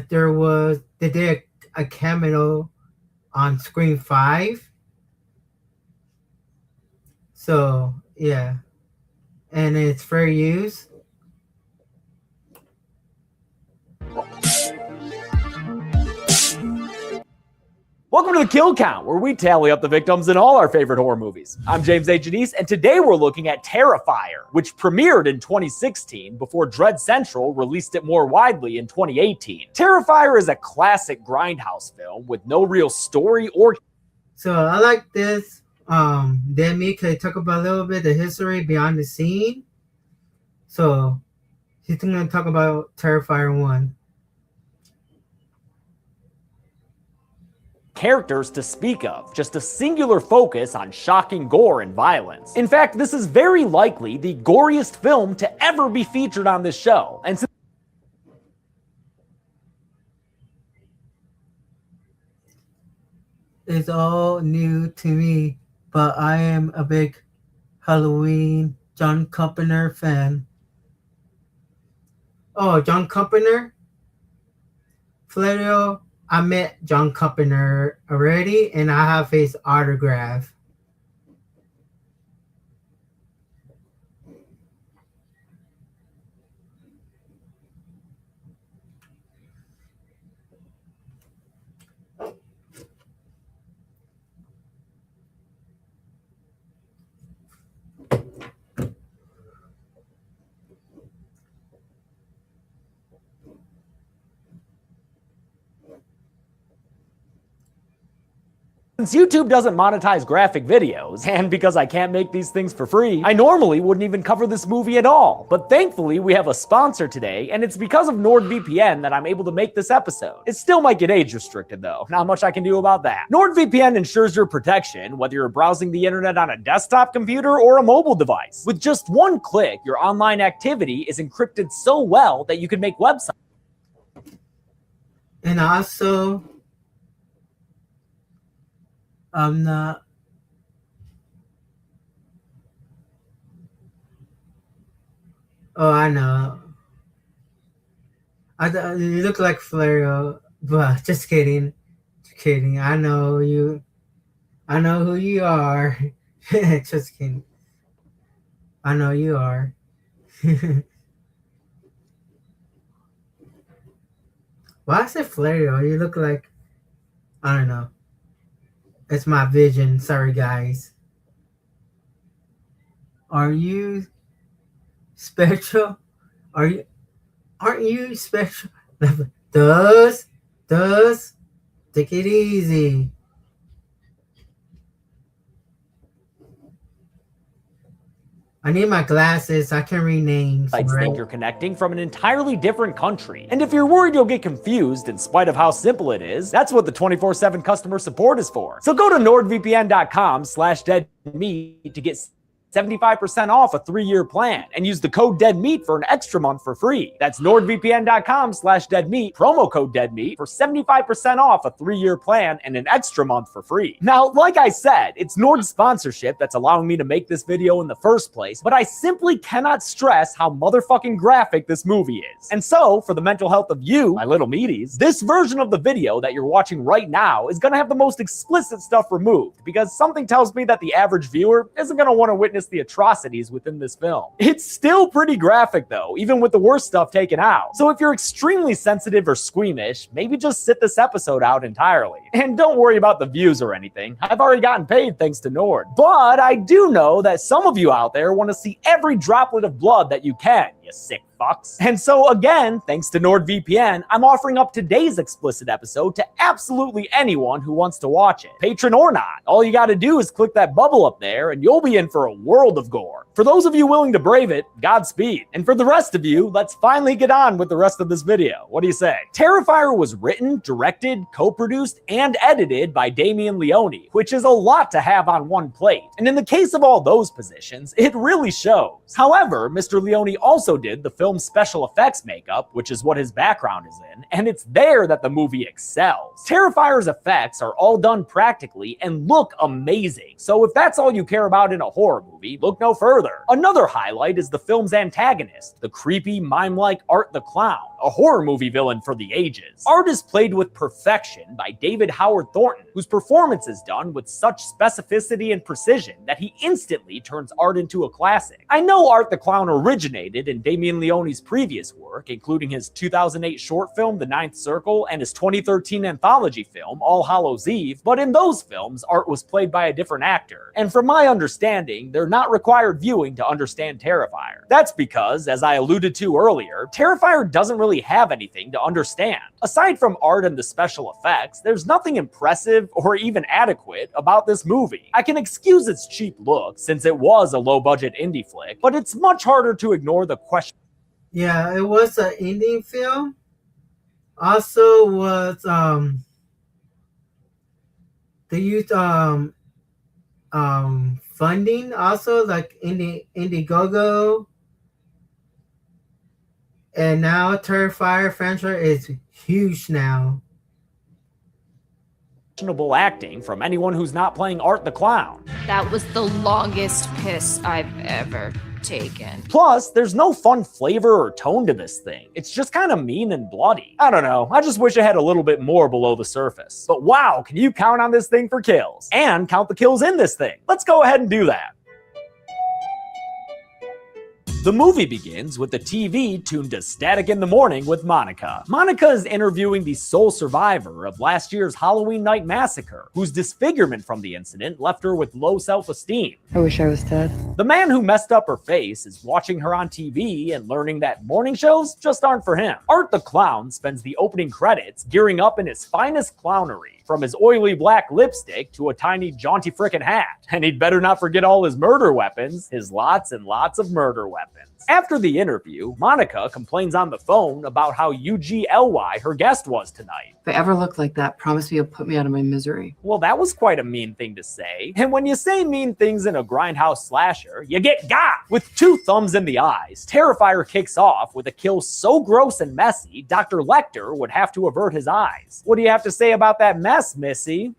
they did a cameo on Scream 5. So, yeah. And it's fair use. Welcome to the Kill Count, where we tally up the victims in all our favorite horror movies. I'm James A. Janice, and today we're looking at Terrifier, which premiered in 2016 before Dread Central released it more widely in 2018. Terrifier is a classic grindhouse film with no real story or... So I like this. Then me could talk about a little bit the history behind the scene. So he's going to talk about Terrifier 1. Characters to speak of, just a singular focus on shocking gore and violence. In fact, this is very likely the goriest film to ever be featured on this show. And it's all new to me, but I am a big Halloween John Carpenter fan. Oh, John Carpenter? Flario, I met John Carpenter already, and I have his autograph. since YouTube doesn't monetize graphic videos, and because I can't make these things for free, I normally wouldn't even cover this movie at all. But thankfully, we have a sponsor today, and it's because of NordVPN that I'm able to make this episode. It still might get age restricted though, not much I can do about that. NordVPN ensures your protection, whether you're browsing the internet on a desktop computer or a mobile device. With just one click, your online activity is encrypted so well that you can make websites. And also, I'm not. Oh, I know. You look like Flario, but just kidding. Just kidding. I know you. I know who you are. Just kidding. I know you are. Why I say Flario? You look like, I don't know. It's my vision. Sorry, guys. Are you special? Aren't you special? Does take it easy. I need my glasses. I can read names. Right? Think you're connecting from an entirely different country. And if you're worried you'll get confused in spite of how simple it is, that's what the 24/7 customer support is for. So go to nordvpn.com/deadmeat to get 75% off a 3-year plan, and use the code DEADMEAT for an extra month for free. That's nordvpn.com/deadmeat, promo code DEADMEAT for 75% off a 3-year plan and an extra month for free. Now, like I said, it's Nord's sponsorship that's allowing me to make this video in the first place, but I simply cannot stress how motherfucking graphic this movie is. And so, for the mental health of you, my little meaties, this version of the video that you're watching right now is gonna have the most explicit stuff removed, because something tells me that the average viewer isn't gonna want to witness the atrocities within this film. It's still pretty graphic though, even with the worst stuff taken out. So if you're extremely sensitive or squeamish, maybe just sit this episode out entirely. And don't worry about the views or anything. I've already gotten paid thanks to Nord. But I do know that some of you out there want to see every droplet of blood that you can, you sick fucks. And so again, thanks to NordVPN, I'm offering up today's explicit episode to absolutely anyone who wants to watch it, patron or not. All you gotta do is click that bubble up there and you'll be in for a world of gore. For those of you willing to brave it, Godspeed. And for the rest of you, let's finally get on with the rest of this video. What do you say? Terrifier was written, directed, co-produced, and edited by Damien Leone, which is a lot to have on one plate. And in the case of all those positions, it really shows. However, Mr. Leone also did the film's special effects makeup, which is what his background is in, and it's there that the movie excels. Terrifier's effects are all done practically and look amazing. So if that's all you care about in a horror movie, look no further. Another highlight is the film's antagonist, the creepy, mime-like Art the Clown, a horror movie villain for the ages. Art is played with perfection by David Howard Thornton, whose performance is done with such specificity and precision that he instantly turns Art into a classic. I know Art the Clown originated in Damien Leone's previous work, including his 2008 short film, The Ninth Circle, and his 2013 anthology film, All Hallows Eve, but in those films, Art was played by a different actor. And from my understanding, they're not required viewing to understand Terrifier. That's because, as I alluded to earlier, Terrifier doesn't really have anything to understand. Aside from Art and the special effects, there's nothing impressive or even adequate about this movie. I can excuse its cheap look, since it was a low-budget indie flick, but it's much harder to ignore the question. Yeah, it was an indie film. Also was they used funding also, like Indiegogo. And now Terrifier franchise is huge now. Questionable acting from anyone who's not playing Art the Clown. That was the longest piss I've ever taken. Plus, there's no fun flavor or tone to this thing. It's just kind of mean and bloody. I don't know, I just wish it had a little bit more below the surface. But wow, can you count on this thing for kills? And count the kills in this thing. Let's go ahead and do that. The movie begins with the TV tuned to Static in the Morning with Monica. Monica is interviewing the sole survivor of last year's Halloween Night Massacre, whose disfigurement from the incident left her with low self-esteem. I wish I was dead. The man who messed up her face is watching her on TV and learning that morning shows just aren't for him. Art the Clown spends the opening credits gearing up in his finest clownery, from his oily black lipstick to a tiny jaunty frickin' hat. And he'd better not forget all his murder weapons, his lots and lots of murder weapons. After the interview, Monica complains on the phone about how UGLY her guest was tonight. If I ever look like that, promise me you'll put me out of my misery. Well, that was quite a mean thing to say. And when you say mean things in a grindhouse slasher, you get got! With 2 thumbs in the eyes, Terrifier kicks off with a kill so gross and messy, Dr. Lecter would have to avert his eyes. What do you have to say about that mess, Missy?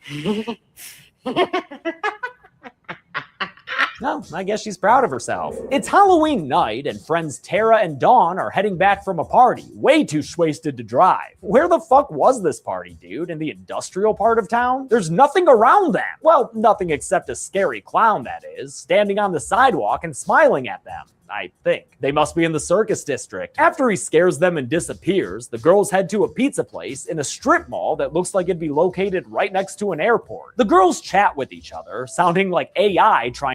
No, I guess she's proud of herself. It's Halloween night, and friends Tara and Dawn are heading back from a party, way too wasted to drive. Where the fuck was this party, dude? In the industrial part of town? There's nothing around them. Well, nothing except a scary clown, that is, standing on the sidewalk and smiling at them. I think. They must be in the circus district. After he scares them and disappears, the girls head to a pizza place in a strip mall that looks like it'd be located right next to an airport. The girls chat with each other, sounding like AI trying.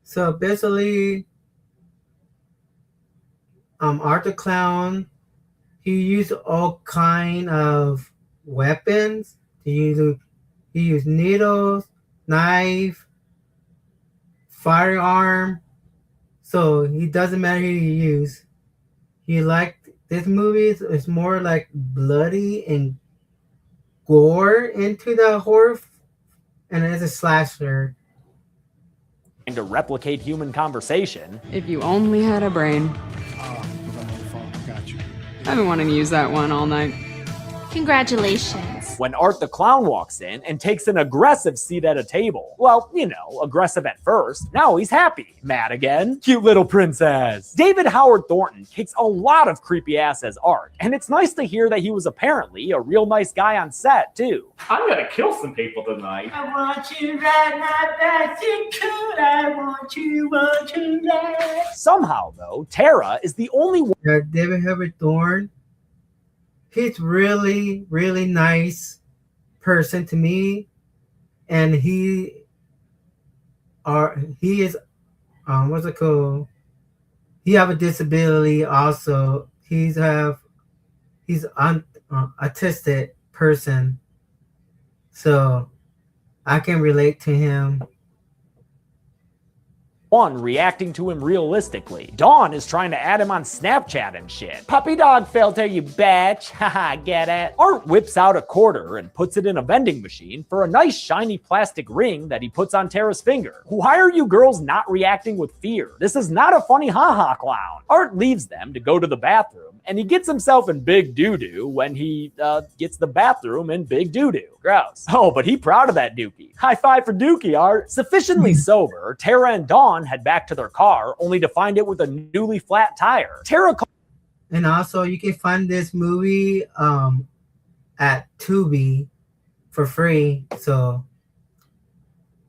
So basically, Art the Clown, he used all kind of weapons. He used needles, knife, firearm. So it doesn't matter who you use. He liked this movie. It's more like bloody and gore into the horror, and it's a slasher. to replicate human conversation. If you only had a brain. I've been wanting to use that one all night. Congratulations. When Art the Clown walks in and takes an aggressive seat at a table. Well, you know, aggressive at first. Now he's happy. Mad again. Cute little princess. David Howard Thornton kicks a lot of creepy ass as Art, and it's nice to hear that he was apparently a real nice guy on set, too. I'm gonna kill some people tonight. I want you right now, that's it, cool. I want you right. Somehow, though, Tara is the only one. Yeah, David Howard Thornton. He's really, really nice person to me, and he is what's it called? He have a disability also. He's autistic person, so I can relate to him. One reacting to him realistically. Dawn is trying to add him on Snapchat and shit. Puppy dog filter, you bitch. Haha, get it? Art whips out a quarter and puts it in a vending machine for a nice shiny plastic ring that he puts on Tara's finger. Why are you girls not reacting with fear? This is not a funny haha clown. Art leaves them to go to the bathroom, and he gets himself in big doo-doo when he gets the bathroom in big doo-doo. Gross. Oh, but he proud of that dookie. High five for Dookie, Art. Sufficiently sober, Tara and Dawn head back to their car, only to find it with a newly flat tire. Tara and also you can find this movie at Tubi for free, so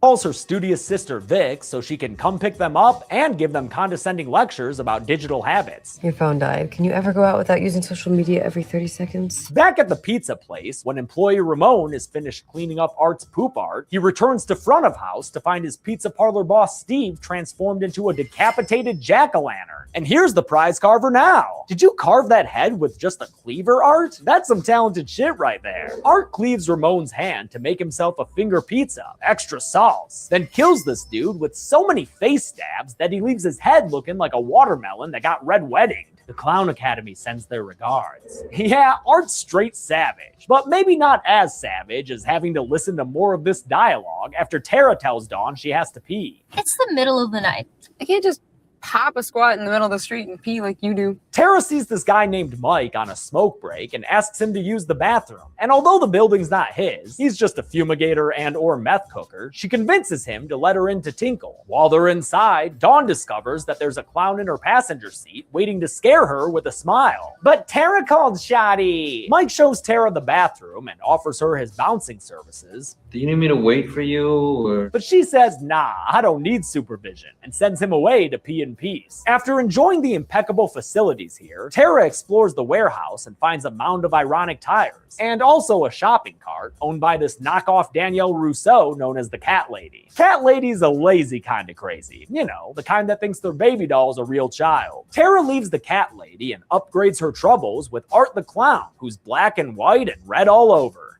calls her studious sister Vic so she can come pick them up and give them condescending lectures about digital habits. Your phone died. Can you ever go out without using social media every 30 seconds? Back at the pizza place, when employee Ramon is finished cleaning up Art's poop art, he returns to front of house to find his pizza parlor boss Steve transformed into a decapitated jack-o'-lantern. And here's the prize carver now. Did you carve that head with just a cleaver, Art? That's some talented shit right there. Art cleaves Ramon's hand to make himself a finger pizza, extra sauce, then kills this dude with so many face stabs that he leaves his head looking like a watermelon that got red weddinged. The Clown Academy sends their regards. Yeah, Art's straight savage, but maybe not as savage as having to listen to more of this dialogue after Tara tells Dawn she has to pee. It's the middle of the night. I can't just pop a squat in the middle of the street and pee like you do. Tara sees this guy named Mike on a smoke break and asks him to use the bathroom. And although the building's not his, he's just a fumigator and or meth cooker, she convinces him to let her in to tinkle. While they're inside, Dawn discovers that there's a clown in her passenger seat waiting to scare her with a smile. But Tara called shoddy. Mike shows Tara the bathroom and offers her his bouncing services. Do you need me to wait for you, or? But she says, nah, I don't need supervision, and sends him away to pee in peace. After enjoying the impeccable facilities here, Tara explores the warehouse and finds a mound of ironic tires, and also a shopping cart owned by this knockoff Danielle Rousseau known as the Cat Lady. Cat Lady's a lazy kind of crazy. You know, the kind that thinks their baby doll's a real child. Tara leaves the Cat Lady and upgrades her troubles with Art the Clown, who's black and white and red all over.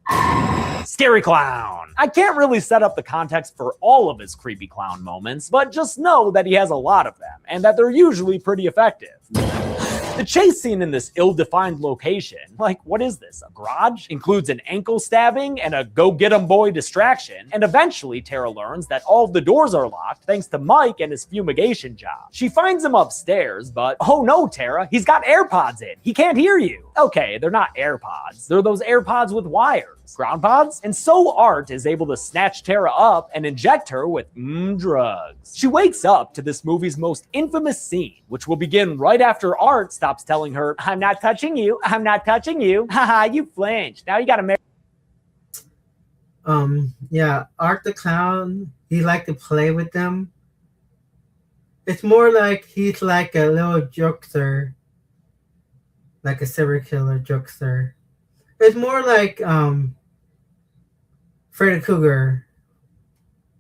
Scary clown. I can't really set up the context for all of his creepy clown moments, but just know that he has a lot of them, and that they're usually pretty effective. The chase scene in this ill-defined location, like what is this, a garage? Includes an ankle stabbing and a go-get-em boy distraction, and eventually Tara learns that all of the doors are locked thanks to Mike and his fumigation job. She finds him upstairs, but oh no, Tara, he's got AirPods in. He can't hear you. Okay, they're not AirPods. They're those AirPods with wires. Ground pods? And so Art is able to snatch Tara up and inject her with drugs. She wakes up to this movie's most infamous scene, which will begin right after Art stops telling her, I'm not touching you, I'm not touching you. Haha, you flinched. Now you gotta marry. Yeah, Art the Clown, he liked to play with them. It's more like he's like a little jokester, like a serial killer jokester. It's more like Freddy Krueger,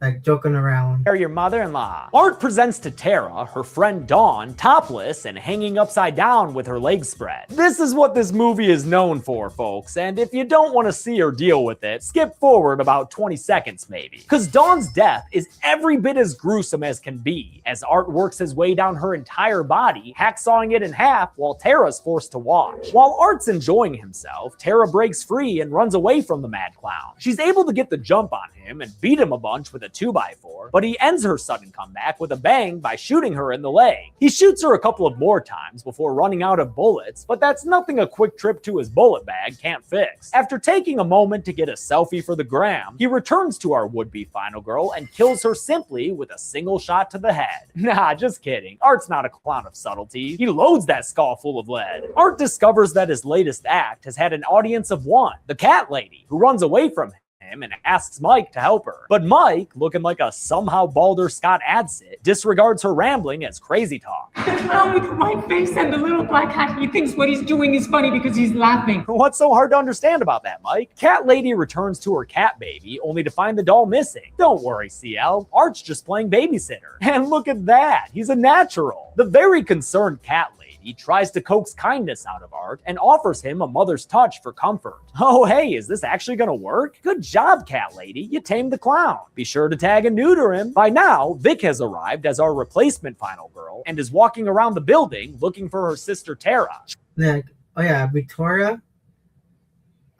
like joking around. Your mother-in-law. Art presents to Tara her friend Dawn topless and hanging upside down with her legs spread. This is what this movie is known for, folks, and if you don't want to see or deal with it, skip forward about 20 seconds maybe. Cause Dawn's death is every bit as gruesome as can be, as Art works his way down her entire body, hacksawing it in half while Tara's forced to watch. While Art's enjoying himself, Tara breaks free and runs away from the mad clown. She's able to get the jump on him and beat him a bunch with a a 2x4, but he ends her sudden comeback with a bang by shooting her in the leg. He shoots her a couple of more times before running out of bullets, but that's nothing a quick trip to his bullet bag can't fix. After taking a moment to get a selfie for the gram, he returns to our would-be final girl and kills her simply with a single shot to the head. Nah, just kidding. Art's not a clown of subtlety. He loads that skull full of lead. Art discovers that his latest act has had an audience of one, the cat lady, who runs away from him and asks Mike to help her. But Mike, looking like a somehow balder Scott Adsit, disregards her rambling as crazy talk. What's wrong with my face and the little black hat? He thinks what he's doing is funny because he's laughing. What's so hard to understand about that, Mike? Cat lady returns to her cat baby only to find the doll missing. Don't worry, CL. Art's just playing babysitter. And look at that. He's a natural. The very concerned cat lady tries to coax kindness out of Art and offers him a mother's touch for comfort. Oh, hey, is this actually gonna work? Good job, cat lady. You tamed the clown. Be sure to tag and neuter him. By now, Vic has arrived as our replacement final girl and is walking around the building looking for her sister Tara. Like, oh yeah, Victoria.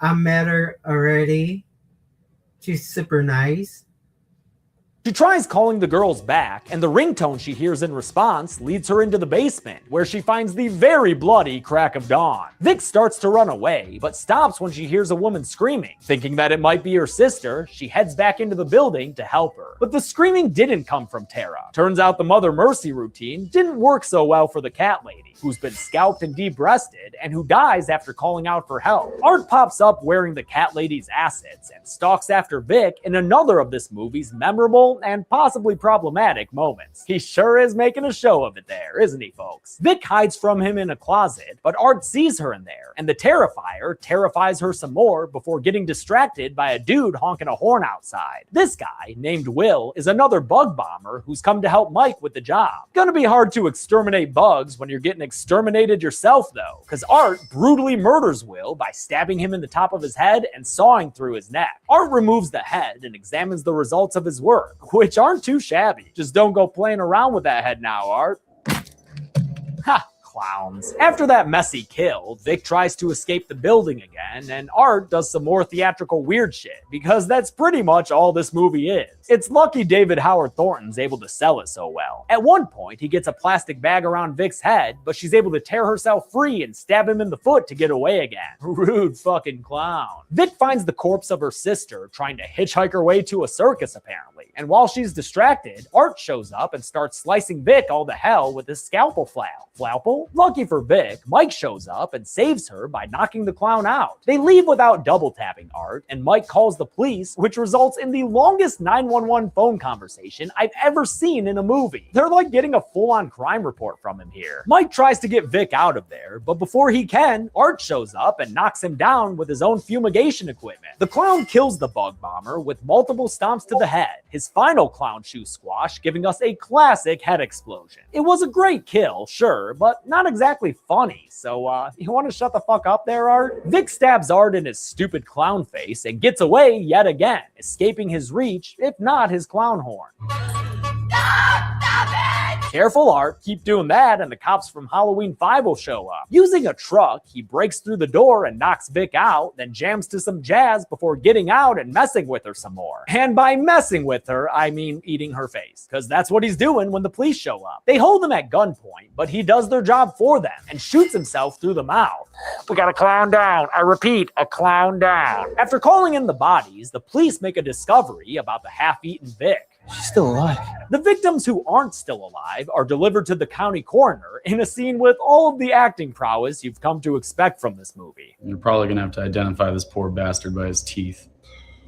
I met her already. She's super nice. She tries calling the girls back, and the ringtone she hears in response leads her into the basement, where she finds the very bloody crack of dawn. Vic starts to run away, but stops when she hears a woman screaming. Thinking that it might be her sister, she heads back into the building to help her. But the screaming didn't come from Tara. Turns out the Mother Mercy routine didn't work so well for the cat lady, who's been scalped and de-breasted, and who dies after calling out for help. Art pops up wearing the cat lady's assets and stalks after Vic in another of this movie's memorable and possibly problematic moments. He sure is making a show of it there, isn't he, folks? Vic hides from him in a closet, but Art sees her in there, and the Terrifier terrifies her some more before getting distracted by a dude honking a horn outside. This guy, named Will, is another bug bomber who's come to help Mike with the job. Gonna be hard to exterminate bugs when you're getting exterminated yourself, though, because Art brutally murders Will by stabbing him in the top of his head and sawing through his neck. Art removes the head and examines the results of his work, which aren't too shabby. Just don't go playing around with that head now, Art. Ha! Clowns. After that messy kill, Vic tries to escape the building again, and Art does some more theatrical weird shit, because that's pretty much all this movie is. It's lucky David Howard Thornton's able to sell it so well. At one point, he gets a plastic bag around Vic's head, but she's able to tear herself free and stab him in the foot to get away again. Rude fucking clown. Vic finds the corpse of her sister trying to hitchhike her way to a circus, apparently, and while she's distracted, Art shows up and starts slicing Vic all to hell with his scalpel flail. Flapple? Lucky for Vic, Mike shows up and saves her by knocking the clown out. They leave without double tapping Art, and Mike calls the police, which results in the longest 911 phone conversation I've ever seen in a movie. They're like getting a full-on crime report from him here. Mike tries to get Vic out of there, but before he can, Art shows up and knocks him down with his own fumigation equipment. The clown kills the bug bomber with multiple stomps to the head, his final clown shoe squash giving us a classic head explosion. It was a great kill, sure, but not exactly funny, so you want to shut the fuck up there, Art? Vic stabs Art in his stupid clown face and gets away yet again, escaping his reach, if not his clown horn. Careful, Art. Keep doing that and the cops from Halloween 5 will show up. Using a truck, he breaks through the door and knocks Vic out, then jams to some jazz before getting out and messing with her some more. And by messing with her, I mean eating her face, because that's what he's doing when the police show up. They hold him at gunpoint, but he does their job for them and shoots himself through the mouth. We got a clown down. I repeat, a clown down. After calling in the bodies, the police make a discovery about the half-eaten Vic. She's still alive. The victims who aren't still alive are delivered to the county coroner in a scene with all of the acting prowess you've come to expect from this movie. You're probably gonna have to identify this poor bastard by his teeth.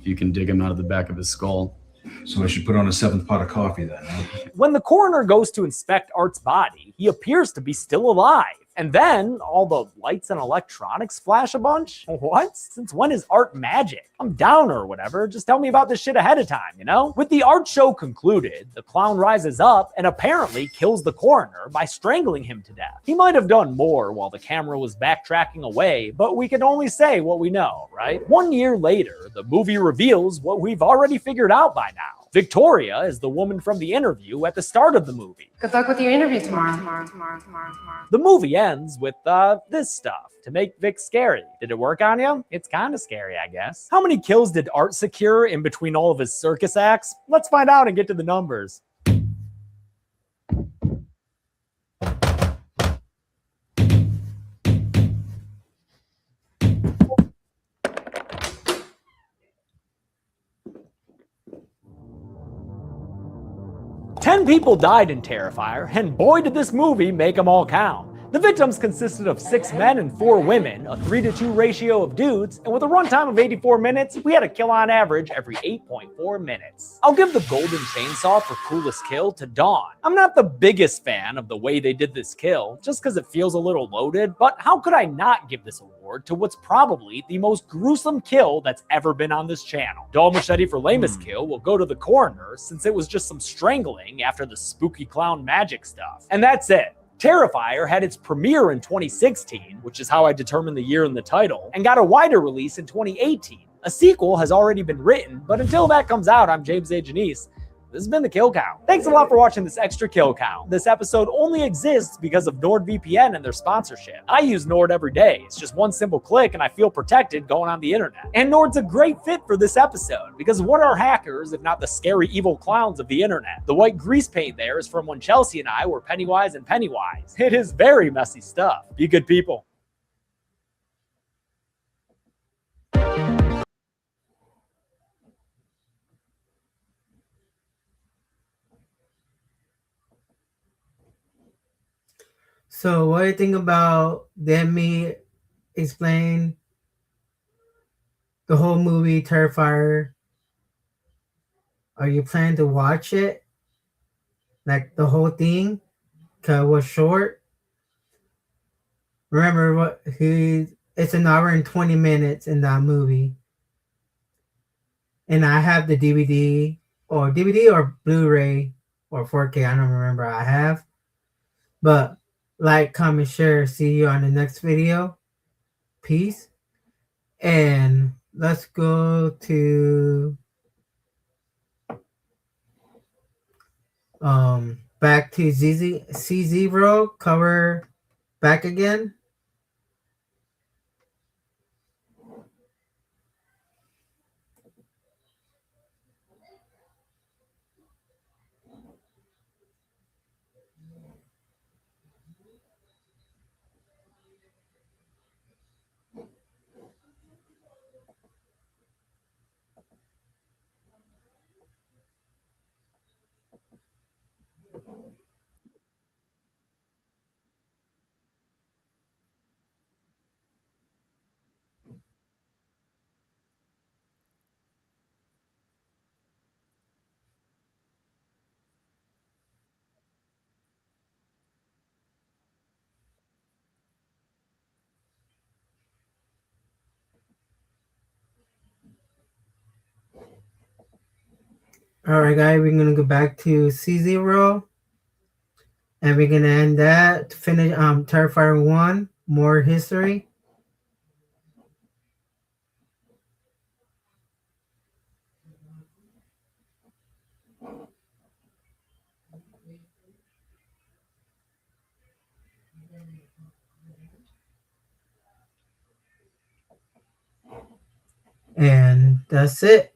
If you can dig him out of the back of his skull. So I should put on a 7th pot of coffee then, huh? When the coroner goes to inspect Art's body, he appears to be still alive. And then all the lights and electronics flash a bunch? What? Since when is Art magic? I'm down or whatever. Just tell me about this shit ahead of time, you know? With the art show concluded, the clown rises up and apparently kills the coroner by strangling him to death. He might have done more while the camera was backtracking away, but we can only say what we know, right? 1 year later, the movie reveals what we've already figured out by now. Victoria is the woman from the interview at the start of the movie. Good luck with your interview tomorrow. The movie ends with this stuff to make Vic scary. Did it work on you? It's kind of scary, I guess. How many kills did Art secure in between all of his circus acts? Let's find out and get to the numbers. Ten people died in Terrifier, and boy did this movie make them all count. The victims consisted of 6 men and 4 women, a 3-to-2 ratio of dudes, and with a runtime of 84 minutes, we had a kill on average every 8.4 minutes. I'll give the Golden Chainsaw for coolest kill to Dawn. I'm not the biggest fan of the way they did this kill, just because it feels a little loaded, but how could I not give this award to what's probably the most gruesome kill that's ever been on this channel? Dull Machete for lamest kill will go to the coroner, since it was just some strangling after the spooky clown magic stuff. And that's it. Terrifier had its premiere in 2016, which is how I determined the year in the title, and got a wider release in 2018. A sequel has already been written, but until that comes out, I'm James A. Janice. This has been the Kill Count. Thanks a lot for watching this extra Kill Count. This episode only exists because of NordVPN and their sponsorship. I use Nord every day. It's just one simple click and I feel protected going on the internet. And Nord's a great fit for this episode because what are hackers if not the scary evil clowns of the internet? The white grease paint there is from when Chelsea and I were Pennywise and Pennywise. It is very messy stuff. Be good people. So what do you think about me explain the whole movie Terrifier? Are you planning to watch it? Like the whole thing? Cause it was short. Remember it's an hour and 20 minutes in that movie. And I have the DVD or Blu-ray or 4K, I don't remember I have. But like, comment, share. See you on the next video. Peace. And let's go to back to C0 cover back again. Alright guys, we're gonna go back to C0 and we're gonna end that to finish Terrifier 1, more history. And that's it.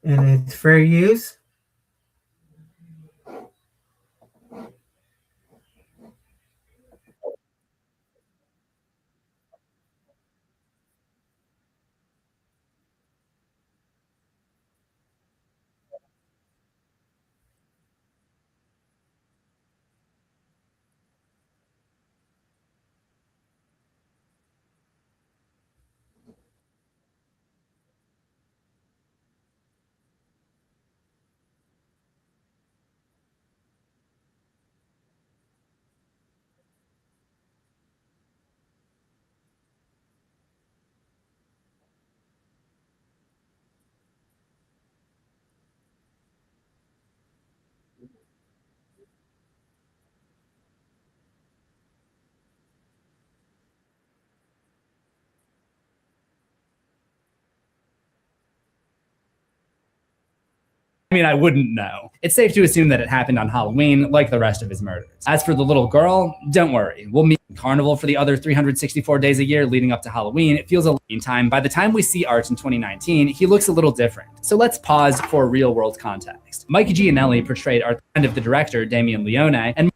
And it's fair use. I mean, I wouldn't know. It's safe to assume that it happened on Halloween, like the rest of his murders. As for the little girl, don't worry. We'll meet in Carnival for the other 364 days a year leading up to Halloween. It feels a long time. By the time we see Art in 2019, he looks a little different. So let's pause for real-world context. Mike Giannelli portrayed Art, and of the director, Damien Leone, and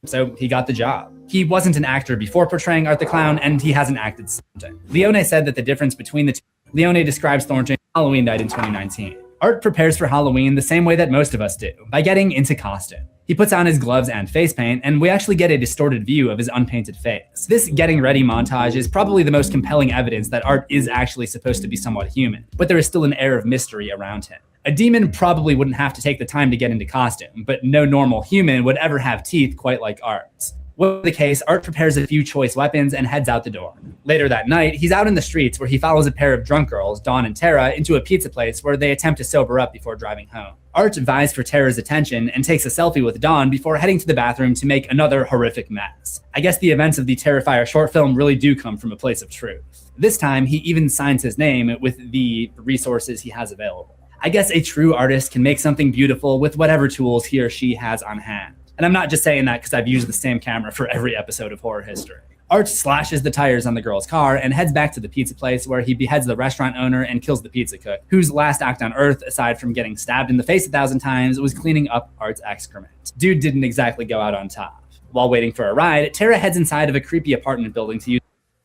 so he got the job. He wasn't an actor before portraying Art the Clown, and he hasn't acted since. Leone said that the difference between the two, Leone describes Thornton Halloween night in 2019. Art prepares for Halloween the same way that most of us do, by getting into costume. He puts on his gloves and face paint, and we actually get a distorted view of his unpainted face. This getting ready montage is probably the most compelling evidence that Art is actually supposed to be somewhat human, but there is still an air of mystery around him. A demon probably wouldn't have to take the time to get into costume, but no normal human would ever have teeth quite like Art's. Whatever the case, Art prepares a few choice weapons and heads out the door. Later that night, he's out in the streets where he follows a pair of drunk girls, Dawn and Tara, into a pizza place where they attempt to sober up before driving home. Art vies for Tara's attention and takes a selfie with Dawn before heading to the bathroom to make another horrific mess. I guess the events of the Terrifier short film really do come from a place of truth. This time, he even signs his name with the resources he has available. I guess a true artist can make something beautiful with whatever tools he or she has on hand. And I'm not just saying that because I've used the same camera for every episode of Horror History. Art slashes the tires on the girl's car and heads back to the pizza place where he beheads the restaurant owner and kills the pizza cook, whose last act on Earth, aside from getting stabbed in the face 1,000 times, was cleaning up Art's excrement. Dude didn't exactly go out on top. While waiting for a ride, Tara heads inside of a creepy apartment building to use.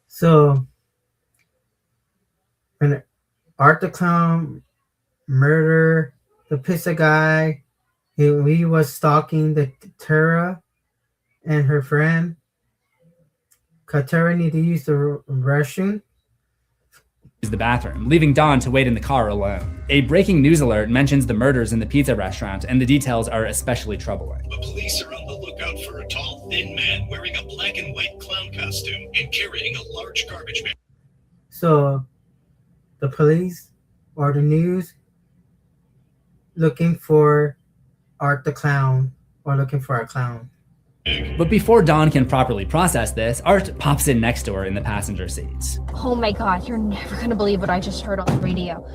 So, when Art the Clown murder the pizza guy, he was stalking the Tara and her friend. Tara needed to use the restroom. The bathroom, leaving Dawn to wait in the car alone. A breaking news alert mentions the murders in the pizza restaurant, and the details are especially troubling. The police are on the lookout for a tall, thin man wearing a black and white clown costume and carrying a large garbage bag. So, the police or the news looking for Art the Clown, or looking for a clown. But before Dawn can properly process this, Art pops in next to her in the passenger seat. Oh my god, you're never gonna believe what I just heard on the radio.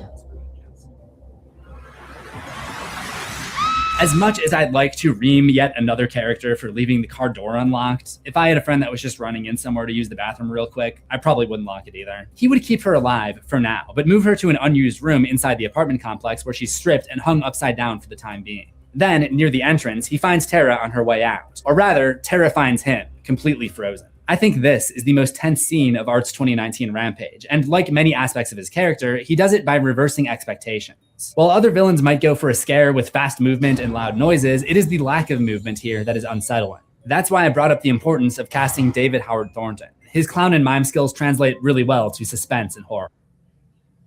As much as I'd like to ream yet another character for leaving the car door unlocked, if I had a friend that was just running in somewhere to use the bathroom real quick, I probably wouldn't lock it either. He would keep her alive for now, but move her to an unused room inside the apartment complex where she's stripped and hung upside down for the time being. Then, near the entrance, he finds Tara on her way out. Or rather, Tara finds him, completely frozen. I think this is the most tense scene of Art's 2019 rampage, and like many aspects of his character, he does it by reversing expectations. While other villains might go for a scare with fast movement and loud noises, it is the lack of movement here that is unsettling. That's why I brought up the importance of casting David Howard Thornton. His clown and mime skills translate really well to suspense and horror.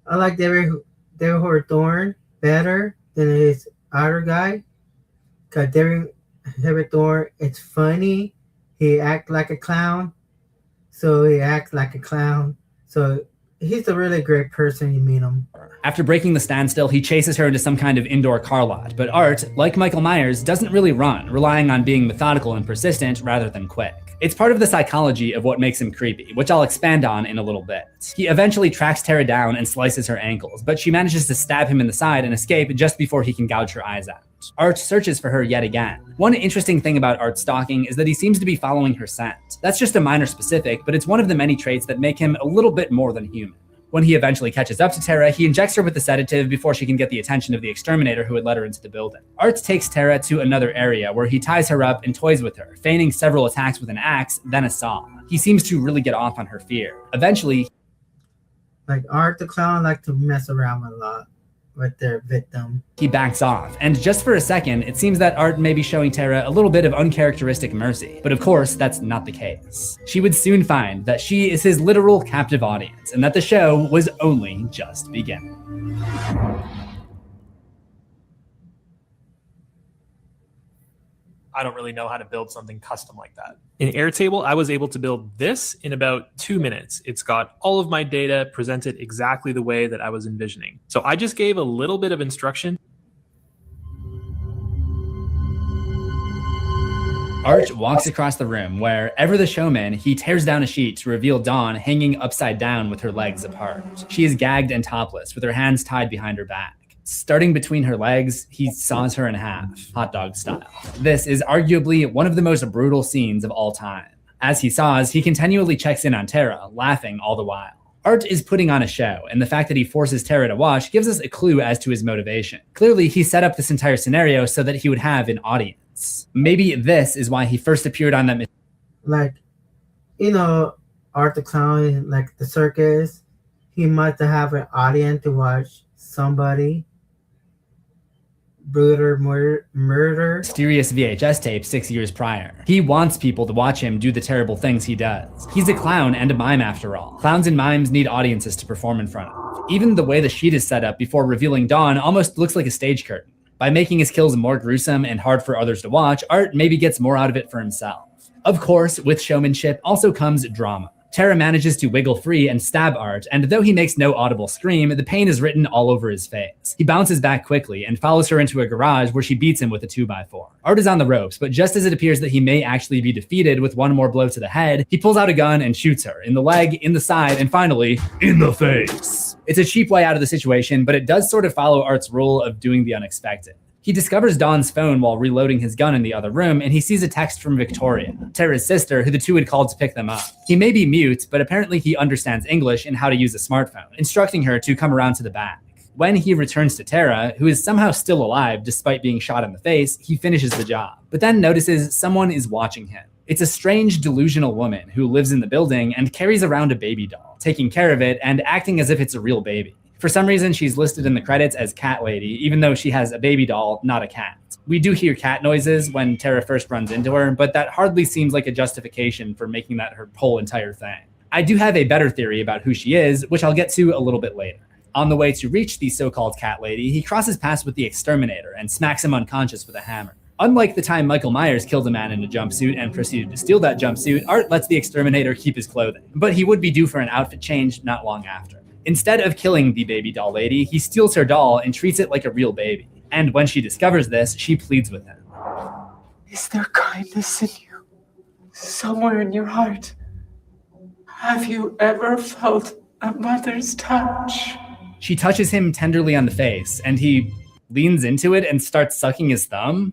I like David Howard Thornton better than his other guy. Because David Thornton, it's funny. He acts like a clown. So he acts like a clown. So he's a really great person. You meet him. After breaking the standstill, he chases her into some kind of indoor car lot. But Art, like Michael Myers, doesn't really run, relying on being methodical and persistent rather than quick. It's part of the psychology of what makes him creepy, which I'll expand on in a little bit. He eventually tracks Tara down and slices her ankles, but she manages to stab him in the side and escape just before he can gouge her eyes out. Art searches for her yet again. One interesting thing about Art's stalking is that he seems to be following her scent. That's just a minor specific, but it's one of the many traits that make him a little bit more than human. When he eventually catches up to Tara, he injects her with the sedative before she can get the attention of the exterminator who had led her into the building. Art takes Tara to another area where he ties her up and toys with her, feigning several attacks with an axe, then a saw. He seems to really get off on her fear. Eventually, like Art the Clown like to mess around a lot with their victim. He backs off, and just for a second, it seems that Art may be showing Tara a little bit of uncharacteristic mercy, but of course, that's not the case. She would soon find that she is his literal captive audience, and that the show was only just beginning. I don't really know how to build something custom like that. In Airtable, I was able to build this in about 2 minutes. It's got all of my data presented exactly the way that I was envisioning. So I just gave a little bit of instruction. Art walks across the room where, ever the showman, he tears down a sheet to reveal Dawn hanging upside down with her legs apart. She is gagged and topless, with her hands tied behind her back. Starting between her legs, he saws her in half, hot dog style. This is arguably one of the most brutal scenes of all time. As he saws, he continually checks in on Tara, laughing all the while. Art is putting on a show, and the fact that he forces Tara to watch gives us a clue as to his motivation. Clearly, he set up this entire scenario so that he would have an audience. Maybe this is why he first appeared on that. Like, you know, Art the Clown, like the circus, he must have an audience to watch somebody murder. Mysterious VHS tape 6 years prior. He wants people to watch him do the terrible things he does. He's a clown and a mime after all. Clowns and mimes need audiences to perform in front of. Even the way the sheet is set up before revealing Dawn almost looks like a stage curtain. By making his kills more gruesome and hard for others to watch, Art maybe gets more out of it for himself. Of course, with showmanship also comes drama. Tara manages to wiggle free and stab Art, and though he makes no audible scream, the pain is written all over his face. He bounces back quickly and follows her into a garage where she beats him with a 2x4. Art is on the ropes, but just as it appears that he may actually be defeated with one more blow to the head, he pulls out a gun and shoots her in the leg, in the side, and finally, in the face. It's a cheap way out of the situation, but it does sort of follow Art's rule of doing the unexpected. He discovers Dawn's phone while reloading his gun in the other room, and he sees a text from Victoria, Tara's sister, who the two had called to pick them up. He may be mute, but apparently he understands English and how to use a smartphone, instructing her to come around to the back. When he returns to Tara, who is somehow still alive despite being shot in the face, he finishes the job, but then notices someone is watching him. It's a strange, delusional woman who lives in the building and carries around a baby doll, taking care of it and acting as if it's a real baby. For some reason, she's listed in the credits as Cat Lady, even though she has a baby doll, not a cat. We do hear cat noises when Tara first runs into her, but that hardly seems like a justification for making that her whole entire thing. I do have a better theory about who she is, which I'll get to a little bit later. On the way to reach the so-called Cat Lady, he crosses paths with the Exterminator and smacks him unconscious with a hammer. Unlike the time Michael Myers killed a man in a jumpsuit and proceeded to steal that jumpsuit, Art lets the Exterminator keep his clothing, but he would be due for an outfit change not long after. Instead of killing the baby doll lady, he steals her doll and treats it like a real baby. And when she discovers this, she pleads with him. Is there kindness in you? Somewhere in your heart? Have you ever felt a mother's touch? She touches him tenderly on the face, and he leans into it and starts sucking his thumb.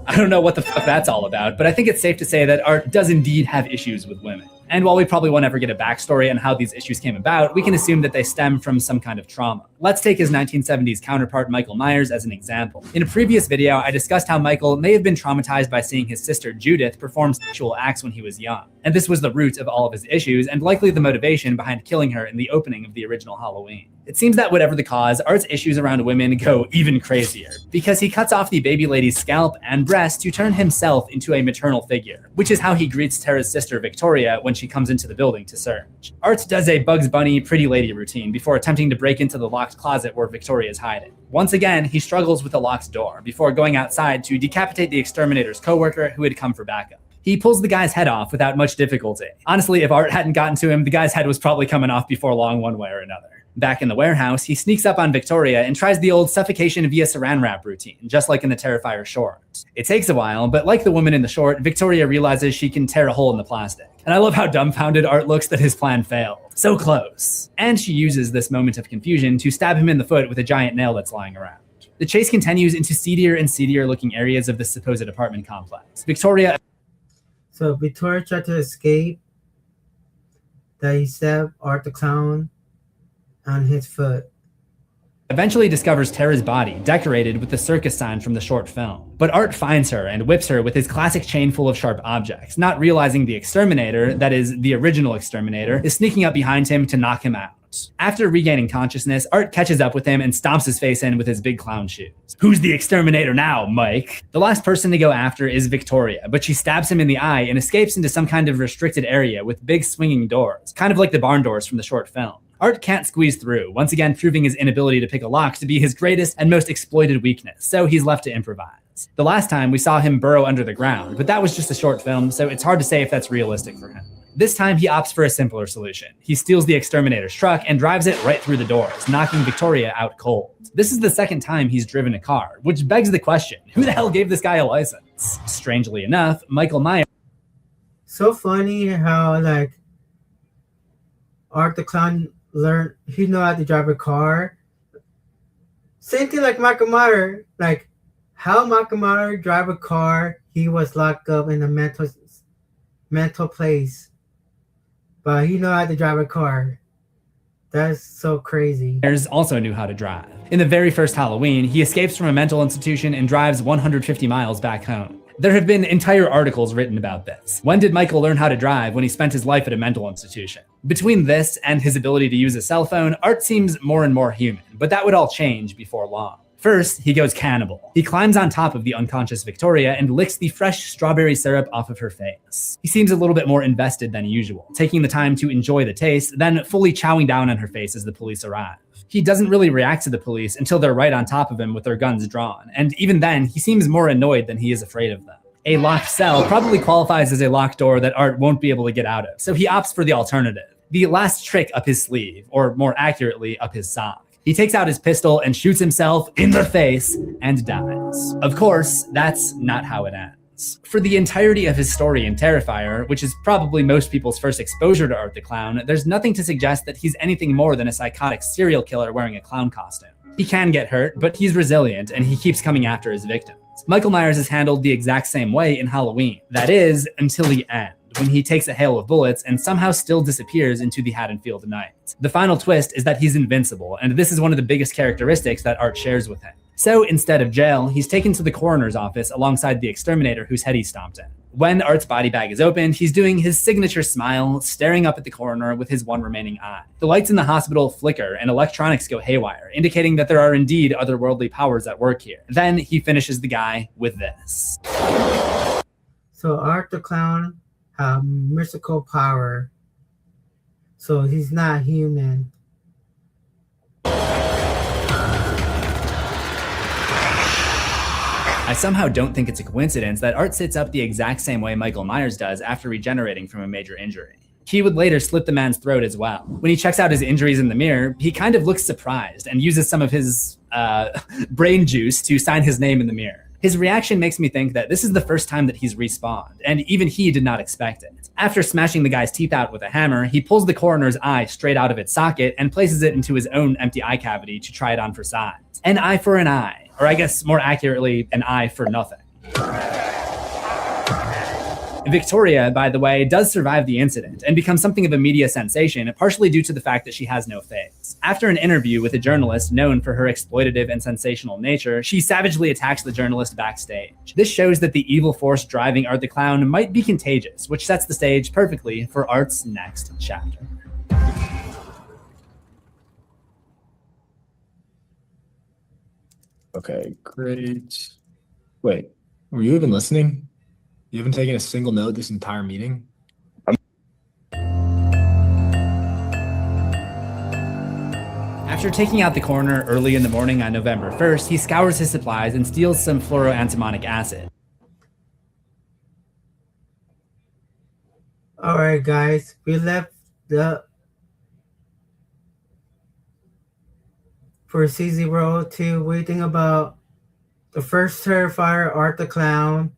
I don't know what the fuck that's all about, but I think it's safe to say that Art does indeed have issues with women. And while we probably won't ever get a backstory on how these issues came about, we can assume that they stem from some kind of trauma. Let's take his 1970s counterpart Michael Myers as an example. In a previous video, I discussed how Michael may have been traumatized by seeing his sister Judith perform sexual acts when he was young. And this was the root of all of his issues and likely the motivation behind killing her in the opening of the original Halloween. It seems that whatever the cause, Art's issues around women go even crazier, because he cuts off the baby lady's scalp and breast to turn himself into a maternal figure, which is how he greets Tara's sister Victoria when she comes into the building to search. Art does a Bugs Bunny pretty lady routine before attempting to break into the locked closet where Victoria is hiding. Once again, he struggles with the locked door before going outside to decapitate the Exterminator's coworker who had come for backup. He pulls the guy's head off without much difficulty. Honestly, if Art hadn't gotten to him, the guy's head was probably coming off before long one way or another. Back in the warehouse, he sneaks up on Victoria and tries the old suffocation via saran wrap routine, just like in the Terrifier short. It takes a while, but like the woman in the short, Victoria realizes she can tear a hole in the plastic. And I love how dumbfounded Art looks that his plan failed. So close. And she uses this moment of confusion to stab him in the foot with a giant nail that's lying around. The chase continues into seedier and seedier looking areas of the supposed apartment complex. So Victoria tried to escape. That he stabbed Art the Clown on his foot. Eventually discovers Tara's body, decorated with the circus sign from the short film. But Art finds her and whips her with his classic chain full of sharp objects, not realizing the Exterminator, that is, the original Exterminator, is sneaking up behind him to knock him out. After regaining consciousness, Art catches up with him and stomps his face in with his big clown shoes. Who's the Exterminator now, Mike? The last person to go after is Victoria, but she stabs him in the eye and escapes into some kind of restricted area with big swinging doors, kind of like the barn doors from the short film. Art can't squeeze through, once again proving his inability to pick a lock to be his greatest and most exploited weakness, so he's left to improvise. The last time we saw him burrow under the ground, but that was just a short film, so it's hard to say if that's realistic for him. This time he opts for a simpler solution. He steals the Exterminator's truck and drives it right through the doors, knocking Victoria out cold. This is the second time he's driven a car, which begs the question, who the hell gave this guy a license? Strangely enough, Michael Myers... So funny how, like, Art the Clown he know how to drive a car, Same thing like Michael Myers. Like how Michael Myers drive a car, he was locked up in a mental place. But he know how to drive a car. That's so crazy. Myers also knew how to drive. In the very first Halloween, he escapes from a mental institution and drives 150 miles back home. There have been entire articles written about this. When did Michael learn how to drive? When he spent his life at a mental institution. Between this and his ability to use a cell phone, Art seems more and more human, but that would all change before long. First, he goes cannibal. He climbs on top of the unconscious Victoria and licks the fresh strawberry syrup off of her face. He seems a little bit more invested than usual, taking the time to enjoy the taste, then fully chowing down on her face as the police arrive. He doesn't really react to the police until they're right on top of him with their guns drawn, and even then, he seems more annoyed than he is afraid of them. A locked cell probably qualifies as a locked door that Art won't be able to get out of, so he opts for the alternative, the last trick up his sleeve, or more accurately, up his sock. He takes out his pistol and shoots himself in the face and dies. Of course, that's not how it ends. For the entirety of his story in Terrifier, which is probably most people's first exposure to Art the Clown, there's nothing to suggest that he's anything more than a psychotic serial killer wearing a clown costume. He can get hurt, but he's resilient and he keeps coming after his victims. Michael Myers is handled the exact same way in Halloween. That is, until the end, when he takes a hail of bullets and somehow still disappears into the Haddonfield night. The final twist is that he's invincible, and this is one of the biggest characteristics that Art shares with him. So instead of jail, he's taken to the coroner's office alongside the exterminator whose head he stomped in. When Art's body bag is opened, he's doing his signature smile, staring up at the coroner with his one remaining eye. The lights in the hospital flicker and electronics go haywire, indicating that there are indeed otherworldly powers at work here. Then he finishes the guy with this. So Art the Clown have mystical power. So he's not human. I somehow don't think it's a coincidence that Art sits up the exact same way Michael Myers does after regenerating from a major injury. He would later slit the man's throat as well. When he checks out his injuries in the mirror, he kind of looks surprised and uses some of his brain juice to sign his name in the mirror. His reaction makes me think that this is the first time that he's respawned, and even he did not expect it. After smashing the guy's teeth out with a hammer, he pulls the coroner's eye straight out of its socket and places it into his own empty eye cavity to try it on for size. An eye for an eye, or I guess more accurately, an eye for nothing. Victoria, by the way, does survive the incident and becomes something of a media sensation, partially due to the fact that she has no face. After an interview with a journalist known for her exploitative and sensational nature, she savagely attacks the journalist backstage. This shows that the evil force driving Art the Clown might be contagious, which sets the stage perfectly for Art's next chapter. Okay, great. Wait, were you even listening? You haven't taken a single note this entire meeting? After taking out the coroner early in the morning on November 1st, he scours his supplies and steals some fluoroantimonic acid. Alright guys, we left for C0 what do you think about the first Terrifier, Art the Clown?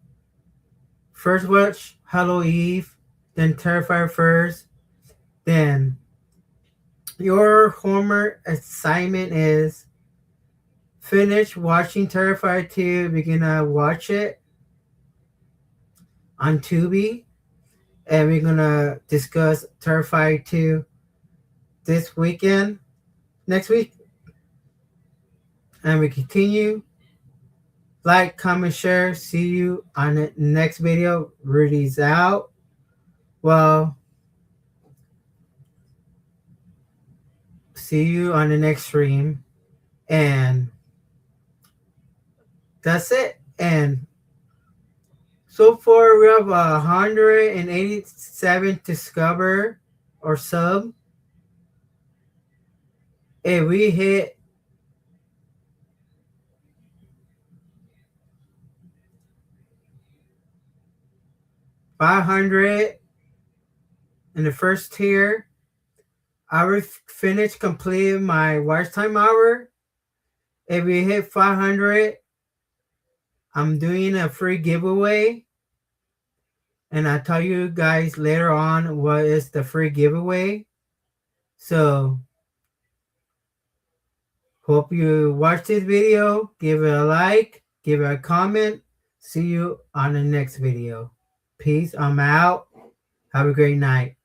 First watch Halloween Eve, then Terrifier first, then your homework assignment is finish watching Terrifier 2. We're gonna watch it on Tubi, and we're gonna discuss Terrifier 2 this weekend, next week, and we continue. Like, comment, share. See you on the next video. Rudy's out. Well, see you on the next stream. And that's it. And so far, we have 187 discover or sub. And we hit 500 in the first tier. I finished completing my watch time hour. If we hit 500, I'm doing a free giveaway. And I'll tell you guys later on what is the free giveaway. So Hope you watch this video. Give it a like. Give it a comment. See you on the next video. Peace. I'm out. Have a great night.